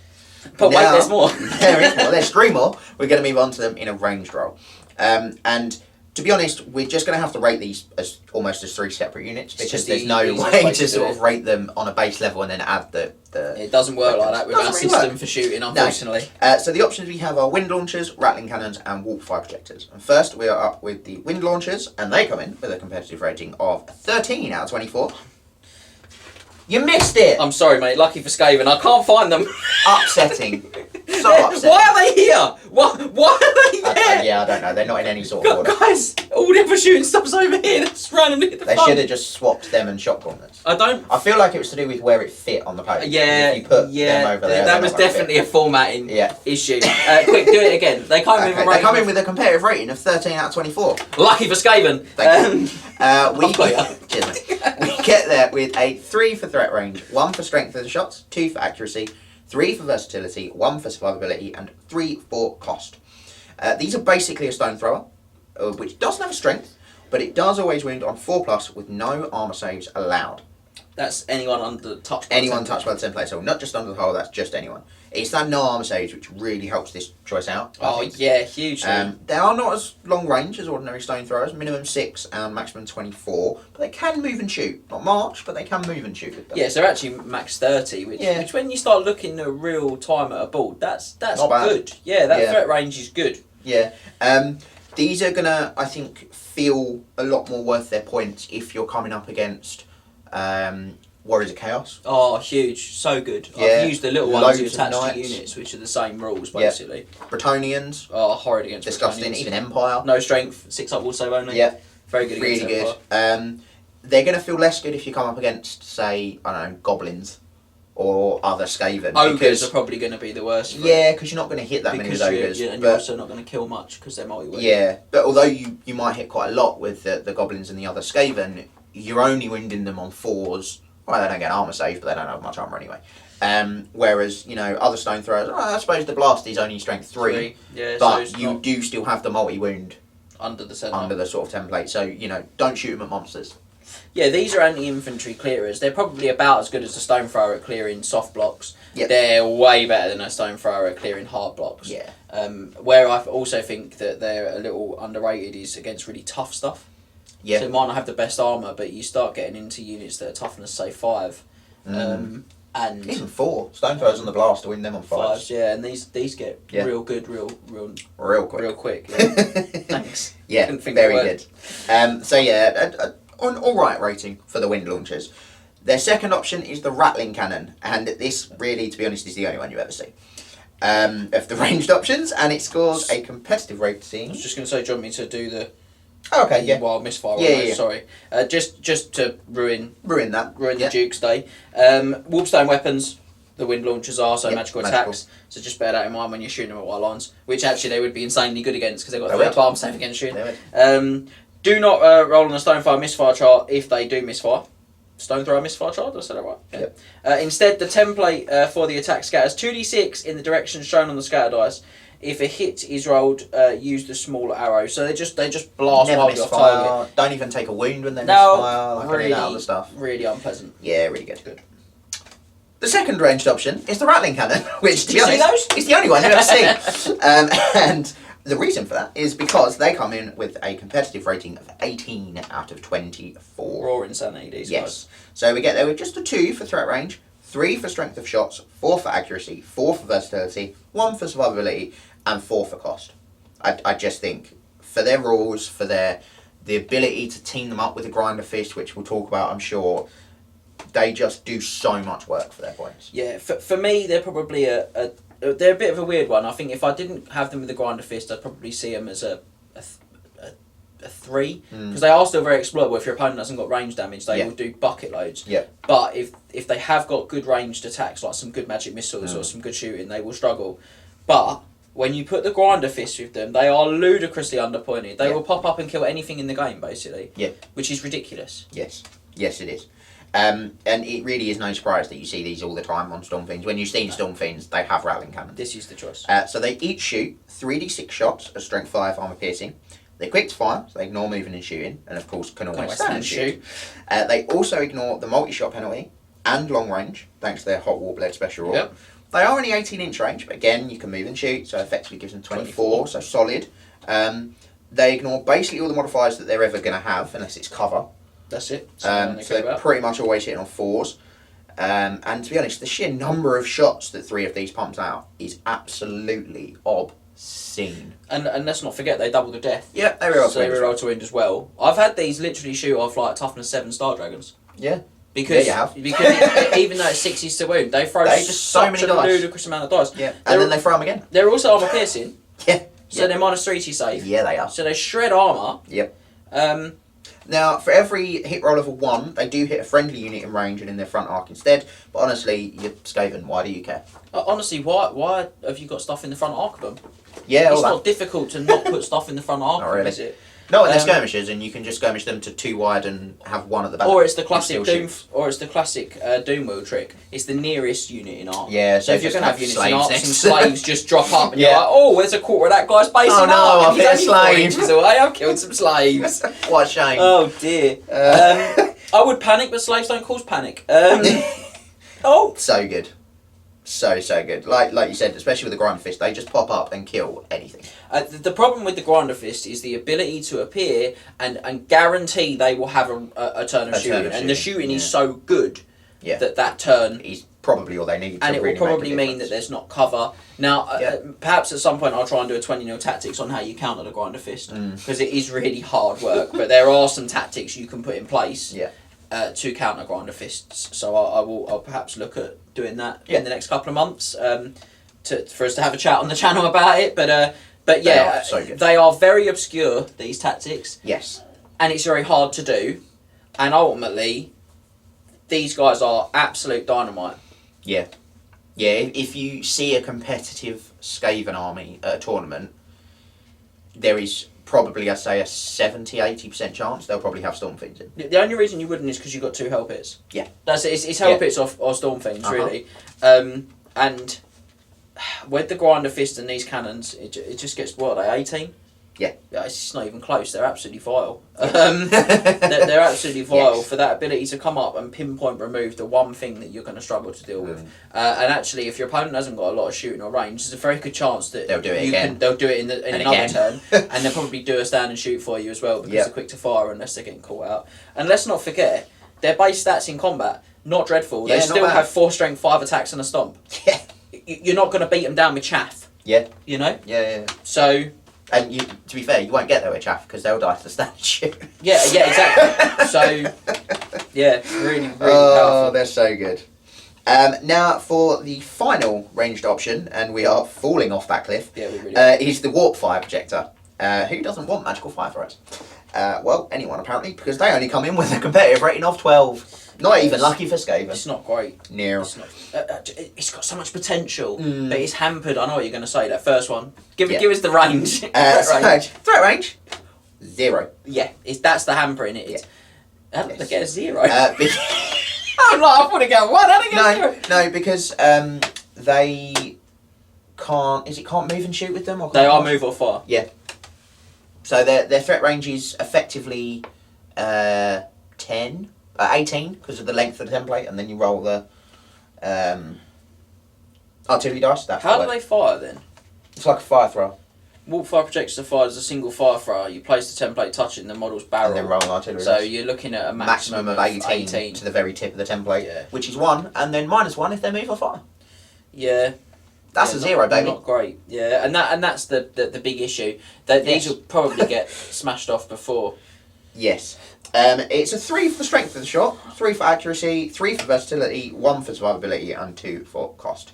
Speaker 2: but wait,
Speaker 1: Now-
Speaker 2: there's more.
Speaker 1: There is more. There's 3 more. We're going to move on to them in a ranged role. And to be honest, we're just going to have to rate these as almost as 3 separate units
Speaker 2: It's
Speaker 1: because
Speaker 2: just
Speaker 1: there's
Speaker 2: the
Speaker 1: no
Speaker 2: easiest
Speaker 1: way
Speaker 2: way
Speaker 1: to
Speaker 2: to
Speaker 1: sort
Speaker 2: do
Speaker 1: of
Speaker 2: it.
Speaker 1: rate them on a base level and then add the
Speaker 2: It doesn't work like that with our
Speaker 1: Doesn't really
Speaker 2: system
Speaker 1: work.
Speaker 2: for shooting, unfortunately.
Speaker 1: So the options we have are wind launchers, rattling cannons, and warp fire projectors. And first, we are up with the wind launchers, and they come in with a competitive rating of 13 out of 24. You missed it!
Speaker 2: I'm sorry, mate. Lucky for Skaven, I can't find them.
Speaker 1: Upsetting. So so upsetting.
Speaker 2: Why are they here? Why are they there?
Speaker 1: Yeah, I don't know. They're not in any sort of order.
Speaker 2: Guys, all the other shooting stuff's over here. That's randomly at the
Speaker 1: They
Speaker 2: front.
Speaker 1: should have just swapped them and shot gauntlets.
Speaker 2: I
Speaker 1: feel like it was to do with where it fit on the page.
Speaker 2: Yeah,
Speaker 1: If you put them over there,
Speaker 2: that was definitely a formatting
Speaker 1: Yeah.
Speaker 2: issue. Quick, do it again. They come in with a
Speaker 1: They
Speaker 2: rating.
Speaker 1: come in with a competitive rating of 13 out of 24.
Speaker 2: Lucky for Skaven.
Speaker 1: Thank you.
Speaker 2: I've got ya.
Speaker 1: Cheers, mate. We get there with a 3 for threat range, 1 for strength of the shots, 2 for accuracy, 3 for versatility, 1 for survivability, and 3 for cost. These are basically a stone thrower, which doesn't have a strength, but it does always wound on 4+ with no armor saves allowed.
Speaker 2: That's anyone under touch.
Speaker 1: Anyone touched by the template, so not just under the hull, that's just anyone. It's that no armor saves which really helps this choice out.
Speaker 2: Oh yeah, hugely.
Speaker 1: They are not as long range as ordinary stone throwers, minimum 6 and maximum 24, but they can move and shoot. Not much, but they can move and shoot with them.
Speaker 2: Yeah, so they're actually max 30, which when you start looking at real time at a board, that's
Speaker 1: Not bad.
Speaker 2: good. Yeah, that threat range is good.
Speaker 1: Yeah. These are gonna, I think, feel a lot more worth their points if you're coming up against Warriors of Chaos.
Speaker 2: Oh, huge. So good.
Speaker 1: Yeah.
Speaker 2: I've used the little ones
Speaker 1: Loads
Speaker 2: you
Speaker 1: of
Speaker 2: attach to
Speaker 1: knights.
Speaker 2: units, which are the same rules, basically.
Speaker 1: Bretonians,
Speaker 2: Oh, horrid against
Speaker 1: disgusting.
Speaker 2: Bretonians.
Speaker 1: Even Empire.
Speaker 2: No strength, 6 up will save only.
Speaker 1: Yeah.
Speaker 2: Very good
Speaker 1: Really
Speaker 2: against
Speaker 1: good.
Speaker 2: Empire.
Speaker 1: They're going to feel less good if you come up against, say, I don't know, goblins or other Skaven.
Speaker 2: Ogres are probably going to be the worst.
Speaker 1: Yeah, because you're not going to hit that many with ogres.
Speaker 2: And you're also not going to kill much because they're multi-wing.
Speaker 1: Yeah, but although you might hit quite a lot with the goblins and the other Skaven, you're only wounding them on 4s. Well, they don't get armor save, but they don't have much armor anyway. Whereas, other stone throwers, I suppose the blast is only strength 3.
Speaker 2: Yeah,
Speaker 1: but
Speaker 2: so
Speaker 1: you do still have the multi-wound
Speaker 2: under the centre.
Speaker 1: under the sort of template. So, don't shoot them at monsters.
Speaker 2: Yeah, these are anti-infantry clearers. They're probably about as good as a stone thrower at clearing soft blocks.
Speaker 1: Yep.
Speaker 2: They're way better than a stone thrower at clearing hard blocks.
Speaker 1: Yeah.
Speaker 2: Where I also think that they're a little underrated is against really tough stuff.
Speaker 1: Yeah.
Speaker 2: So it might not have the best armour, but you start getting into units that are toughness, say 5. And
Speaker 1: Even 4. Stone throwers on the blast to win them on 5s.
Speaker 2: yeah, and these get real good, real
Speaker 1: Real quick.
Speaker 2: Yeah. Thanks.
Speaker 1: Yeah,
Speaker 2: Couldn't think
Speaker 1: very
Speaker 2: of the
Speaker 1: good. So yeah, an alright rating for the wind launchers. Their second option is the rattling cannon, and this really, to be honest, is the only one you ever see. Of the ranged options, and it scores a competitive rating.
Speaker 2: I was just going to say, do you want me to do the
Speaker 1: Okay, yeah.
Speaker 2: wild misfire?
Speaker 1: Yeah.
Speaker 2: Sorry. Just to ruin
Speaker 1: the
Speaker 2: Duke's day. Warpstone weapons, the wind launchers are, so
Speaker 1: Yep,
Speaker 2: magical
Speaker 1: magical.
Speaker 2: attacks. So just bear that in mind when you're shooting them at wild lines, which actually they would be insanely good against because they've got
Speaker 1: They
Speaker 2: 3
Speaker 1: would.
Speaker 2: bomb safe against shooting.
Speaker 1: They would.
Speaker 2: Do not roll on a stonefire misfire chart if they do misfire. Stone thrower misfire chart, did I say that right? Yeah.
Speaker 1: Yep.
Speaker 2: Instead, the template for the attack scatters 2d6 in the direction shown on the scatter dice. If a hit is rolled, use the small arrow. So they just blast
Speaker 1: Never
Speaker 2: wildly off target.
Speaker 1: misfire. Don't even take a wound when they
Speaker 2: No,
Speaker 1: misfire. Like any of that other stuff.
Speaker 2: really unpleasant.
Speaker 1: Yeah, really good. The second ranged option is the rattling cannon, which, to be
Speaker 2: You see
Speaker 1: honest,
Speaker 2: those?
Speaker 1: is the only one you've ever seen. And the reason for that is because they come in with a competitive rating of 18 out of 24.
Speaker 2: Raw insanity, these
Speaker 1: Yes.
Speaker 2: guys.
Speaker 1: So we get there with just a 2 for threat range, 3 for strength of shots, 4 for accuracy, 4 for versatility, 1 for survivability, and 4 for cost. I just think for their rules, for the ability to team them up with a grinder fist, which we'll talk about, I'm sure, they just do so much work for their points.
Speaker 2: Yeah, for me, they're probably they're a bit of a weird one. I think if I didn't have them with the grinder fist, I'd probably see them as a 3 because they are still very exploitable. If your opponent hasn't got range damage, they will do bucket loads.
Speaker 1: Yeah.
Speaker 2: But if they have got good ranged attacks, like some good magic missiles or some good shooting, they will struggle. But when you put the grinder fist with them, they are ludicrously underpointed. They will pop up and kill anything in the game, basically.
Speaker 1: Yeah.
Speaker 2: Which is ridiculous.
Speaker 1: Yes, it is. And it really is no surprise that you see these all the time on Storm Fiends. When you've seen Storm Fiends, they have rattling cannons.
Speaker 2: This is the choice.
Speaker 1: So they each shoot 3d6 shots of strength 5 armor piercing. They're quick to fire, so they ignore moving and shooting, and of course can always stand and shoot. They also ignore the multi-shot penalty and long range, thanks to their hot warp blade special rule.
Speaker 2: Yep.
Speaker 1: They are only 18-inch range, but again, you can move and shoot, so effectively gives them 24. So solid. They ignore basically all the modifiers that they're ever going to have, unless it's cover.
Speaker 2: That's it.
Speaker 1: So they're pretty much always hitting on 4s. And to be honest, the sheer number of shots that 3 of these pumps out is absolutely obscene.
Speaker 2: And let's not forget, they double the death.
Speaker 1: Yeah, they reroll
Speaker 2: so they reroll to wound as well. I've had these literally shoot off like toughness 7 Star Dragons.
Speaker 1: Yeah.
Speaker 2: Because,
Speaker 1: you have.
Speaker 2: because even though it's 60s to wound, they throw
Speaker 1: just so
Speaker 2: such
Speaker 1: many
Speaker 2: a
Speaker 1: dice.
Speaker 2: ludicrous amount of dice.
Speaker 1: Yeah, and then they throw them again.
Speaker 2: They're also armor piercing.
Speaker 1: Yeah.
Speaker 2: So they're -3 to save.
Speaker 1: Yeah, they are.
Speaker 2: So they shred armor.
Speaker 1: Yep.
Speaker 2: Um,
Speaker 1: Now, for every hit roll of a 1, they do hit a friendly unit in range and in their front arc instead. But honestly, you're Skaven. Why do you care?
Speaker 2: honestly, why have you got stuff in the front arc of them?
Speaker 1: Yeah,
Speaker 2: It's not difficult to not put stuff in the front arc,
Speaker 1: Not really.
Speaker 2: is it?
Speaker 1: No, they're skirmishers, and you can just skirmish them to 2 wide and have one at the back.
Speaker 2: Or it's the classic
Speaker 1: still
Speaker 2: Doom,
Speaker 1: shoot.
Speaker 2: or it's the classic Doom wheel trick. It's the nearest unit in arc.
Speaker 1: Yeah,
Speaker 2: So if you're
Speaker 1: just
Speaker 2: going to have units in arc,
Speaker 1: next.
Speaker 2: some slaves just drop up, and
Speaker 1: Yeah.
Speaker 2: you're like, oh, there's a quarter of that guy's base
Speaker 1: Oh
Speaker 2: in
Speaker 1: no,
Speaker 2: arc,
Speaker 1: I've
Speaker 2: and he's
Speaker 1: hit a
Speaker 2: only 4
Speaker 1: slave.
Speaker 2: inches away. I've killed some slaves.
Speaker 1: What a shame.
Speaker 2: Oh dear. I would panic, but slaves don't cause panic. Oh,
Speaker 1: So good. So good. Like you said, especially with the Grinder Fist, they just pop up and kill anything.
Speaker 2: the problem with the Grinder Fist is the ability to appear and guarantee they will have a turn of shooting. And the shooting is so good that turn
Speaker 1: is probably all they need.
Speaker 2: and
Speaker 1: to
Speaker 2: it
Speaker 1: really
Speaker 2: will probably
Speaker 1: make a
Speaker 2: mean that
Speaker 1: difference.
Speaker 2: there's not cover. Now, perhaps at some point I'll try and do a 20-0 tactics on how you counter the Grinder Fist, because it is really hard work, but there are some tactics you can put in place to counter Grinder Fists. So I'll perhaps look at doing that in the next couple of months for us to have a chat on the channel about it. But yeah, they are very obscure, these tactics.
Speaker 1: Yes.
Speaker 2: And it's very hard to do. And ultimately, these guys are absolute dynamite.
Speaker 1: Yeah. Yeah, if you see a competitive Skaven army at a tournament, there is probably, I'd say, a 70-80% chance they'll probably have Storm Fiends in.
Speaker 2: The only reason you wouldn't is because you've got 2 Hell Pits.
Speaker 1: Yeah.
Speaker 2: That's it. It's Hell Pits or Storm Fiends, really. And with the Grinder Fist and these cannons, it just gets, what, are they 18?
Speaker 1: Yeah.
Speaker 2: It's just not even close. They're absolutely vile. They're absolutely vile for that ability to come up and pinpoint remove the one thing that you're going to struggle to deal with. And actually, if your opponent hasn't got a lot of shooting or range, there's a very good chance that
Speaker 1: they'll do it again.
Speaker 2: They'll do it in another turn, and they'll probably do a stand and shoot for you as well, because they're quick to fire unless they're getting caught out. And let's not forget, their base stats in combat, not dreadful. They still have 4 strength, 5 attacks and a stomp.
Speaker 1: Yeah.
Speaker 2: You're not going to beat them down with chaff.
Speaker 1: Yeah.
Speaker 2: You know?
Speaker 1: Yeah.
Speaker 2: So...
Speaker 1: And to be fair, you won't get there with chaff because they'll die to stand and shoot.
Speaker 2: Yeah, exactly. So, yeah, really powerful.
Speaker 1: Oh, they're so good. Now, for the final ranged option, and we are falling off that cliff,
Speaker 2: we really are.
Speaker 1: is the Warp Fire Projector. Who doesn't want magical fire throws? Well, anyone apparently, because they only come in with a competitive rating of 12. Not even lucky for Skaven.
Speaker 2: It's not great.
Speaker 1: Near.
Speaker 2: It's got so much potential, but it's hampered. I know what you're going to say. That first one. Give us the range.
Speaker 1: Threat range 0.
Speaker 2: Yeah, that's the hamper in it. How did they get a 0? I'm like, I want to get 1. How did they get 0?
Speaker 1: No, because they can't. Is it can't move and shoot with them? Or
Speaker 2: They are move or fire.
Speaker 1: Yeah. So their threat range is effectively 18 because of the length of the template, and then you roll the artillery dice.
Speaker 2: How do they fire then?
Speaker 1: It's like a fire thrower.
Speaker 2: Warp Fire Projector fire as a single fire thrower. You place the template touching the model's barrel.
Speaker 1: And then roll an artillery
Speaker 2: So
Speaker 1: dice.
Speaker 2: you're looking at a
Speaker 1: maximum of 18 to the very tip of the template, which is 1, and then -1 if they move or fire.
Speaker 2: Yeah.
Speaker 1: That's a 0, baby.
Speaker 2: Not great. Yeah, and that's the big issue. These will probably get smashed off before.
Speaker 1: Yes. It's a 3 for the strength of the shot, 3 for accuracy, 3 for versatility, 1 for survivability, and 2 for cost.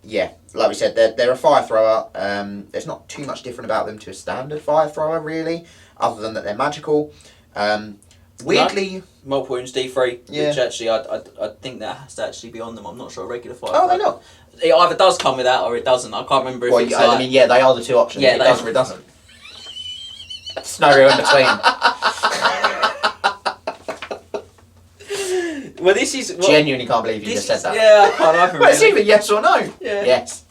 Speaker 1: Yeah, like we said, they're a fire thrower. There's not too much different about them to a standard fire thrower, really, other than that they're magical. Weirdly...
Speaker 2: Multiple wounds, D3, which actually I think that has to actually be on them. I'm not sure a regular fire thrower.
Speaker 1: they're not?
Speaker 2: It either does come with that or it doesn't. I can't remember if it's
Speaker 1: I mean, they are the 2 options.
Speaker 2: Yeah,
Speaker 1: it does or it doesn't. There's no real in between.
Speaker 2: Well, this is...
Speaker 1: Genuinely can't believe you just said that.
Speaker 2: Yeah, I can't either.
Speaker 1: But it's either yes or no.
Speaker 2: Yeah.
Speaker 1: Yes.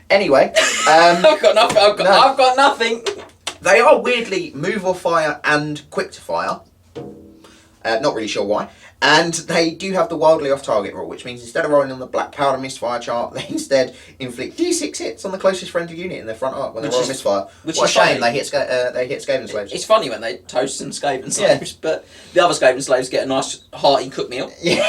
Speaker 1: Anyway,
Speaker 2: I've got nothing.
Speaker 1: They are weirdly move or fire and quick to fire. Not really sure why. And they do have the wildly off target rule, which means instead of rolling on the black powder misfire chart, they instead inflict D6 hits on the closest friendly unit in their front arc when they roll misfire. What a shame, they hit Skaven slaves.
Speaker 2: It's funny when they toast some Skaven slaves, but the other Skaven slaves get a nice hearty cook meal.
Speaker 1: Yeah.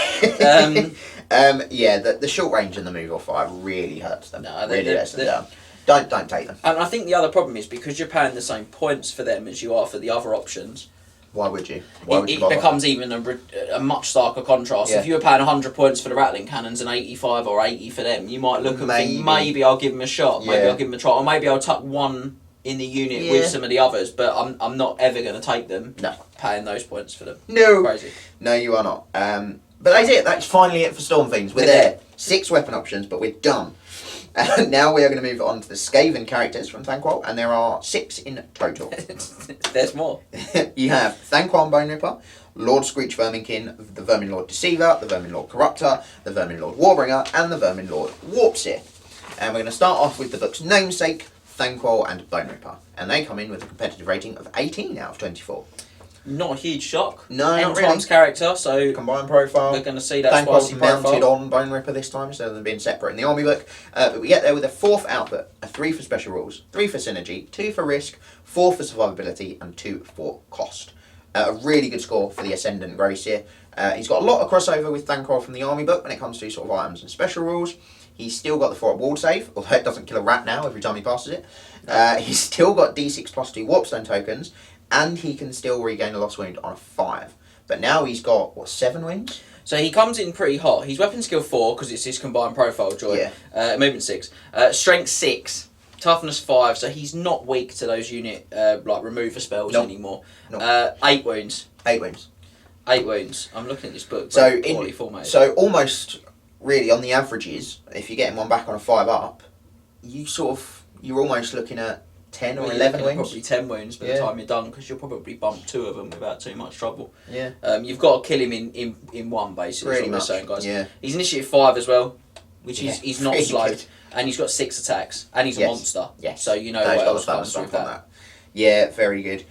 Speaker 1: The short range and the move or fire really hurts them.
Speaker 2: No,
Speaker 1: really lets them down. Don't take them.
Speaker 2: And I think the other problem is because you're paying the same points for them as you are for the other options,
Speaker 1: Why would you? Why would you
Speaker 2: It
Speaker 1: bother?
Speaker 2: becomes even a much starker contrast.
Speaker 1: Yeah.
Speaker 2: If you were paying 100 points for the Rattling Cannons and 85 or 80 for them, you might look and think, maybe I'll give them a shot, maybe I'll give them a try, or maybe I'll tuck one in the unit with some of the others, but I'm not ever going to take them paying those points for them.
Speaker 1: No.
Speaker 2: Crazy.
Speaker 1: No, you are not. But that's it. That's finally it for Storm Fiends. We're there. 6 weapon options, but we're done. Now we are going to move on to the Skaven characters from Thanquol, and there are 6 in total.
Speaker 2: There's more.
Speaker 1: You have Thanquol Bone Ripper, Lord Screech Verminkin, the Vermin Lord Deceiver, the Vermin Lord Corruptor, the Vermin Lord Warbringer, and the Vermin Lord Warpseer. And we're going to start off with the book's namesake, Thanquol and Bone Ripper, and they come in with a competitive rating of 18 out of 24.
Speaker 2: Not a huge shock.
Speaker 1: No, not
Speaker 2: Times
Speaker 1: really.
Speaker 2: character, so
Speaker 1: Combined profile.
Speaker 2: we're going to see that
Speaker 1: Thanquol's
Speaker 2: spicy profile.
Speaker 1: mounted on Bone Ripper this time instead of them being separate in the army book. But we get there with a 4th output, a 3 for special rules, 3 for synergy, 2 for risk, 4 for survivability, and 2 for cost. A really good score for the Ascendant Grace here. He's got a lot of crossover with Thanquol from the army book when it comes to sort of items and special rules. He's still got the 4 ward save, although it doesn't kill a rat now every time he passes it. He's still got D6 plus 2 Warpstone tokens, and he can still regain a lost wound on a 5. But now he's got, 7 wounds?
Speaker 2: So he comes in pretty hot. He's weapon skill 4 because it's his combined profile joy.
Speaker 1: Yeah.
Speaker 2: Movement 6. Strength 6. Toughness 5. So he's not weak to those unit remover spells anymore.
Speaker 1: Nope.
Speaker 2: 8 wounds.
Speaker 1: 8 wounds.
Speaker 2: 8 wounds. I'm looking at this book.
Speaker 1: So
Speaker 2: formatted.
Speaker 1: Almost really on the averages, if you're getting one back on a 5 up, you're almost looking at 10 or 11 wounds.
Speaker 2: Probably 10 wounds by the time you're done, because you'll probably bump 2 of them without too much trouble.
Speaker 1: Yeah.
Speaker 2: You've got to kill him in one, basically.
Speaker 1: Pretty much.
Speaker 2: Saying, guys.
Speaker 1: Yeah.
Speaker 2: He's initiative 5 as well, which he's not
Speaker 1: pretty
Speaker 2: slow,
Speaker 1: good.
Speaker 2: and he's got 6 attacks, and he's a monster.
Speaker 1: Yes.
Speaker 2: So you know
Speaker 1: No,
Speaker 2: what
Speaker 1: he's got
Speaker 2: else
Speaker 1: the
Speaker 2: comes
Speaker 1: balance
Speaker 2: with
Speaker 1: on that. Yeah, very good.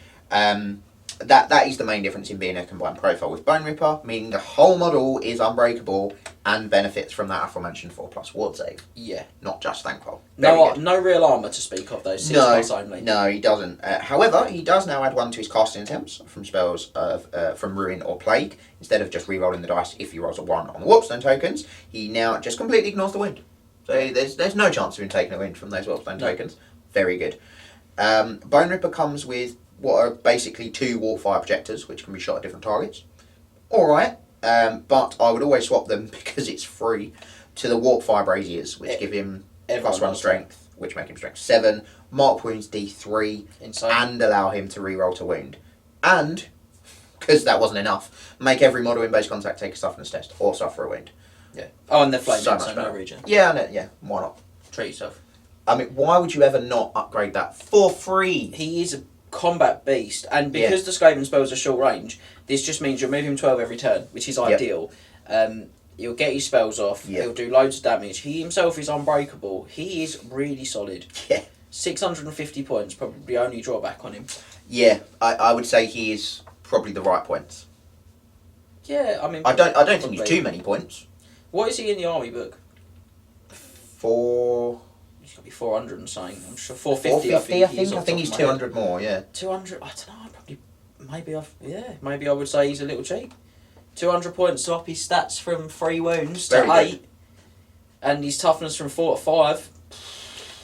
Speaker 1: That is the main difference in being a combined profile with Bone Ripper, meaning the whole model is unbreakable and benefits from that aforementioned 4+ ward save.
Speaker 2: Yeah.
Speaker 1: Not just Thanquol.
Speaker 2: No real armour to speak of, though. 6+ only.
Speaker 1: No, he doesn't. However, he does now add 1 to his casting attempts from spells from Ruin or Plague. Instead of just re-rolling the dice if he rolls a 1 on the Warpstone tokens, he now just completely ignores the wound. So there's no chance of him taking a wound from those Warpstone tokens. Very good. Bone Ripper comes with what are basically 2 Warpfire projectors, which can be shot at different targets. Alright, but I would always swap them because it's free to the Warpfire Braziers, which give him +1 strength, which make him strength 7, mark wounds D3, and allow him to re-roll to wound. And, because that wasn't enough, make every model in base contact take a toughness test or suffer a wound.
Speaker 2: Yeah. Oh, and they're flaming,
Speaker 1: so
Speaker 2: no regen.
Speaker 1: Yeah, why not?
Speaker 2: Treat yourself.
Speaker 1: I mean, why would you ever not upgrade that for free?
Speaker 2: He is a combat beast, and because the Skaven spells are short range, this just means you'll move him 12 every turn, which is ideal. He'll get his spells off, he'll do loads of damage. He himself is unbreakable. He is really solid.
Speaker 1: Yeah.
Speaker 2: 650 points, probably only drawback on him.
Speaker 1: Yeah, I would say he is probably the right points.
Speaker 2: Yeah, I mean...
Speaker 1: I don't think he's too many points.
Speaker 2: What is he in the army book?
Speaker 1: 4...
Speaker 2: He's got to be 400 and something. I'm sure 450.
Speaker 1: I think he's 200 more. Yeah.
Speaker 2: 200. I don't know. Maybe I would say he's a little cheap. 200 points to up his stats from 3 wounds to 8, and his toughness from 4 to 5.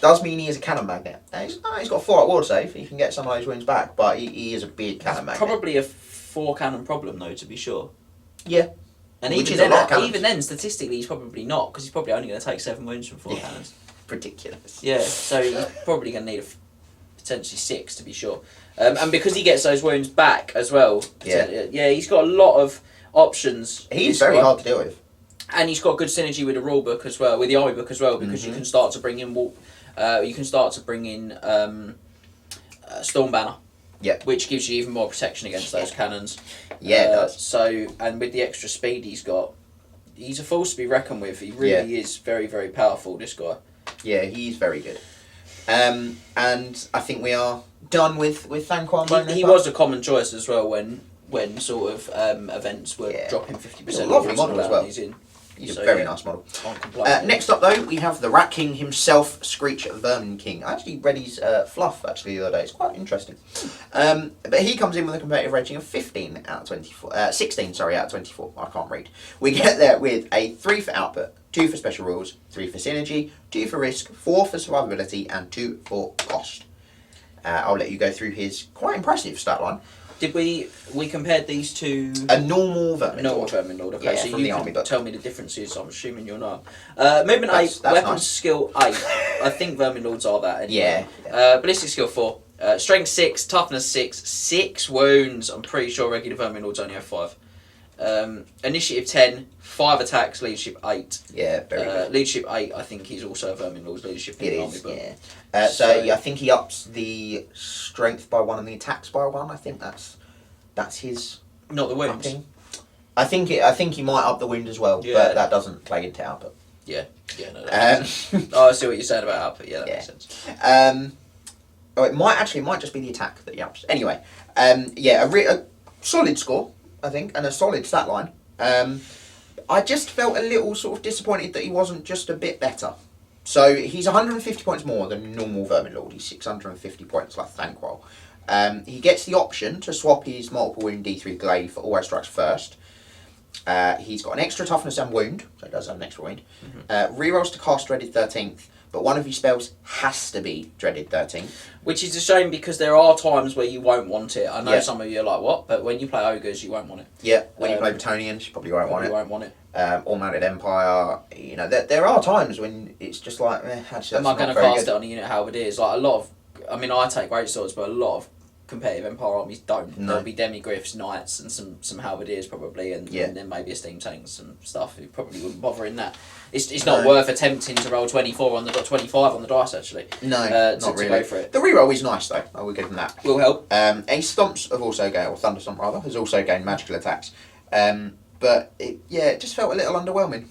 Speaker 1: Does mean he is a cannon magnet. He's got 4 at ward save. He can get some of those wounds back, but he is a big cannon magnet.
Speaker 2: Probably a 4 cannon problem though, to be sure.
Speaker 1: Yeah.
Speaker 2: And
Speaker 1: which
Speaker 2: even
Speaker 1: is a lot of cannons.
Speaker 2: even then, statistically, he's probably not, because he's probably only going to take 7 wounds from 4 cannons.
Speaker 1: Ridiculous.
Speaker 2: Yeah, so he's probably going to need potentially 6 to be sure. And because he gets those wounds back as well, he's got a lot of options.
Speaker 1: He's very hard to deal with.
Speaker 2: And he's got good synergy with the rule book as well, with the army book as well, because you can start to bring in Storm Banner.
Speaker 1: Yeah.
Speaker 2: Which gives you even more protection against those cannons.
Speaker 1: Yeah, it does.
Speaker 2: So, and with the extra speed he's got, he's a force to be reckoned with. He really is very, very powerful, this guy.
Speaker 1: Yeah, he's very good. And I think we are done with Thanquol and Bone Ripper.
Speaker 2: He was a common choice as well when sort of events were dropping 50%.
Speaker 1: He's a lovely model as well. He's a very nice model. Next up, though, we have the Rat King himself, Screech Vermin King. I actually read his fluff the other day. It's quite interesting. But he comes in with a competitive rating of 16 out of 24. I can't read. We get there with a 3 for output, 2 for special rules, 3 for synergy, 2 for risk, 4 for survivability, and 2 for cost. I'll let you go through his quite impressive stat line.
Speaker 2: Did we compared these to
Speaker 1: A normal Vermin
Speaker 2: normal
Speaker 1: Lord.
Speaker 2: Vermin Lord? Okay,
Speaker 1: Yeah,
Speaker 2: so
Speaker 1: from
Speaker 2: you
Speaker 1: the
Speaker 2: can
Speaker 1: army book.
Speaker 2: tell me the differences. I'm assuming you'll know. Movement
Speaker 1: That's
Speaker 2: 8, weapons
Speaker 1: nice.
Speaker 2: skill 8. I think Vermin Lords are that anyway.
Speaker 1: Yeah.
Speaker 2: Ballistic skill 4. Strength 6, toughness 6, 6 wounds. I'm pretty sure regular Vermin Lords only have 5. Initiative 10, 5 attacks, leadership 8.
Speaker 1: Yeah, very good.
Speaker 2: Leadership 8, I think he's also a Vermin Lord's leadership in
Speaker 1: It
Speaker 2: the army
Speaker 1: is,
Speaker 2: book.
Speaker 1: yeah.
Speaker 2: So-
Speaker 1: Yeah, I think he ups the strength by 1 and the attacks by 1. I think that's his
Speaker 2: Not the wounds.
Speaker 1: upping. I think he might up the wound as well,
Speaker 2: Yeah.
Speaker 1: but that doesn't play into output.
Speaker 2: Yeah, no, that makes sense. Oh, I see what you're saying about output. Yeah, that makes sense.
Speaker 1: It might just be the attack that he ups. Anyway, a solid score, I think, and a solid stat line. I just felt a little sort of disappointed that he wasn't just a bit better. So he's 150 points more than normal Vermin Lord. He's 650 points like Thanquol. He gets the option to swap his multiple wound D3 glaive for always strikes first. He's got an extra toughness and wound, so he does have an extra wound. Rerolls to cast Dreaded 13th, but one of his spells has to be Dreaded 13th.
Speaker 2: Which is a shame because there are times where you won't want it. I know
Speaker 1: Yeah.
Speaker 2: some of you are like, what? But when you play Ogres, you won't want it.
Speaker 1: Yeah, when you play Bretonians, you probably won't
Speaker 2: You
Speaker 1: want
Speaker 2: won't want it.
Speaker 1: it. All Mounted Empire, there are times when it's just like, actually,
Speaker 2: Am I going to cast it on a unit halberdiers? Like a lot of, I take great swords, but a lot of competitive Empire armies don't.
Speaker 1: No.
Speaker 2: There'll be demigriffs, knights, and some halberdiers probably, and then maybe a steam tank and some stuff. You probably wouldn't bother in that. It's not worth attempting to roll 24 on the 25 on the dice actually.
Speaker 1: No,
Speaker 2: to
Speaker 1: not really.
Speaker 2: go for it.
Speaker 1: The reroll is nice though. I will give him that.
Speaker 2: Will help.
Speaker 1: Ace Stomps have also gained, or Thunder Stomp rather, has also gained magical attacks. But it just felt a little underwhelming.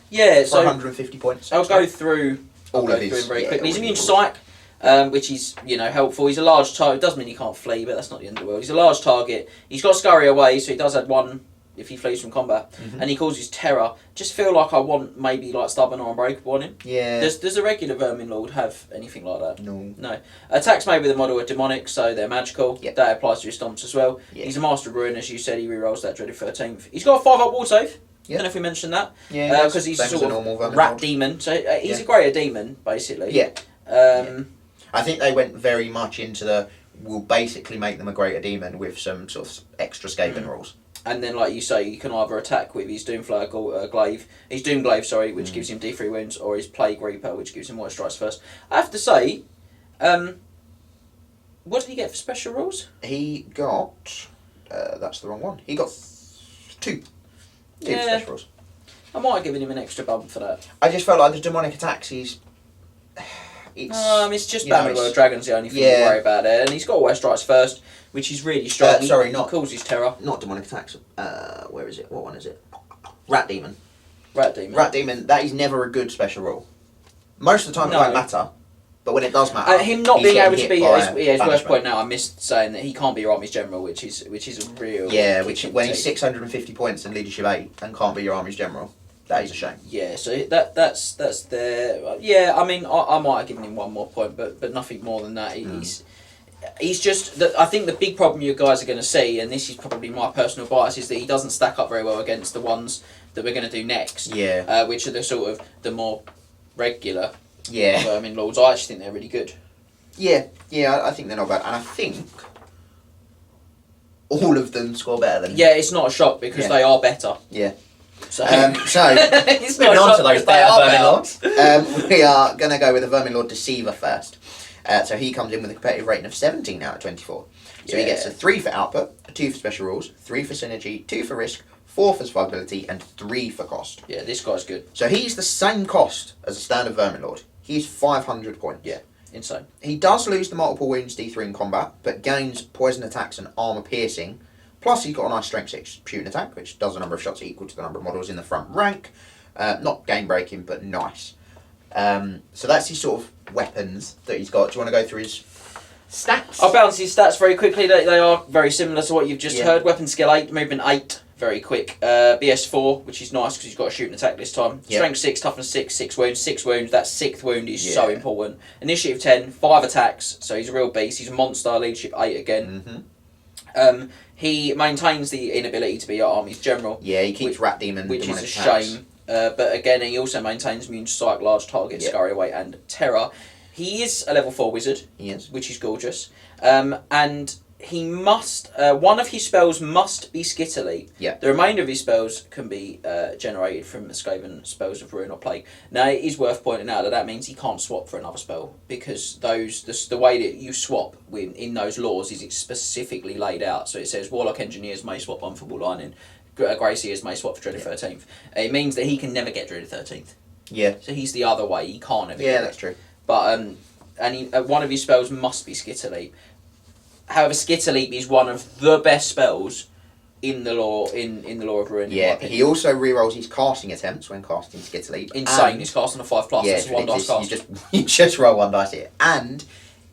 Speaker 2: Yeah,
Speaker 1: For
Speaker 2: so
Speaker 1: 150 points.
Speaker 2: I'll go through
Speaker 1: All of his,
Speaker 2: him very
Speaker 1: yeah,
Speaker 2: quickly. He's
Speaker 1: all of
Speaker 2: immune
Speaker 1: his.
Speaker 2: psych, which is helpful. He's a large target. Doesn't mean he can't flee, but that's not the end of the world. He's a large target. He's got scurry away, so he does add 1 if he flees from combat, and he causes terror. Just feel like I want maybe like stubborn or unbreakable on him.
Speaker 1: Yeah.
Speaker 2: Does a regular Vermin Lord have anything like that?
Speaker 1: No.
Speaker 2: No. Attacks made with a model are demonic, so they're magical.
Speaker 1: Yep.
Speaker 2: That applies to his stomps as well.
Speaker 1: Yeah.
Speaker 2: He's a master of ruin, as you said. He rerolls that dreaded 13th. He's got a 5-up wall save.
Speaker 1: Yeah.
Speaker 2: Don't know if we mentioned that.
Speaker 1: Yeah.
Speaker 2: Because he's
Speaker 1: same as
Speaker 2: sort
Speaker 1: a
Speaker 2: of
Speaker 1: normal Vermin
Speaker 2: rat
Speaker 1: Lord.
Speaker 2: demon. So he's
Speaker 1: Yeah.
Speaker 2: a greater demon, basically.
Speaker 1: Yeah.
Speaker 2: Yeah.
Speaker 1: I think they went very much into we'll basically make them a greater demon with some sort of extra Skaven rules.
Speaker 2: And then, like you say, you can either attack with his Doomflag or glaive. His Doomglaive, sorry, which gives him D3 wounds, or his Plague Reaper, which gives him more strikes first. I have to say, what did he get for special rules?
Speaker 1: He got that's the wrong one. He got 2
Speaker 2: Yeah.
Speaker 1: special rules.
Speaker 2: I might have given him an extra bump for that.
Speaker 1: I just felt like the demonic attacks.
Speaker 2: It's just
Speaker 1: you know,
Speaker 2: Battle
Speaker 1: it's-
Speaker 2: World Dragon's the only thing
Speaker 1: Yeah.
Speaker 2: to worry about there, and he's got always strikes first, which is really strong.
Speaker 1: sorry,
Speaker 2: he
Speaker 1: not-
Speaker 2: causes terror.
Speaker 1: not demonic attacks. Where is it? What one is it? Rat demon.
Speaker 2: Rat demon.
Speaker 1: Rat demon. That is never a good special rule. Most of the time
Speaker 2: No.
Speaker 1: it won't matter, but when it does matter,
Speaker 2: Him not
Speaker 1: he's
Speaker 2: being
Speaker 1: getting
Speaker 2: able to
Speaker 1: hit
Speaker 2: be
Speaker 1: by
Speaker 2: his worst
Speaker 1: banishment.
Speaker 2: point now. I missed saying that he can't be your army's general, which is a real
Speaker 1: Yeah,
Speaker 2: kick
Speaker 1: which
Speaker 2: in the
Speaker 1: when he's
Speaker 2: teeth.
Speaker 1: 650 points in leadership 8 and can't be your army's general, that is a shame.
Speaker 2: Yeah, so that's there. Yeah, I mean, I might have given him 1 more point, but nothing more than that. He's just. I think the big problem you guys are going to see, and this is probably my personal bias, is that he doesn't stack up very well against the ones that we're going to do next.
Speaker 1: Yeah.
Speaker 2: Which are the sort of the more regular
Speaker 1: Yeah.
Speaker 2: Vermin Lords. I actually think they're really good.
Speaker 1: Yeah, I think they're not bad, and I think all of them score better than.
Speaker 2: Yeah, it's not a shock because
Speaker 1: Yeah.
Speaker 2: they are better.
Speaker 1: Yeah.
Speaker 2: So,
Speaker 1: It's
Speaker 2: it's not
Speaker 1: moving
Speaker 2: a
Speaker 1: on
Speaker 2: shock
Speaker 1: to those
Speaker 2: because they
Speaker 1: better
Speaker 2: are
Speaker 1: Vermin
Speaker 2: better.
Speaker 1: Lords. We are going to go with the Vermin Lord Deceiver first. So he comes in with a competitive rating of 17 out of 24. So he
Speaker 2: Yeah.
Speaker 1: gets a 3 for output, a 2 for special rules, 3 for synergy, 2 for risk, 4 for survivability, and 3 for cost.
Speaker 2: Yeah, this guy's good.
Speaker 1: So he's the same cost as a standard Vermin Lord. He's 500 points.
Speaker 2: Yeah. Insane.
Speaker 1: He does lose the multiple wounds D3 in combat, but gains poison attacks and armor piercing. Plus, he's got a nice strength 6 shooting attack, which does the number of shots equal to the number of models in the front rank. Not game breaking, but nice. So that's his sort of weapons that he's got. Do you want to go through his stats?
Speaker 2: I'll bounce his stats very quickly. They are very similar to what you've just
Speaker 1: Yeah.
Speaker 2: heard. Weapon skill 8, movement 8, very quick. BS4, which is nice because he's got a shooting attack this time.
Speaker 1: Yeah.
Speaker 2: Strength 6, toughness 6, 6 wounds. 6 wounds, that 6th wound is so
Speaker 1: Yeah.
Speaker 2: important. Initiative 10, 5 attacks, so he's a real beast. He's a monster, leadership 8 again.
Speaker 1: Mm-hmm.
Speaker 2: He maintains the inability to be our army's general.
Speaker 1: Yeah, he keeps Rat Demon,
Speaker 2: which is
Speaker 1: demonic
Speaker 2: a
Speaker 1: attacks.
Speaker 2: shame. But again, he also maintains immune strike, large target,
Speaker 1: Yeah.
Speaker 2: scurry away, and terror. He is a level 4 wizard,
Speaker 1: He is.
Speaker 2: which is gorgeous. And he must one of his spells must be Skitterleap.
Speaker 1: Yeah.
Speaker 2: The remainder of his spells can be generated from Skaven spells of Ruin or Plague. Now it is worth pointing out that means he can't swap for another spell, because the way that you swap in those laws is it's specifically laid out. So it says Warlock Engineers may swap Unfable Lining, Greyseers may swap for Dreaded 13th. It means that he can never get Dreaded 13th.
Speaker 1: Yeah.
Speaker 2: So he's the other way. He can't ever.
Speaker 1: Yeah, that's true.
Speaker 2: But one of his spells must be Skitterleap. However, Skitterleap is one of the best spells in the lore in the lore of Ruin.
Speaker 1: Yeah, he also rerolls his casting attempts when casting Skitterleap.
Speaker 2: Insane! He's casting a 5+.
Speaker 1: Yeah,
Speaker 2: it's one dice cast.
Speaker 1: You just roll one dice here, and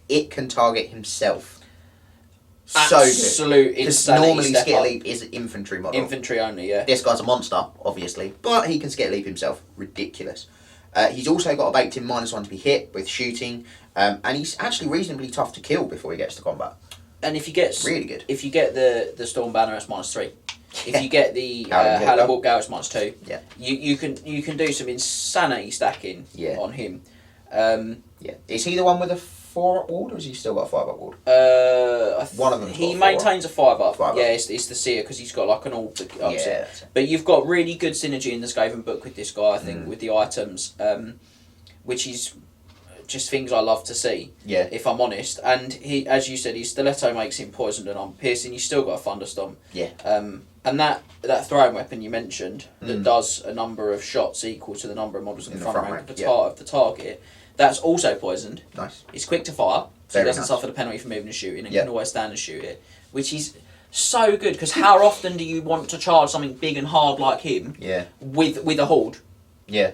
Speaker 1: it can target himself.
Speaker 2: Absolute
Speaker 1: Because
Speaker 2: insanity.
Speaker 1: normally Skitterleap is an infantry model.
Speaker 2: Infantry only, yeah.
Speaker 1: This guy's a monster, obviously, but he can Skitterleap himself. Ridiculous. He's also got a baked-in -1 to be hit with shooting, and he's actually reasonably tough to kill before he gets to combat.
Speaker 2: And if you get
Speaker 1: Really good.
Speaker 2: If you get the Storm Banner, it's -3.
Speaker 1: Yeah.
Speaker 2: If you get the
Speaker 1: Howling
Speaker 2: Walk Gale, it's -2.
Speaker 1: Yeah.
Speaker 2: You can do some insanity stacking on him.
Speaker 1: Yeah. Is he the one with a 4-up ward, or has he still got a 5-up ward? One of them.
Speaker 2: He maintains a 5-up.
Speaker 1: 5-up.
Speaker 2: Yeah, it's the Seer, because he's got like an all upset.
Speaker 1: Yeah.
Speaker 2: But you've got really good synergy in the Skaven book with this guy, I think, with the items, which is just things I love to see.
Speaker 1: Yeah.
Speaker 2: If I'm honest, and he, as you said, his stiletto makes him poisoned and unpiercing. He's still got a thunderstorm.
Speaker 1: Yeah.
Speaker 2: And that throwing weapon you mentioned that does a number of shots equal to the number of models in the front rank of the target. That's also poisoned.
Speaker 1: Nice.
Speaker 2: It's quick to fire, so
Speaker 1: Very
Speaker 2: he doesn't
Speaker 1: nice.
Speaker 2: suffer the penalty for moving and shooting, and can always stand and shoot it, which is so good. Because how often do you want to charge something big and hard like him?
Speaker 1: Yeah.
Speaker 2: With a horde?
Speaker 1: Yeah.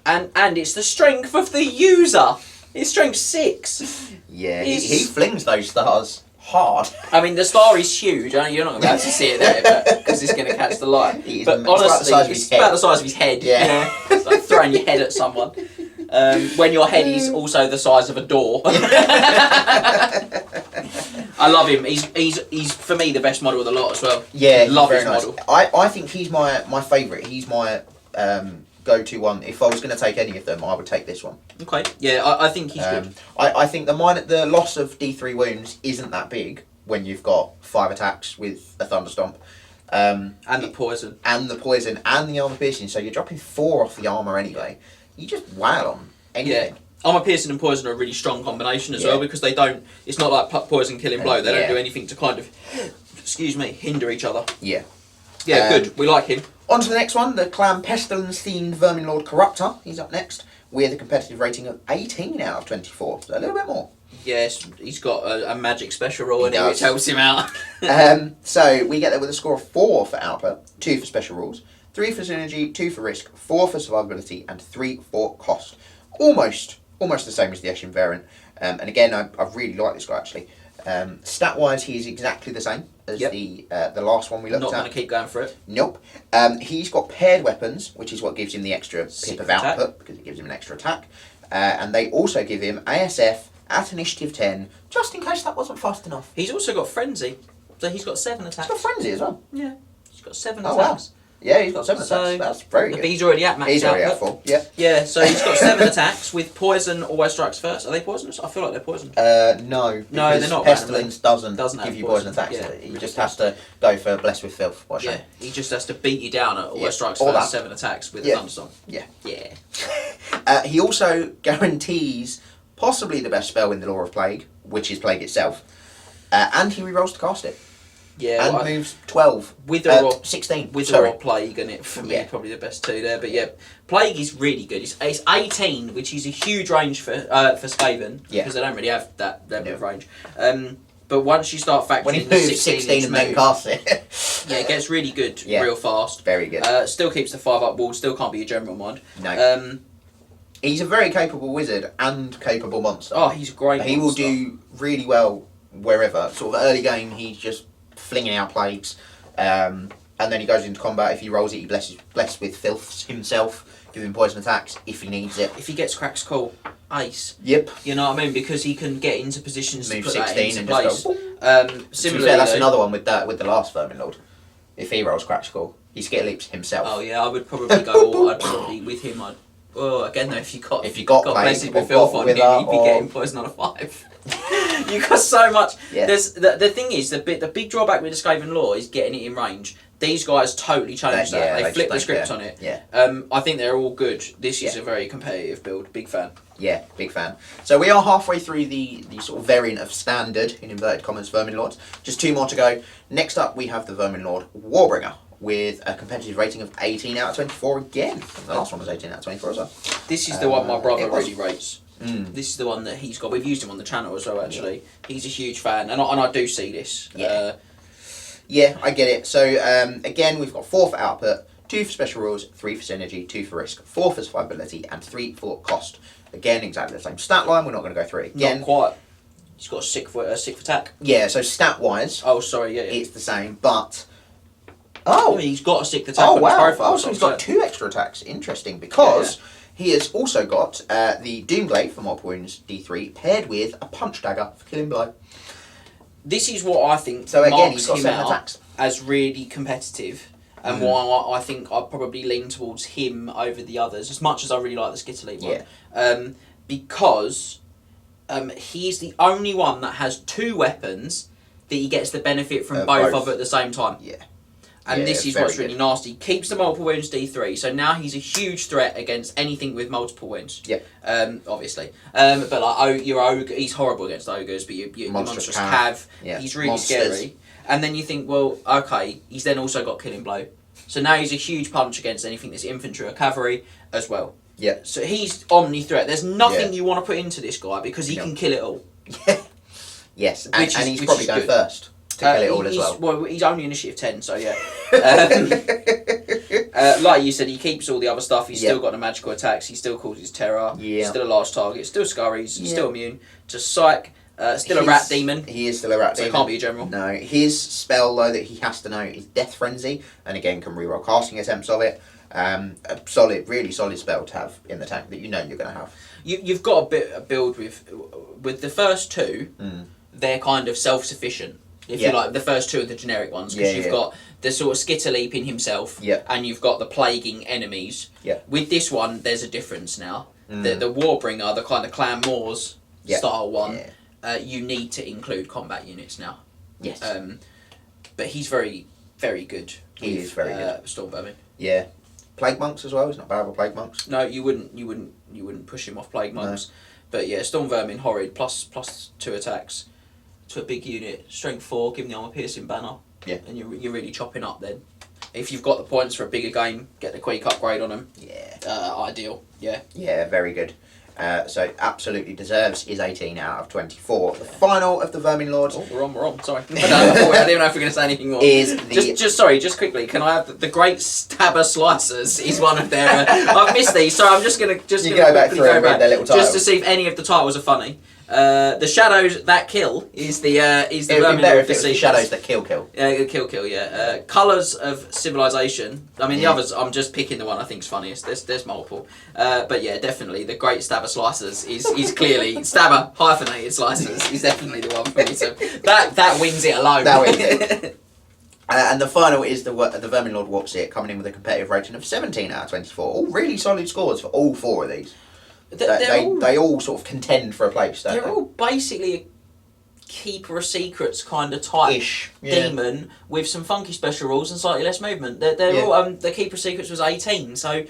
Speaker 2: And it's the strength of the user. It's strength 6.
Speaker 1: Yeah. He flings those stars hard.
Speaker 2: I mean, the star is huge. I know you're not going to be able to see it there, because it's going to catch the light. But honestly, it's about the size of his head.
Speaker 1: Yeah.
Speaker 2: It's like throwing your head at someone. When your head is also the size of a door. I love him. He's for me the best model of the lot as well.
Speaker 1: Yeah,
Speaker 2: love
Speaker 1: very
Speaker 2: his
Speaker 1: nice.
Speaker 2: model.
Speaker 1: I think he's my favourite. He's my go-to one. If I was going to take any of them, I would take this one.
Speaker 2: Okay. Yeah, I think he's good.
Speaker 1: I think the loss of D3 wounds isn't that big when you've got 5 attacks with a thunderstomp.
Speaker 2: And the poison.
Speaker 1: And the poison and the armour piercing. So you're dropping 4 off the armour anyway. You just wail on anything.
Speaker 2: Yeah. Armour piercing and poison are a really strong combination as well, because they don't. It's not like poison killing blow. They don't do anything to kind of, hinder each other.
Speaker 1: Yeah.
Speaker 2: Yeah, good. We like him.
Speaker 1: On to the next one, the Clan Pestilence themed Vermin Lord Corruptor. He's up next with a competitive rating of 18 out of 24. So a little bit more.
Speaker 2: Yes, he's got a magic special roll in it,
Speaker 1: does.
Speaker 2: which helps him out.
Speaker 1: So we get there with a score of 4 for output, 2 for special rules, 3 for synergy, 2 for risk, 4 for survivability, and 3 for cost. Almost the same as the Eshin variant. And again, I really like this guy actually. Stat wise, he is exactly the same as the last one we looked
Speaker 2: Not
Speaker 1: at.
Speaker 2: going to keep going for it.
Speaker 1: Nope. He's got paired weapons, which is what gives him the extra pip of
Speaker 2: attack.
Speaker 1: output, because it gives him an extra attack. And they also give him ASF at initiative 10, just in case that wasn't fast enough.
Speaker 2: He's also got Frenzy, so he's got 7 attacks.
Speaker 1: He's got Frenzy as well.
Speaker 2: Yeah, he's got 7
Speaker 1: Oh,
Speaker 2: attacks.
Speaker 1: wow. Yeah, he's got 7
Speaker 2: So,
Speaker 1: attacks. That's very
Speaker 2: But
Speaker 1: good.
Speaker 2: he's already at max
Speaker 1: He's already at
Speaker 2: output.
Speaker 1: full. Yeah.
Speaker 2: Yeah, so he's got 7 attacks with poison. Always strikes first. Are they poisonous? I feel like they're poisoned.
Speaker 1: No,
Speaker 2: No,
Speaker 1: because
Speaker 2: they're not
Speaker 1: Pestilence doesn't
Speaker 2: have
Speaker 1: give you poison attacks.
Speaker 2: Yeah.
Speaker 1: He just has to go for Bless with Filth. What a shame.
Speaker 2: Yeah, he just has to beat you down at always strikes
Speaker 1: all
Speaker 2: first.
Speaker 1: that.
Speaker 2: 7 attacks with
Speaker 1: Yeah.
Speaker 2: a thunderstorm.
Speaker 1: Yeah.
Speaker 2: Yeah.
Speaker 1: He also guarantees possibly the best spell in the Lore of Plague, which is Plague itself. And he rerolls to cast it.
Speaker 2: Yeah,
Speaker 1: And
Speaker 2: well,
Speaker 1: moves 12.
Speaker 2: Wither or
Speaker 1: 16.
Speaker 2: Wither
Speaker 1: sorry.
Speaker 2: or Plague, and it for me
Speaker 1: Yeah.
Speaker 2: probably the best 2 there. But yeah, Plague is really good. It's 18, which is a huge range for Skaven, because they don't really have that level of range. But once you start factoring
Speaker 1: When he
Speaker 2: the
Speaker 1: moves 16 and then casts it.
Speaker 2: yeah, it gets really good
Speaker 1: Yeah.
Speaker 2: real fast.
Speaker 1: Very good.
Speaker 2: Still keeps the 5-up wall. Still can't be a general mod.
Speaker 1: No. He's a very capable wizard and capable monster.
Speaker 2: Oh, he's a great.
Speaker 1: He will
Speaker 2: monster.
Speaker 1: do really well wherever. Sort of early game, he's just flinging out plagues. And then he goes into combat. If he rolls it, he blesses with filth himself, give him poison attacks if he needs it.
Speaker 2: If he gets cracks, cool. Ace.
Speaker 1: Yep.
Speaker 2: You know what I mean? Because he can get into positions
Speaker 1: Move
Speaker 2: to put that
Speaker 1: 16
Speaker 2: into
Speaker 1: and
Speaker 2: place.
Speaker 1: just go.
Speaker 2: Similarly,
Speaker 1: To be fair, that's
Speaker 2: though-
Speaker 1: another one with the last Vermin Lord. If he rolls Crack Skull, he Skitterleaps himself.
Speaker 2: Oh yeah, I would probably go. I'd probably with him. I'd Well, again though, if you got
Speaker 1: plague
Speaker 2: places
Speaker 1: or
Speaker 2: with filth
Speaker 1: got
Speaker 2: on
Speaker 1: wither
Speaker 2: you, you'd be
Speaker 1: or-
Speaker 2: getting poison on a 5. You got so much.
Speaker 1: Yeah.
Speaker 2: There's the thing is the big drawback with the Skaven law is getting it in range. These guys totally changed that. They flipped the script on it.
Speaker 1: Yeah.
Speaker 2: I think they're all good. This is a very competitive build. Big fan.
Speaker 1: Yeah, big fan. So we are halfway through the sort of variant of standard, in inverted commas, Vermin Lords. Just 2 more to go. Next up, we have the Vermin Lord Warbringer with a competitive rating of 18 out of 24 again. The last one was 18 out of 24 as well.
Speaker 2: This is the one my brother
Speaker 1: it was.
Speaker 2: really rates.
Speaker 1: Mm.
Speaker 2: This is the one that he's got. We've used him on the channel as well, actually. He's a huge fan, and I do see this.
Speaker 1: Yeah. Yeah, I get it. So, again, we've got 4 for output, 2 for special rules, 3 for synergy, 2 for risk, 4 for survivability, and 3 for cost. Again, exactly the same stat line. We're not going to go through it again.
Speaker 2: Not quite. He's got a sick attack.
Speaker 1: Yeah, so stat-wise,
Speaker 2: Oh, sorry, yeah.
Speaker 1: it's the same, but...
Speaker 2: Oh, he's got a sick attack
Speaker 1: Oh,
Speaker 2: on his
Speaker 1: wow.
Speaker 2: profile.
Speaker 1: Oh, so he's got 2 extra attacks. Interesting, because he has also got the Doomblade for multiple wounds, D3, paired with a punch dagger for killing blow.
Speaker 2: This is what I think
Speaker 1: So again,
Speaker 2: marks
Speaker 1: he's got
Speaker 2: him
Speaker 1: 7
Speaker 2: out
Speaker 1: attacks.
Speaker 2: as really competitive, and why I think I probably lean towards him over the others, as much as I really like the Skitterly one.
Speaker 1: Yeah.
Speaker 2: Because he's the only one that has 2 weapons that he gets the benefit from both of at the same time.
Speaker 1: Yeah.
Speaker 2: And
Speaker 1: Yeah,
Speaker 2: this is
Speaker 1: very
Speaker 2: what's really
Speaker 1: good.
Speaker 2: nasty. Keeps the multiple wounds D3, so now he's a huge threat against anything with multiple wounds.
Speaker 1: Yeah.
Speaker 2: Obviously. But like your ogre, he's horrible against ogres, but your monstrous cav,
Speaker 1: Yeah.
Speaker 2: he's really
Speaker 1: Monsters.
Speaker 2: scary. And then you think, well, okay, he's then also got killing blow. So now he's a huge punch against anything that's infantry or cavalry as well.
Speaker 1: Yeah.
Speaker 2: So he's omni threat. There's nothing
Speaker 1: Yeah.
Speaker 2: you want to put into this guy because he can kill it all.
Speaker 1: Yes, and,
Speaker 2: Which is-
Speaker 1: he's
Speaker 2: which
Speaker 1: probably
Speaker 2: is
Speaker 1: going
Speaker 2: good.
Speaker 1: first to kill it all as
Speaker 2: He's-
Speaker 1: well.
Speaker 2: he's only initiative 10, so yeah. Like you said, he keeps all the other stuff. He's still got the magical attacks. He still causes terror.
Speaker 1: Yeah.
Speaker 2: Still a large target. Still scurries.
Speaker 1: Yeah.
Speaker 2: Still immune to psych. Still a rat demon.
Speaker 1: He is still a rat
Speaker 2: So he
Speaker 1: demon.
Speaker 2: can't be a general.
Speaker 1: No, his spell though that he has to know is Death Frenzy, and again can reroll casting attempts of it. A solid, really solid spell to have in the tank that you know you're going to have.
Speaker 2: You've got a build with the first 2. They're kind of self-sufficient. If you like, the first 2 are the generic ones because you've got the sort of Skitterleap in himself, and you've got the plaguing enemies.
Speaker 1: Yeah.
Speaker 2: With this one, there's a difference now. The Warbringer, the kind of Clan Moors style one, you need to include combat units now.
Speaker 1: Yes.
Speaker 2: But he's very, very good.
Speaker 1: He is very good.
Speaker 2: Storm Vermin.
Speaker 1: Yeah. Plague Monks as well. He's not bad with Plague Monks.
Speaker 2: No, you wouldn't push him off Plague Monks. No. But yeah, Storm Vermin, horrid, plus 2 attacks to a big unit. Strength 4, give him the armor piercing banner.
Speaker 1: Yeah.
Speaker 2: And you're really chopping up then. If you've got the points for a bigger game, get the quick upgrade on him.
Speaker 1: Yeah.
Speaker 2: Ideal. Yeah.
Speaker 1: Yeah, very good. So absolutely deserves his 18 out of 24. The final of the Vermin Lords
Speaker 2: Oh, we're on. Sorry. I didn't know if we're going to say anything more.
Speaker 1: is the...
Speaker 2: Just quickly, can I have the Great Stabber Slicers is one of their... I've missed these, so I'm just going to...
Speaker 1: You go back through and read their little titles.
Speaker 2: Just to see if any of the titles are funny. The Shadows That Kill is the
Speaker 1: It would
Speaker 2: Vermin
Speaker 1: be better
Speaker 2: Lord
Speaker 1: if it was the
Speaker 2: Deceased.
Speaker 1: Shadows That Kill.
Speaker 2: Kill, yeah. Colours of Civilization. I mean, the others, I'm just picking the one I think's funniest. There's multiple. But yeah, definitely, the Great Stabber Slicers is clearly... Stabber, hyphenated Slicers, is definitely the one for me. So that wins it alone.
Speaker 1: That wins it. And the final is the Vermin Lord Warp Seer, coming in with a competitive rating of 17 out of 24. All really solid scores for all 4 of these. They all sort of contend for a place, don't they?
Speaker 2: They're all basically a Keeper of Secrets kind of type demon with some funky special rules and slightly less movement. They're all the Keeper of Secrets was 18, so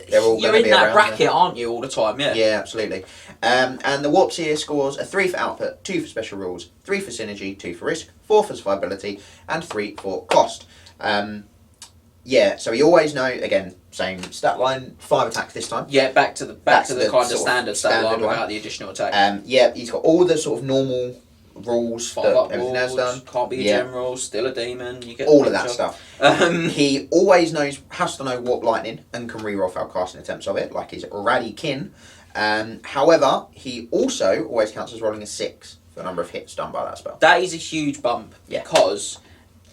Speaker 2: you're in that bracket, aren't you, all the time? Yeah.
Speaker 1: Yeah, absolutely. And the Warp Seer scores a 3 for output, 2 for special rules, 3 for synergy, 2 for risk, 4 for survivability, and 3 for cost. So we always know, again, same stat line, 5 attacks this time.
Speaker 2: Yeah, back to the kind of standard stat line
Speaker 1: one.
Speaker 2: without the additional attack.
Speaker 1: He's got all the sort of normal rules
Speaker 2: 5
Speaker 1: that
Speaker 2: up
Speaker 1: everything else
Speaker 2: rules,
Speaker 1: done.
Speaker 2: can't be a general, still a demon. You get
Speaker 1: All
Speaker 2: the
Speaker 1: of that
Speaker 2: picture.
Speaker 1: stuff. He always has to know Warp Lightning and can reroll failed casting attempts of it, like his Raddy kin. However, he also always counts as rolling a 6 for the number of hits done by that spell.
Speaker 2: That is a huge bump because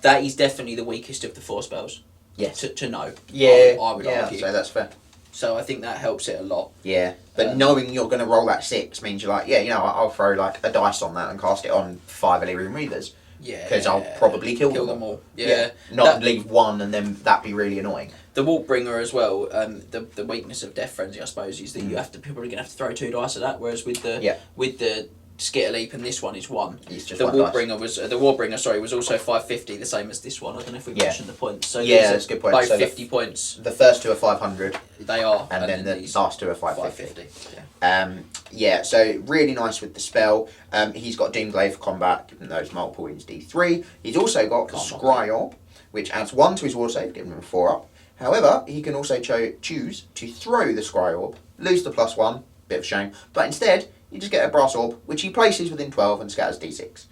Speaker 2: that is definitely the weakest of the 4 spells.
Speaker 1: Yes.
Speaker 2: To know.
Speaker 1: Yeah,
Speaker 2: I would argue.
Speaker 1: So that's fair.
Speaker 2: So I think that helps it a lot.
Speaker 1: Yeah, but knowing you're going to roll that 6 means you're like, I'll throw like a dice on that and cast it on 5 Illyrian Reavers.
Speaker 2: Yeah.
Speaker 1: Because I'll probably kill them all.
Speaker 2: Yeah.
Speaker 1: Not leave one and then that'd be really annoying.
Speaker 2: The Warbringer as well, the weakness of Death Frenzy, I suppose, is that you're probably going to have to throw 2 dice at that, whereas with the Skitter Leap and this one is 1.
Speaker 1: It's just
Speaker 2: the
Speaker 1: one
Speaker 2: Warbringer was also 550, the same as this one. I don't know if we mentioned the points. So
Speaker 1: that's a good point.
Speaker 2: Both
Speaker 1: So
Speaker 2: 50 points.
Speaker 1: The first 2 are 500.
Speaker 2: They are.
Speaker 1: And then the last 2 are 550.
Speaker 2: Yeah.
Speaker 1: So really nice with the spell. He's got Doomglaive for combat, giving those multiple wounds D3. He's also got Scry Orb, which adds 1 to his war save, giving him a 4 up. However, he can also choose to throw the Scry Orb, lose the +1, bit of a shame, but instead you just get a Brass Orb, which he places within 12 and scatters D6.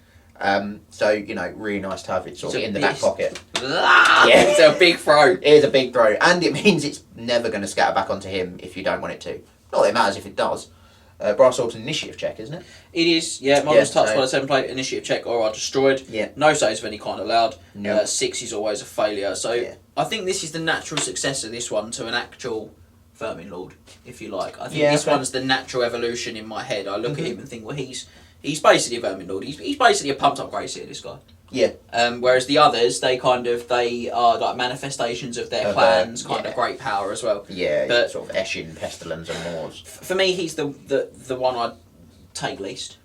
Speaker 1: So, really nice to have it sort of in the back pocket.
Speaker 2: It's a big throw.
Speaker 1: It is a big throw, and it means it's never going to scatter back onto him if you don't want it to. Not that it matters if it does. Brass Orb's an initiative check, isn't it?
Speaker 2: It is, models touched by the 7 plate, initiative check or are destroyed.
Speaker 1: Yeah.
Speaker 2: No saves of any kind allowed.
Speaker 1: No.
Speaker 2: 6 is always a failure. So I think this is the natural successor, this one, to an actual Vermin Lord, if you like. I think this one's the natural evolution in my head. I look at him and think, well, he's basically a Vermin Lord. He's basically a pumped up Greyseer, this guy.
Speaker 1: Yeah.
Speaker 2: Whereas the others, they are like manifestations of their clans, kind of great power as well.
Speaker 1: Yeah,
Speaker 2: but
Speaker 1: sort of Eshin, Pestilence and Moors.
Speaker 2: For me, he's the one I'd take least.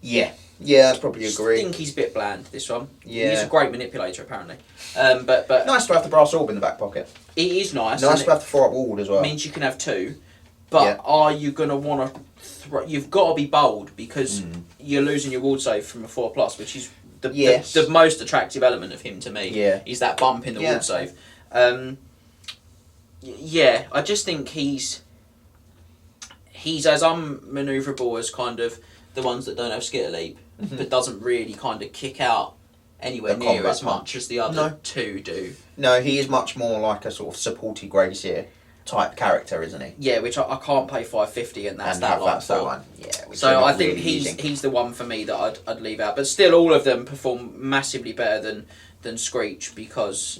Speaker 1: Yeah, that's probably agree.
Speaker 2: I think he's a bit bland, this one.
Speaker 1: Yeah.
Speaker 2: He's a great manipulator, apparently. But
Speaker 1: nice to have the Brass Orb in the back pocket.
Speaker 2: It is nice.
Speaker 1: Nice to have the 4-up ward as well.
Speaker 2: Means you can have 2. But are you going to want to... You've got to be bold, because you're losing your ward save from a 4+, which is the most attractive element of him to me.
Speaker 1: Yeah.
Speaker 2: Is that bump in the ward save. I just think he's as unmanoeuvrable as kind of the ones that don't have Skitter Leap, but doesn't really kind of kick out anywhere near as much as the other 2 do. No,
Speaker 1: he is much more like a sort of supporty Greyseer type character, isn't he?
Speaker 2: Yeah, which I can't pay 550 and that's that line.
Speaker 1: Yeah,
Speaker 2: so I think he's the one for me that I'd leave out. But still, all of them perform massively better than Screech, because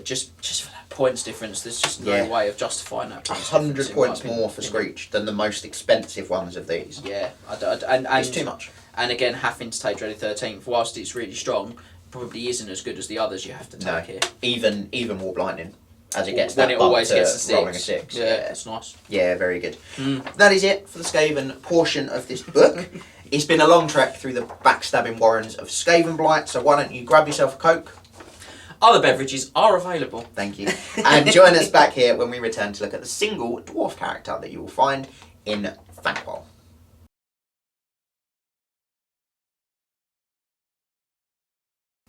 Speaker 2: just for that points difference, there's just no way of justifying that.
Speaker 1: 100 points more for Screech than the most expensive ones of these.
Speaker 2: Yeah, and
Speaker 1: it's too much.
Speaker 2: And again, having to take Dreaded 13th, whilst it's really strong, probably isn't as good as the others you have to take here.
Speaker 1: Even Warp Lightning. As it gets
Speaker 2: when
Speaker 1: that
Speaker 2: it always gets a 6.
Speaker 1: Rolling a 6.
Speaker 2: Yeah, it's nice.
Speaker 1: Yeah, very good. That is it for the Skaven portion of this book. It's been a long trek through the backstabbing warrens of Skaven Blight, so why don't you grab yourself a Coke?
Speaker 2: Other beverages are available.
Speaker 1: Thank you. And join us back here when we return to look at the single dwarf character that you will find in Thanquol.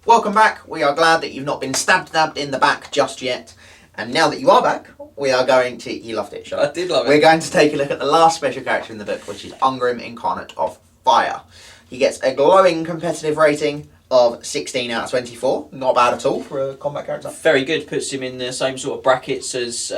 Speaker 1: Welcome back. We are glad that you've not been stabbed in the back just yet. And now that you are back, we are going to... You loved it, Sean.
Speaker 2: I did love it.
Speaker 1: We're going to take a look at the last special character in the book, which is Ungrim, Incarnate of Fire. He gets a glowing competitive rating of 16 out of 24. Not bad at all for a combat character.
Speaker 2: Very good. Puts him in the same sort of brackets as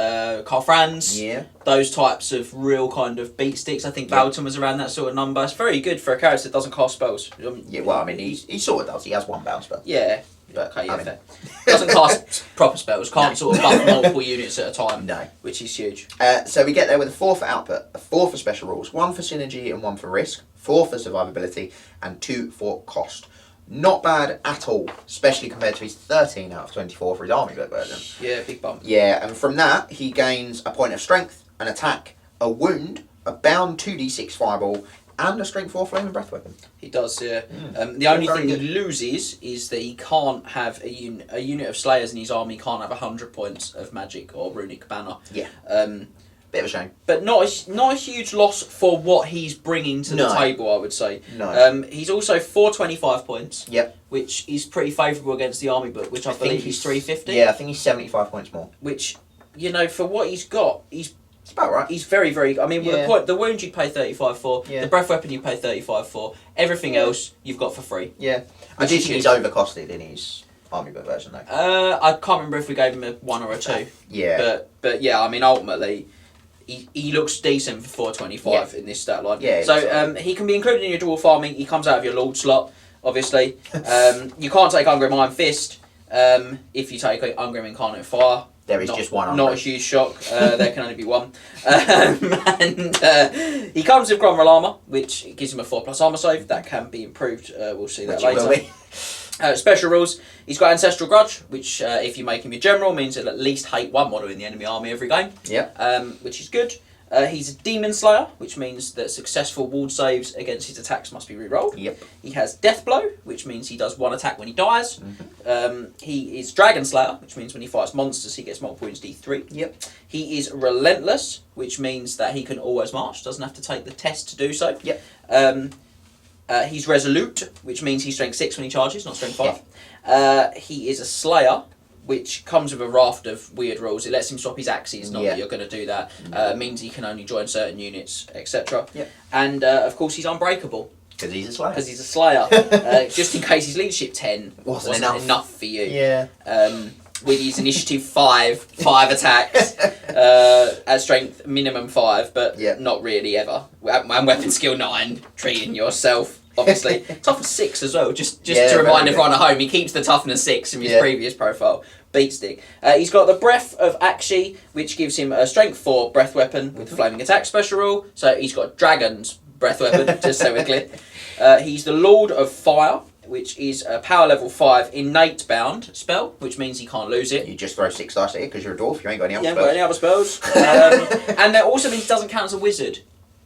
Speaker 2: Carl Franz.
Speaker 1: Yeah.
Speaker 2: Those types of real kind of beat sticks. I think Balton was around that sort of number. It's very good for a character that doesn't cast spells.
Speaker 1: Yeah, well, I mean, he sort of does. He has 1 bounce spell.
Speaker 2: Yeah.
Speaker 1: But,
Speaker 2: okay, yeah, fair. Doesn't cast proper spells. Can't sort of buff multiple units at a time.
Speaker 1: No.
Speaker 2: Which is huge.
Speaker 1: So we get there with a 4 for output, a 4 for special rules, 1 for synergy and 1 for risk, 4 for survivability, and 2 for cost. Not bad at all, especially compared to his 13 out of 24 for his army book version.
Speaker 2: Yeah, big bump.
Speaker 1: Yeah, and from that, he gains a point of strength, an attack, a wound, a bound 2d6 fireball, and a strength 4 flame and breath weapon.
Speaker 2: He does, yeah. The only thing he loses is that he can't have a unit of Slayers in his army can't have 100 points of magic or runic banner.
Speaker 1: Yeah. Bit of a shame.
Speaker 2: But not a huge loss for what he's bringing to the table, I would say.
Speaker 1: No.
Speaker 2: He's also 425 points.
Speaker 1: Yep.
Speaker 2: Which is pretty favourable against the army book, which I believe he's 350.
Speaker 1: Yeah, I think he's 75 points more.
Speaker 2: Which, for what he's got,
Speaker 1: it's about right.
Speaker 2: He's very, very... I mean, the wound you pay 35 for, the breath weapon you pay 35 for, everything else you've got for free.
Speaker 1: Yeah. I do think he's overcosted in his army book version, though.
Speaker 2: I can't remember if we gave him a 1 or a 2.
Speaker 1: Yeah.
Speaker 2: But yeah, I mean, ultimately... He looks decent for 425 in this stat line.
Speaker 1: Yeah,
Speaker 2: so he can be included in your dwarf army. He comes out of your Lord slot, obviously. You can't take Ungrim Iron Fist. If you take Ungrim Incarnate Fire,
Speaker 1: there is just one.
Speaker 2: Not a huge shock. There can only be one. And he comes with Gromrel Armour, which gives him a 4+ armour save. That can be improved. We'll see that later. Special rules. He's got Ancestral Grudge, which if you make him your general, means he'll at least hate one model in the enemy army every game. Which is good. He's a Demon Slayer, which means that successful ward saves against his attacks must be re-rolled. He has Death Blow, which means he does one attack when he dies. He is Dragon Slayer, which means when he fights monsters, he gets multiple wounds D3. He is Relentless, which means that he can always march, doesn't have to take the test to do so. He's Resolute, which means he's Strength 6 when he charges, not Strength 5. He is a Slayer, which comes with a raft of weird rules. It lets him swap his axes, not that you're going to do that. Means he can only join certain units, etc. And of course he's Unbreakable.
Speaker 1: Because he's a Slayer.
Speaker 2: Just in case his leadership 10 wasn't enough for you. With his initiative 5 attacks, at strength minimum 5, but not really ever. And weapon skill 9, treating yourself. Obviously, toughness 6 as well. Just to remind everyone at home, he keeps the toughness 6 from his previous profile. Beat stick. He's got the Breath of Akshi, which gives him a strength 4 breath weapon with flaming attack special rule. So he's got Dragon's breath weapon, just so we're clear. He's the Lord of Fire, which is a power level 5 innate bound spell, which means he can't lose it.
Speaker 1: You just throw 6 dice at it because you're a dwarf. You ain't got any other spells.
Speaker 2: Got any other spells. And that also means he doesn't count as a wizard.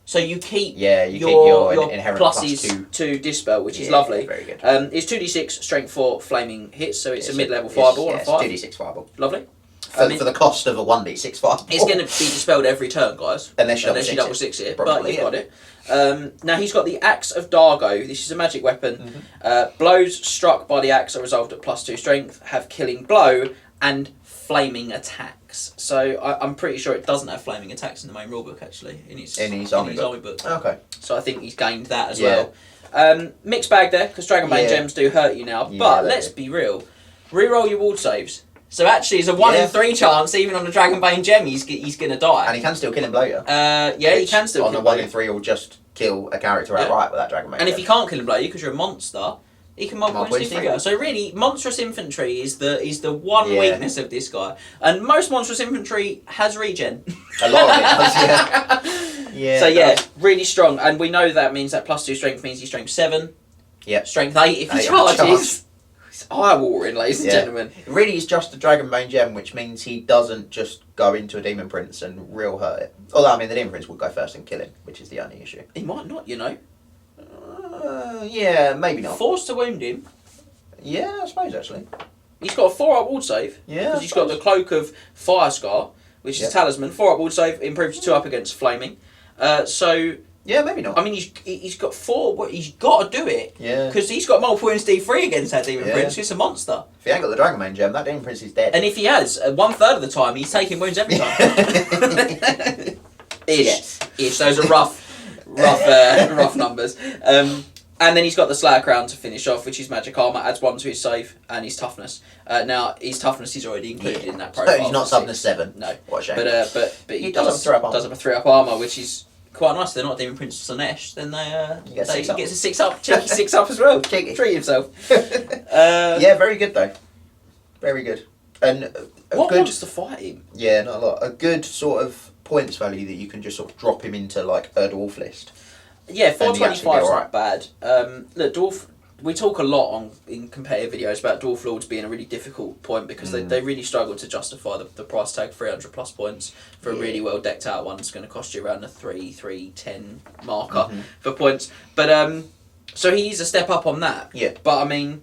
Speaker 2: So you keep your
Speaker 1: inherent
Speaker 2: pluses to dispel, which is lovely.
Speaker 1: Very good.
Speaker 2: It's 2d6 strength 4 flaming hits, so it's a mid-level fireball.
Speaker 1: It's 2d6 fireball.
Speaker 2: Lovely.
Speaker 1: For the cost of a 1d6 fireball.
Speaker 2: It's going to be dispelled every turn, guys.
Speaker 1: Unless you
Speaker 2: double six it, but you've got it. Now he's got the Axe of Dargo. This is a magic weapon. Blows struck by the axe are resolved at +2 strength, have killing blow, and flaming attacks. So I'm pretty sure it doesn't have flaming attacks in the main rulebook, actually, in his army book.
Speaker 1: Okay.
Speaker 2: So I think he's gained that as well. Mixed bag there, because Dragonbane gems do hurt you now. But let's be real, reroll your ward saves. So actually, it's a 1 in 3 chance, even on the Dragonbane gem, he's going to die.
Speaker 1: And he can still kill and blow you.
Speaker 2: He can still
Speaker 1: kill and blow you. On a 1 in 3, he'll just kill a character outright with that Dragonbane.
Speaker 2: And if he can't kill and blow you because you're a monster, he can multiple infantry. So really, monstrous infantry is the one weakness of this guy. And most monstrous infantry has regen.
Speaker 1: A lot of it does,
Speaker 2: So really strong. And we know that means that +2 strength means he's strength 7. Strength 8 if he charges. It's eye-watering, ladies and gentlemen.
Speaker 1: It really is just a Dragonbane gem, which means he doesn't just go into a Demon Prince and real hurt it. Although, I mean, the Demon Prince would go first and kill him, which is the only issue.
Speaker 2: He might not, you know.
Speaker 1: Maybe not.
Speaker 2: Forced to wound him.
Speaker 1: Yeah, I suppose, actually.
Speaker 2: He's got a 4-up ward save. Because he's got the Cloak of Fire Scar, which is a talisman. 4-up ward save, improves 2 up against flaming.
Speaker 1: Yeah, maybe not.
Speaker 2: I mean, he's got 4. He's got to do it. Because he's got multiple wounds D3 against that Demon Prince. It's a monster.
Speaker 1: If he ain't got the Dragonbane gem, that Demon Prince is dead.
Speaker 2: And if he has, 1/3 of the time, he's taking wounds every time. Ish. Those are rough numbers. And then he's got the Slayer Crown to finish off, which is magic armor, adds 1 to his save and his toughness. Now his toughness is already included in that profile.
Speaker 1: So he's not toughness 7.
Speaker 2: No.
Speaker 1: What a shame.
Speaker 2: But he does have a 3-up armor, which is quite nice. They're not Demon Prince Slanesh, then he gets a 6-up, cheeky 6-up as well. Cheeky. Treat himself.
Speaker 1: Very good though. Very good. And
Speaker 2: what wants to fight him?
Speaker 1: Yeah, not a lot. A good sort of points value that you can just sort of drop him into like a dwarf list.
Speaker 2: Yeah, 425 is not bad. Look, Dwarf. We talk a lot in competitive videos about Dwarf Lords being a really difficult point because they really struggle to justify the price tag 300+ points for a really well decked out one. It's going to cost you around the 310 marker for points. But so he's a step up on that.
Speaker 1: Yeah.
Speaker 2: But I mean,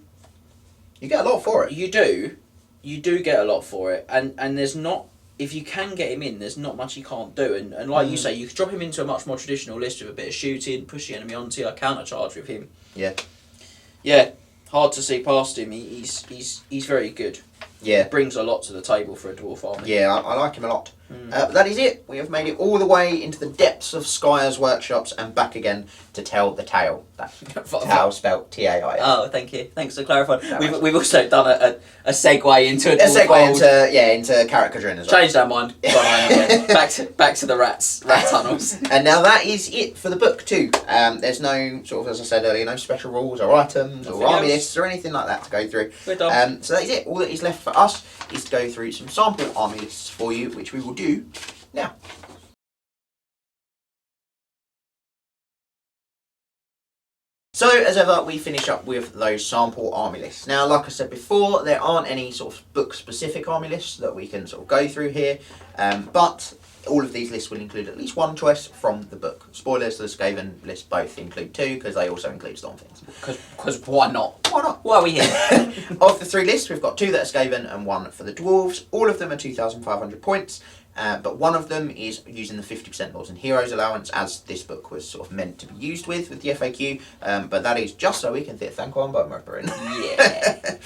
Speaker 1: you get a lot for it.
Speaker 2: You do get a lot for it, and there's not. If you can get him in, there's not much he can't do. And like you say, you could drop him into a much more traditional list with a bit of shooting, push the enemy onto you, counter charge with him.
Speaker 1: Yeah.
Speaker 2: Yeah, hard to see past him. He's very good.
Speaker 1: Yeah.
Speaker 2: Brings a lot to the table for a dwarf army.
Speaker 1: Yeah, I like him a lot. But that is it. We have made it all the way into the depths of Skyre's workshops and back again to tell the tale. That tale spelled T-A-I.
Speaker 2: Oh, thank you. Thanks for clarifying. We've also done a segue into a
Speaker 1: segue
Speaker 2: world.
Speaker 1: into Carrick-Cadrin as well.
Speaker 2: Changed our mind. Gone on again. back to the rat tunnels.
Speaker 1: And now that is it for the book too. There's no sort of, as I said earlier, no special rules or items or army lists or anything like that to go through.
Speaker 2: We're done.
Speaker 1: So that is it. All that is left for us is to go through some sample army lists for you, which we will do now. So, as ever, we finish up with those sample army lists. Now, like I said before, there aren't any sort of book-specific army lists that we can sort of go through here, but all of these lists will include at least one choice from the book. Spoilers, the Skaven lists both include two, because they also include Stormfiends.
Speaker 2: Because why not?
Speaker 1: Why not?
Speaker 2: Why are we here?
Speaker 1: Of the three lists, we've got two that are Skaven and one for the Dwarves. All of them are 2,500 points. But one of them is using the 50% Lords and Heroes allowance, as this book was sort of meant to be used with the FAQ. But that is just so we can fit Thanquol and Bone Ripper in.
Speaker 2: Yeah.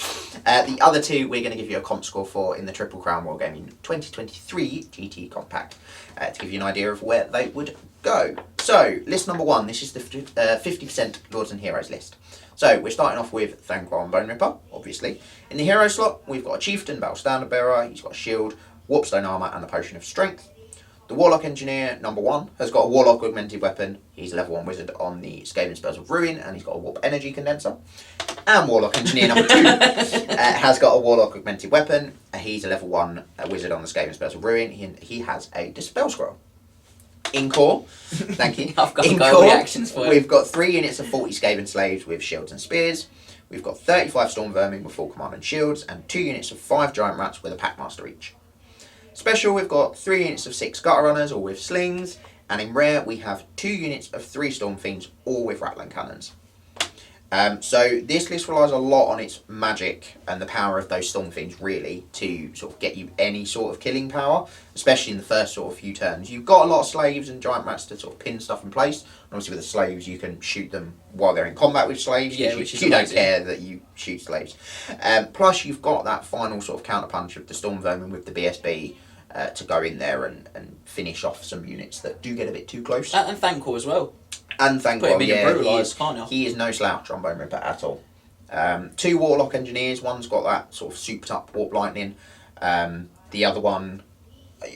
Speaker 1: The other two we're going to give you a comp score for in the Triple Crown Wargaming 2023 GT Compact to give you an idea of where they would go. So, list number one, this is the 50% Lords and Heroes list. So, we're starting off with Thanquol and Bone Ripper, obviously. In the hero slot, we've got a Chieftain, Battle Standard Bearer, he's got a shield, Warpstone armour and a potion of strength. The Warlock Engineer, number one, has got a Warlock augmented weapon. He's a level 1 wizard on the Skaven Spells of Ruin, and he's got a Warp Energy Condenser. And Warlock Engineer number two has got a Warlock augmented weapon. He's a level 1 wizard on the Skaven Spells of Ruin. He has a Dispel Scroll. In core, thank you.
Speaker 2: I've got
Speaker 1: in
Speaker 2: core reactions for you.
Speaker 1: We've got 3 units of 40 Skaven Slaves with shields and spears. We've got 35 Storm Vermin with full command and shields, and 2 units of 5 Giant Rats with a Packmaster each. Special, we've got 3 units of 6 Gutter Runners, all with slings, and in rare we have 2 units of 3 Storm Fiends, all with Rattling Cannons. So this list relies a lot on its magic and the power of those Storm Fiends, really, to sort of get you any sort of killing power, especially in the first sort of few turns. You've got a lot of slaves and giant rats to sort of pin stuff in place. And obviously with the slaves you can shoot them while they're in combat with slaves.
Speaker 2: Yeah, which is
Speaker 1: you don't
Speaker 2: amazing.
Speaker 1: care that you shoot slaves. Plus you've got that final sort of counterpunch of the Storm Vermin with the BSB to go in there and finish off some units that do get a bit too close.
Speaker 2: And Thanquol as well.
Speaker 1: And Thanquol,
Speaker 2: Put him in and brutalise, can't you?
Speaker 1: he is no slouch on Bone Ripper at all. 2 Warlock Engineers, one's got that sort of souped up Warp Lightning. The other one,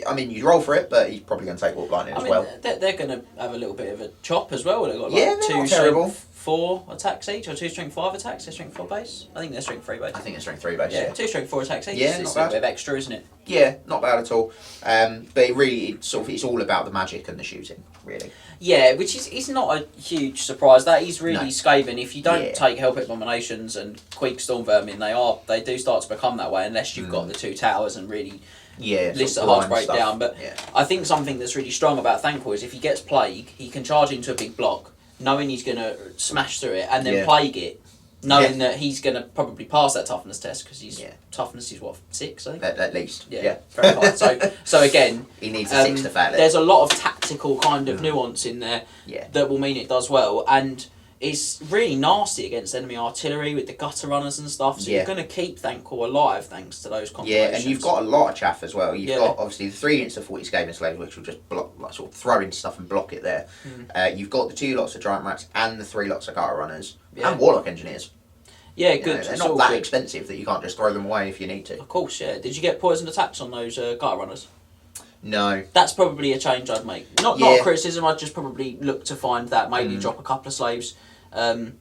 Speaker 1: I mean, you'd roll for it, but he's probably going to take Warp Lightning as well.
Speaker 2: They're going to have a little bit of a chop as well. They've got
Speaker 1: Yeah,
Speaker 2: like
Speaker 1: they're
Speaker 2: 2
Speaker 1: not terrible.
Speaker 2: strength 4 attacks each, or 2 strength 5 attacks. They're strength 4 base. I think they're strength 3 base.
Speaker 1: I think it's strength 3 base.
Speaker 2: Yeah, 2 strength 4 attacks each.
Speaker 1: Yeah,
Speaker 2: It's
Speaker 1: not
Speaker 2: a bit
Speaker 1: bad.
Speaker 2: of extra, isn't it?
Speaker 1: Yeah, not bad at all. But it really, it's all about the magic and the shooting, really.
Speaker 2: Yeah, which is not a huge surprise. That is really
Speaker 1: No.
Speaker 2: Skaven. If you don't
Speaker 1: Yeah.
Speaker 2: take Help Abominations and Queek Storm Vermin, they do start to become that way unless you've got the 2 towers and really
Speaker 1: Yeah,
Speaker 2: lists
Speaker 1: sort
Speaker 2: are
Speaker 1: of
Speaker 2: hard to
Speaker 1: blind
Speaker 2: break
Speaker 1: stuff.
Speaker 2: down. But
Speaker 1: Yeah.
Speaker 2: I think something that's really strong about Thanquol is if he gets Plague, he can charge into a big block, knowing he's going to smash through it, and then
Speaker 1: Yeah.
Speaker 2: Plague it, knowing that he's going to probably pass that toughness test because his
Speaker 1: Yeah.
Speaker 2: toughness is what, 6, I think.
Speaker 1: At least.
Speaker 2: Yeah, very hard. So again,
Speaker 1: he needs a 6 to fail it.
Speaker 2: there's a lot of tactical kind of nuance in there
Speaker 1: Yeah.
Speaker 2: that will mean it does well, and it's really nasty against enemy artillery with the gutter runners and stuff. So
Speaker 1: Yeah.
Speaker 2: you're going to keep Thankor alive thanks to those
Speaker 1: Yeah,
Speaker 2: combinations.
Speaker 1: and you've got a lot of chaff as well. You've
Speaker 2: Yeah.
Speaker 1: got obviously the 3 units of 40 Skaven Slaves, which will just block, like, sort of throw into stuff and block it there. You've got the 2 lots of Giant Rats and the 3 lots of Gutter Runners
Speaker 2: Yeah.
Speaker 1: and Warlock Engineers.
Speaker 2: yeah,
Speaker 1: You know,
Speaker 2: good.
Speaker 1: they're
Speaker 2: It's
Speaker 1: not
Speaker 2: all
Speaker 1: that
Speaker 2: good.
Speaker 1: expensive that you can't just throw them away if you need to.
Speaker 2: Of course, yeah. Did you get poisoned attacks on those gutter runners?
Speaker 1: No.
Speaker 2: That's probably a change I'd make. Not
Speaker 1: Yeah.
Speaker 2: a criticism. I'd just probably look to find that. Maybe drop a couple of slaves, and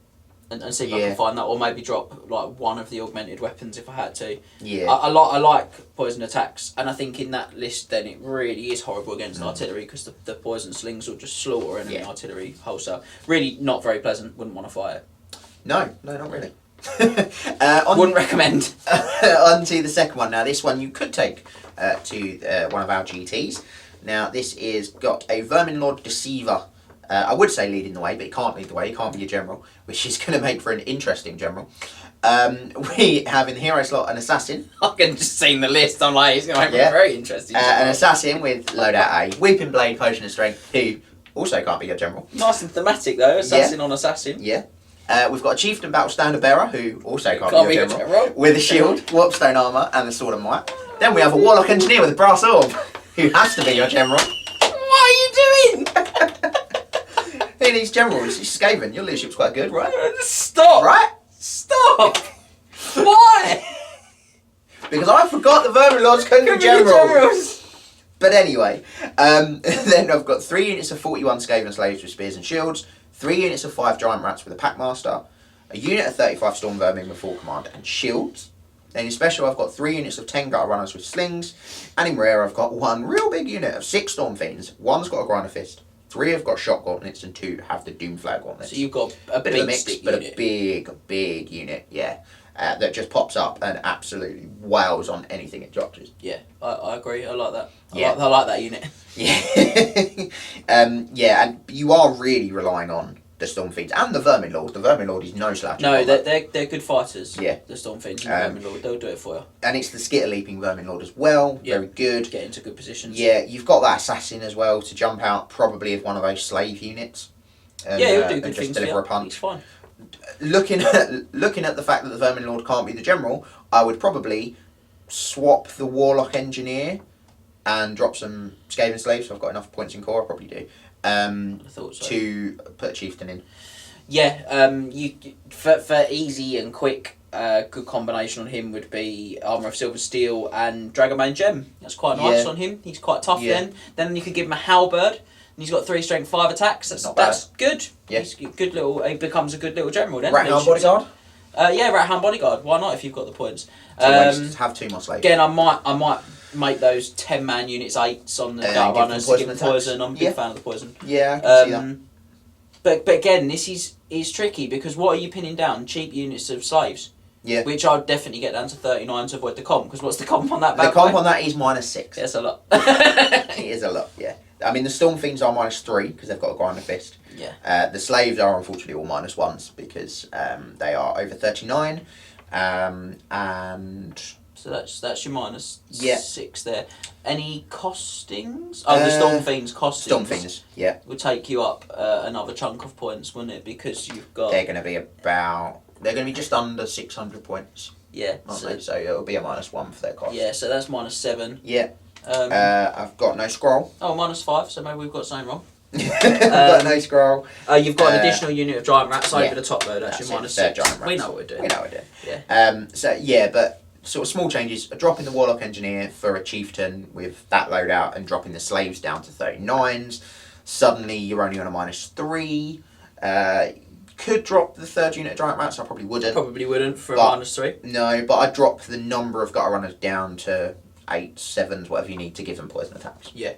Speaker 2: see if I
Speaker 1: Yeah.
Speaker 2: can find that, or maybe drop like one of the augmented weapons if I had to.
Speaker 1: Yeah.
Speaker 2: I like poison attacks, and I think in that list then it really is horrible against artillery because the poison slings will just slaughter enemy artillery wholesale. Really not very pleasant. Wouldn't want to fight it.
Speaker 1: No, not really.
Speaker 2: Wouldn't recommend.
Speaker 1: On to the second one. Now, this one you could take to one of our GTs. Now, this is got a Vermin Lord Deceiver. I would say leading the way, but he can't lead the way. He can't be a general, which is going to make for an interesting general. We have in the hero slot an assassin.
Speaker 2: I can just see the list. I'm like, it's going to make
Speaker 1: Yeah.
Speaker 2: me very interesting.
Speaker 1: An assassin with loadout A, Weeping Blade, Potion of Strength, who also can't be a general.
Speaker 2: Nice and thematic though. Assassin on assassin.
Speaker 1: Yeah. We've got a chieftain battle standard bearer who also can't be a
Speaker 2: a
Speaker 1: general, with a shield, warpstone armour, and the sword of might. Then we have a warlock engineer with a brass orb who has to be your general.
Speaker 2: What are you doing?
Speaker 1: Who needs generals? It's Skaven. Your leadership's quite good, right?
Speaker 2: Stop!
Speaker 1: Right?
Speaker 2: Stop! Why?
Speaker 1: Because I forgot the Vermin Lords couldn't be generals. But anyway, then I've got 3 units of 41 Skaven slaves with spears and shields, 3 units of 5 giant rats with a packmaster, a unit of 35 storm vermin with full command and shields. Then in special, I've got 3 units of 10 gutter runners with slings, and in rare, I've got 1 real big unit of 6 storm fiends. 1's got a grinder fist, 3 have got shot gauntlets, and 2 have the doom flag gauntlets.
Speaker 2: So you've got a
Speaker 1: bit
Speaker 2: big
Speaker 1: of a mix,
Speaker 2: stick
Speaker 1: but
Speaker 2: unit.
Speaker 1: a big unit, yeah. That just pops up and absolutely wails on anything it touches.
Speaker 2: Yeah, I agree. I like that.
Speaker 1: Yeah.
Speaker 2: I like that unit.
Speaker 1: Yeah. Yeah, and you are really relying on the Storm Fiends and the Vermin Lord. The Vermin Lord is no slouch.
Speaker 2: No, they're good fighters.
Speaker 1: Yeah.
Speaker 2: The Storm Fiends and the Vermin Lord, they'll do it for you.
Speaker 1: And it's the Skitter Leaping Vermin Lord as well.
Speaker 2: Yeah.
Speaker 1: Very good.
Speaker 2: Get into good positions.
Speaker 1: Yeah, you've got that Assassin as well to jump out probably of one of those slave units. And,
Speaker 2: yeah, he'll do good
Speaker 1: and just
Speaker 2: things
Speaker 1: deliver
Speaker 2: for you.
Speaker 1: a punch.
Speaker 2: He's fine.
Speaker 1: Looking at the fact that the Vermin Lord can't be the general, I would probably swap the Warlock Engineer and drop some Skaven slaves. So I've got enough points in core. I probably do.
Speaker 2: I thought so.
Speaker 1: To put a chieftain in.
Speaker 2: Yeah, you for easy and quick, good combination on him would be Armour of Silver Steel and Dragonbane Gem. That's quite nice
Speaker 1: Yeah.
Speaker 2: on him. He's quite tough
Speaker 1: Yeah.
Speaker 2: Then you could give him a Halberd. And he's got 3 strength, 5 attacks.
Speaker 1: Not
Speaker 2: That's good.
Speaker 1: Yeah.
Speaker 2: He's a good little. He becomes a good little general then.
Speaker 1: Rathound Bodyguard.
Speaker 2: Yeah, Rathound Bodyguard. Why not if you've got the points?
Speaker 1: Have 2 more slaves.
Speaker 2: Again, I might make those 10-man units 8s on the
Speaker 1: And
Speaker 2: gut
Speaker 1: give them
Speaker 2: runners.
Speaker 1: poison
Speaker 2: Give them
Speaker 1: attacks.
Speaker 2: poison. I'm a big
Speaker 1: Yeah.
Speaker 2: fan of the poison.
Speaker 1: Yeah, I can see that.
Speaker 2: But again, this is tricky because what are you pinning down? Cheap units of slaves.
Speaker 1: Yeah.
Speaker 2: Which I'd definitely get down to 39 to avoid the comp, because what's the comp on that
Speaker 1: The
Speaker 2: bad
Speaker 1: comp
Speaker 2: boy?
Speaker 1: on that is -6.
Speaker 2: That's a lot.
Speaker 1: It is a lot, yeah. I mean, the Storm Fiends are -3 because they've got a grinder fist.
Speaker 2: Yeah.
Speaker 1: The slaves are unfortunately all -1s because they are over 39. And
Speaker 2: So that's your
Speaker 1: Yeah.
Speaker 2: -6 there. Any costings? Oh, the Storm Fiends costings.
Speaker 1: Storm Fiends, yeah.
Speaker 2: Would take you up another chunk of points, wouldn't it? Because you've got...
Speaker 1: They're going to be they're going to be just under 600 points,
Speaker 2: Yeah.
Speaker 1: aren't they? So it'll be a -1 for their cost.
Speaker 2: Yeah, so that's -7.
Speaker 1: Yeah. I've got no scroll.
Speaker 2: Oh, -5, so maybe we've got something wrong.
Speaker 1: I've got no scroll.
Speaker 2: You've got an additional unit of giant rats over
Speaker 1: yeah.
Speaker 2: the top though, that's your
Speaker 1: They're
Speaker 2: -6.
Speaker 1: giant rats.
Speaker 2: We know what we're doing.
Speaker 1: We know what we're doing.
Speaker 2: Yeah.
Speaker 1: So yeah, but sort of small changes. Dropping the Warlock Engineer for a Chieftain with that loadout and dropping the slaves down to 39s. Suddenly you're only on a -3. Could drop the 3rd unit of giant rats. I probably wouldn't.
Speaker 2: Probably wouldn't for
Speaker 1: But-
Speaker 2: -3.
Speaker 1: No, but I'd drop the number of gutter runners down to 8, 7s, whatever you need to give them poison attacks.
Speaker 2: Yeah,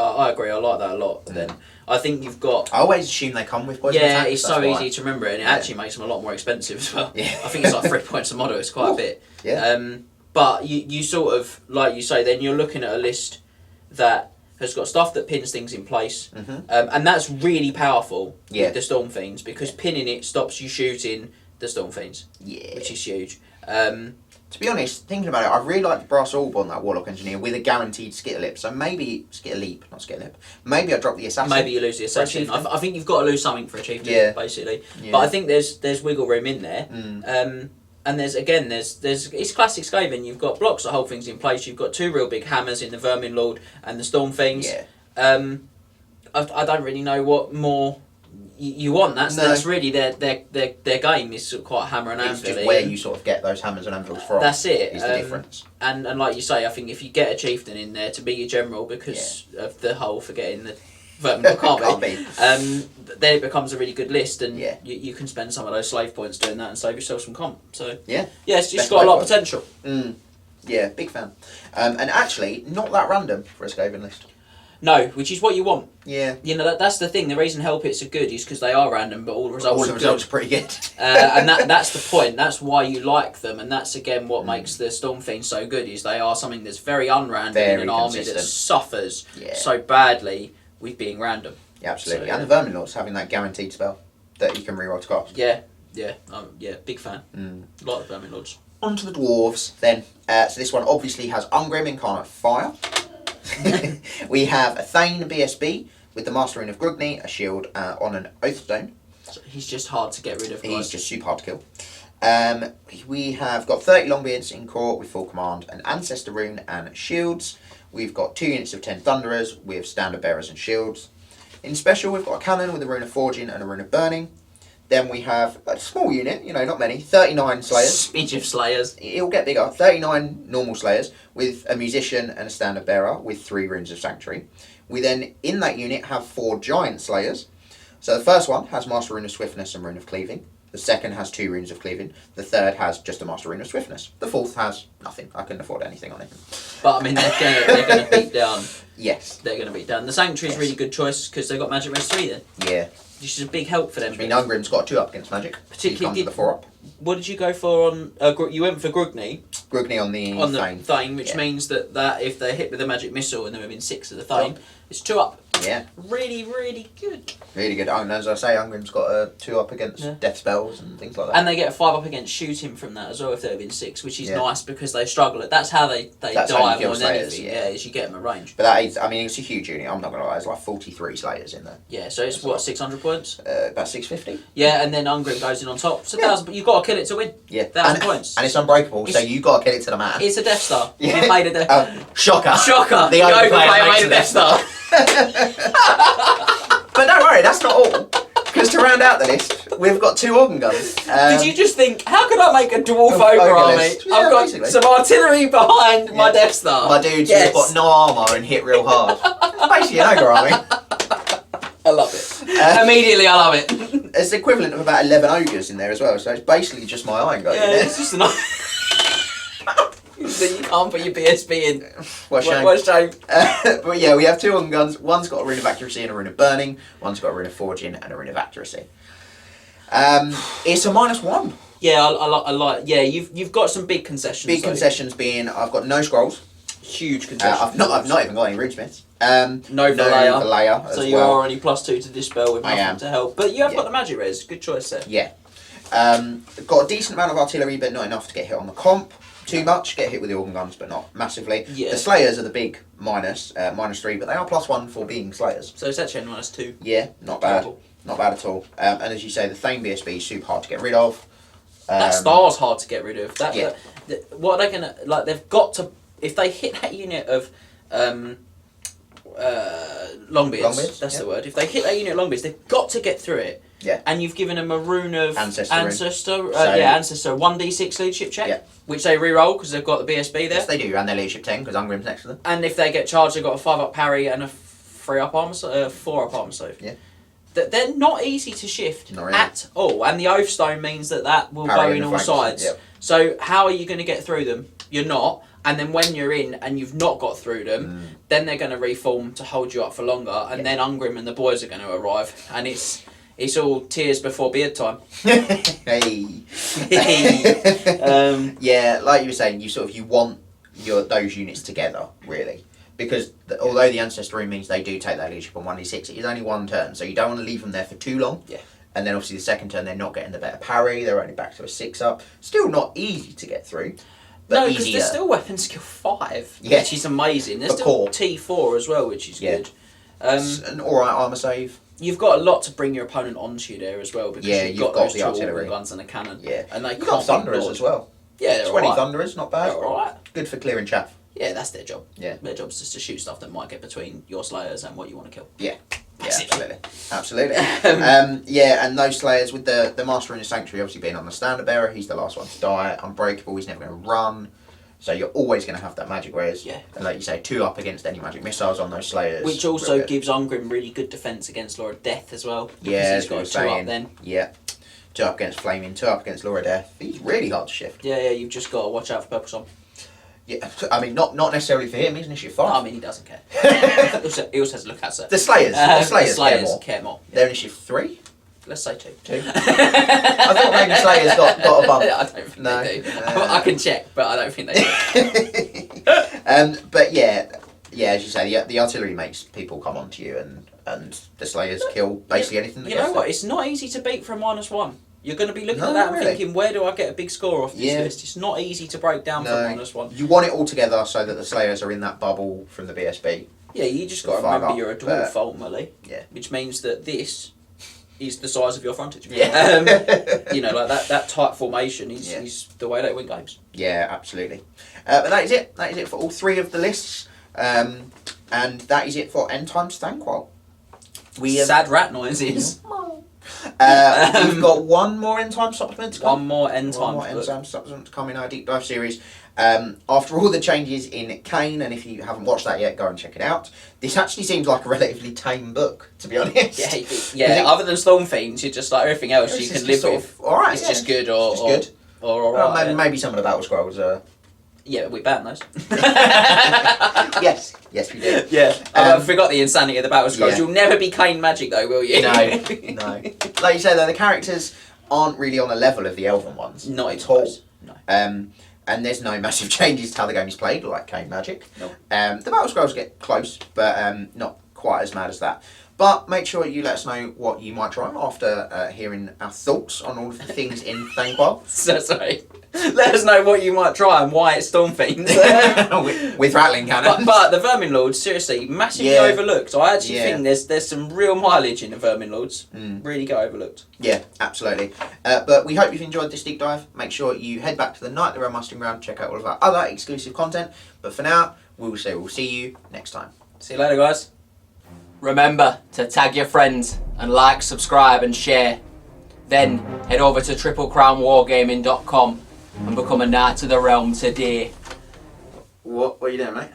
Speaker 2: I agree. I like that a lot. Then I think you've got.
Speaker 1: I always assume they come with poison attacks.
Speaker 2: It's
Speaker 1: that's
Speaker 2: so
Speaker 1: why.
Speaker 2: easy to remember it, and it actually makes them a lot more expensive as well.
Speaker 1: Yeah.
Speaker 2: I think it's like 3 points a model. It's quite a bit.
Speaker 1: Yeah.
Speaker 2: But you sort of, like you say, then you're looking at a list that has got stuff that pins things in place, and that's really powerful with the Storm Fiends, because pinning it stops you shooting the Storm Fiends, which is huge.
Speaker 1: To be honest, thinking about it, I really like the brass orb on that Warlock Engineer with a guaranteed Skitter Lip. So maybe Skitter Leap, not Skitter Lip. Maybe I drop the Assassin.
Speaker 2: Maybe you lose the Assassin. I think you've got to lose something for a Chieftain, basically.
Speaker 1: Yeah.
Speaker 2: But I think there's wiggle room in there. And there's it's classic Skaven. You've got blocks that hold things in place. You've got 2 real big hammers in the Vermin Lord and the Storm Fiends.
Speaker 1: Yeah.
Speaker 2: I don't really know what more you want. That's really their game is sort of quite hammer and
Speaker 1: It's
Speaker 2: anvil.
Speaker 1: just where you sort of get those hammers and anvils from.
Speaker 2: That's it.
Speaker 1: Is the difference.
Speaker 2: And like you say, I think if you get a Chieftain in there to be your general because of the whole forgetting the Vermin Lord can't be. Then it becomes a really good list, and you can spend some of those slave points doing that and save yourself some comp. So it's just got a lot of potential.
Speaker 1: Yeah, big fan. And actually, not that random for a Skaven list.
Speaker 2: No, which is what you want.
Speaker 1: Yeah.
Speaker 2: You know, that's the thing. The reason Hell Pits are good is because they are random, but all the results
Speaker 1: are pretty good.
Speaker 2: And that's the point. That's why you like them, and that's again what makes the Storm Fiends so good. Is they are something that's very unrandom in an army that suffers so badly with being random.
Speaker 1: Yeah, absolutely.
Speaker 2: So,
Speaker 1: and the Vermin Lords having that guaranteed spell that you can reroll to cost.
Speaker 2: Yeah, big fan. Like the Vermin Lords.
Speaker 1: On to the Dwarves then. So this one obviously has Ungrim Incarnate Fire. We have a Thane BSB with the Mastering of Grugni, a shield on an Oathstone.
Speaker 2: So he's just hard to get rid of.
Speaker 1: He's just super hard to kill. We have got 30 Longbeards in court with full command, an Ancestor Rune and shields. We've got 2 units of 10 Thunderers with Standard Bearers and shields. In special, we've got a cannon with a Rune of Forging and a Rune of Burning. Then we have a small unit, not many, 39 Slayers.
Speaker 2: Speech of Slayers.
Speaker 1: It'll get bigger. 39 normal Slayers with a Musician and a Standard Bearer with 3 Runes of Sanctuary. We then, in that unit, have 4 Giant Slayers. So the first one has Master Rune of Swiftness and Rune of Cleaving. The second has 2 Runes of Cleaving. The third has just a Master Rune of Swiftness. The fourth has nothing. I couldn't afford anything on it.
Speaker 2: But I mean, they're going to beat down.
Speaker 1: Yes.
Speaker 2: They're going to beat down. The Sanctuary is really good choice because they've got Magic Res 3 then.
Speaker 1: Yeah.
Speaker 2: Which is a big help for them.
Speaker 1: I mean, Ungrim's got a 2-up against magic.
Speaker 2: Particularly
Speaker 1: the 4-up.
Speaker 2: What did you go for on... you went for Grugni.
Speaker 1: Grugni on the
Speaker 2: Thane, which means that if they're hit with a magic missile and they're within 6 of the Thane, it's 2-up.
Speaker 1: Yeah.
Speaker 2: Really, really good.
Speaker 1: Really good. And as I say, Ungrim's got a 2-up against death spells and things like that.
Speaker 2: And they get a 5-up against shooting from that as well if they're within 6, which is nice because they struggle. That's how they die more than anything. Yeah, is you get them at range.
Speaker 1: But that is, I mean, it's a huge unit. I'm not going to lie. There's like 43 Slayers in there.
Speaker 2: Yeah, so it's 600 points?
Speaker 1: About 650.
Speaker 2: Yeah, and then Ungrim goes in on top. It's 1,000, but you've got to kill it to win.
Speaker 1: Yeah.
Speaker 2: 1,000 points.
Speaker 1: And it's unbreakable, so you've got to kill it to the man.
Speaker 2: It's a Death Star.
Speaker 1: Yeah.
Speaker 2: Made a Death
Speaker 1: Shocker.
Speaker 2: Shocker.
Speaker 1: The
Speaker 2: overplayer made a Death Star.
Speaker 1: But don't worry, that's not all. Because to round out the list, we've got 2 organ guns.
Speaker 2: Did you just think, how could I make a dwarf ogre army?
Speaker 1: Yeah,
Speaker 2: I've got
Speaker 1: basically.
Speaker 2: some artillery behind my Death Star.
Speaker 1: My dudes who've got no armour and hit real hard. Basically an ogre army.
Speaker 2: I love it. Immediately I love it.
Speaker 1: It's the equivalent of about 11 ogres in there as well, so it's basically just my iron guy.
Speaker 2: Yeah, it's just enough. That you can't put your BSB in.
Speaker 1: What a shame.
Speaker 2: What a shame.
Speaker 1: But yeah, we have 2 organ guns. One's got a Rune of Accuracy and a Rune of Burning. One's got a Rune of Forging and a Rune of Accuracy. It's a -1.
Speaker 2: Yeah, I like. Yeah, you've got some big concessions.
Speaker 1: Big concessions being I've got no scrolls.
Speaker 2: Huge concessions.
Speaker 1: I've not even got any runesmiths.
Speaker 2: No Valleya.
Speaker 1: as
Speaker 2: So you're
Speaker 1: well.
Speaker 2: already +2 to Dispel with nothing to help. But you have got the magic res. Good choice there.
Speaker 1: Yeah. Got a decent amount of artillery, but not enough to get hit on the comp. Too much, get hit with the organ guns, but not massively.
Speaker 2: Yeah.
Speaker 1: The Slayers are the big -3, but they are +1 for being Slayers.
Speaker 2: So it's actually -2.
Speaker 1: Yeah, not bad. Not bad at all. And as you say, the Thane BSB is super hard to get rid of.
Speaker 2: That star's hard to get rid of.
Speaker 1: Yeah.
Speaker 2: What are they gonna like? They've got to if they hit that unit of Longbeards. That's the word. If they hit that unit of Longbeards, they've got to get through it.
Speaker 1: Yeah.
Speaker 2: And you've given them a rune of
Speaker 1: Ancestor.
Speaker 2: Ancestor 1d6 leadership check, which they re-roll because they've got the BSB there.
Speaker 1: Yes, they do, and their leadership 10 because Ungrim's next to them.
Speaker 2: And if they get charged, they've got a 5-up parry and a 3-up armor, 4-up armor save.
Speaker 1: Yeah.
Speaker 2: They're not easy to shift
Speaker 1: Not really.
Speaker 2: at all, and the Oath Stone means that will
Speaker 1: Parry
Speaker 2: go
Speaker 1: in
Speaker 2: in
Speaker 1: the
Speaker 2: all
Speaker 1: flanks,
Speaker 2: sides.
Speaker 1: yep.
Speaker 2: So how are you going to get through them? You're not. And then when you're in and you've not got through them, then they're going to reform to hold you up for longer, and then Ungrim and the boys are going to arrive, and it's all tears before beard time.
Speaker 1: Hey. Yeah, like you were saying, you want those units together, really. Because although the Ancestor Rune means they do take that leadership on 1d6, it is only one turn, so you don't want to leave them there for too long.
Speaker 2: Yeah.
Speaker 1: And then obviously the second turn they're not getting the better parry, they're only back to a 6-up. Still not easy to get through. But
Speaker 2: No, because they're still weapon skill 5,
Speaker 1: Yeah.
Speaker 2: which is amazing. They're
Speaker 1: For
Speaker 2: still
Speaker 1: core.
Speaker 2: T4 as well, which is good.
Speaker 1: An alright armour save.
Speaker 2: You've got a lot to bring your opponent onto you there as well, because you've got those
Speaker 1: the
Speaker 2: 2
Speaker 1: artillery.
Speaker 2: organ guns and a cannon.
Speaker 1: Yeah.
Speaker 2: And they
Speaker 1: You've
Speaker 2: can't
Speaker 1: got
Speaker 2: be
Speaker 1: Thunderers
Speaker 2: ignored.
Speaker 1: as well.
Speaker 2: Yeah, they're
Speaker 1: 20
Speaker 2: alright.
Speaker 1: Thunderers, not bad.
Speaker 2: They're alright.
Speaker 1: Good for clearing chaff.
Speaker 2: Yeah, that's their job.
Speaker 1: Yeah.
Speaker 2: Their job's just to shoot stuff that might get between your Slayers and what you want to kill.
Speaker 1: Yeah.
Speaker 2: Basically.
Speaker 1: Absolutely. Yeah, and those Slayers with the Master in the Sanctuary obviously being on the Standard Bearer, he's the last one to die. Unbreakable, he's never going to run. So you're always going to have that magic res.
Speaker 2: Yeah.
Speaker 1: And like you say, 2-up against any magic missiles on those Slayers.
Speaker 2: Which also gives Ungrim really good defence against Law of Death as well.
Speaker 1: Yeah,
Speaker 2: he's got a 2-up then.
Speaker 1: Yeah. 2-up against Flaming, 2-up against Law of Death. He's really hard to shift.
Speaker 2: Yeah, you've just got to watch out for Purple Sun.
Speaker 1: Yeah, I mean, not necessarily for him, isn't it? Shift 5.
Speaker 2: No, I mean, he doesn't care. He also has to look at it.
Speaker 1: The Slayers. The Slayers
Speaker 2: care more.
Speaker 1: They're in shift 3?
Speaker 2: Let's say 2.
Speaker 1: 2? I thought maybe Slayers got a bump.
Speaker 2: I don't think they do. I can check, but I don't think they do.
Speaker 1: But yeah, as you say, the artillery makes people come onto you, and the Slayers kill basically anything that
Speaker 2: You
Speaker 1: gets
Speaker 2: know what?
Speaker 1: them.
Speaker 2: It's not easy to beat for a -1. You're going to be looking
Speaker 1: No,
Speaker 2: at that and
Speaker 1: really.
Speaker 2: thinking, where do I get a big score off this list? It's not easy to break down for a -1.
Speaker 1: You want it all together so that the Slayers are in that bubble from the BSB.
Speaker 2: Yeah, you just got to
Speaker 1: Five
Speaker 2: remember
Speaker 1: up,
Speaker 2: you're a dwarf
Speaker 1: but-
Speaker 2: ultimately.
Speaker 1: Yeah.
Speaker 2: Which means that this is the size of your frontage.
Speaker 1: Yeah.
Speaker 2: You know, like that tight formation is the way they win games.
Speaker 1: Yeah, absolutely. But that is it. That is it for all 3 of the lists. And that is it for End Times Thanquol.
Speaker 2: Sad rat noises.
Speaker 1: We've got one more End Time supplement to come.
Speaker 2: One more End Time
Speaker 1: supplement to come in our deep dive series. After all the changes in Kane, and if you haven't watched that yet, go and check it out. This actually seems like a relatively tame book, to be honest.
Speaker 2: Yeah. Other than Storm Fiends, you're just like everything else you can live with.
Speaker 1: All right,
Speaker 2: it's just good, or
Speaker 1: just good.
Speaker 2: Or all right.
Speaker 1: Maybe some of the battle scrolls are.
Speaker 2: Yeah, we ban those.
Speaker 1: Yes, we do.
Speaker 2: Yeah, I forgot the insanity of the battle scrolls.
Speaker 1: Yeah.
Speaker 2: You'll never be Kane magic though, will you?
Speaker 1: No. Like you say though, the characters aren't really on a level of the Elven ones.
Speaker 2: Not at all. No.
Speaker 1: And there's no massive changes to how the game is played, like Kane magic.
Speaker 2: Nope.
Speaker 1: The battle scrolls get close, but not quite as mad as that. But make sure you let us know what you might try after hearing our thoughts on all of the things in Thanquol.
Speaker 2: Sorry. Let us know what you might try and why it's Storm Fiends.
Speaker 1: with rattling cannons.
Speaker 2: But the Vermin Lords, seriously, massively overlooked. I actually think there's some real mileage in the Vermin Lords. Really get overlooked.
Speaker 1: Yeah, absolutely. But we hope you've enjoyed this deep dive. Make sure you head back to the Night of the Realm Mustering Ground, check out all of our other exclusive content. But for now, we'll see you next time.
Speaker 2: See you later, guys.
Speaker 3: Remember to tag your friends and like, subscribe and share. Then head over to triplecrownwargaming.com and become a Knight of the Realm today.
Speaker 1: What are you doing, mate?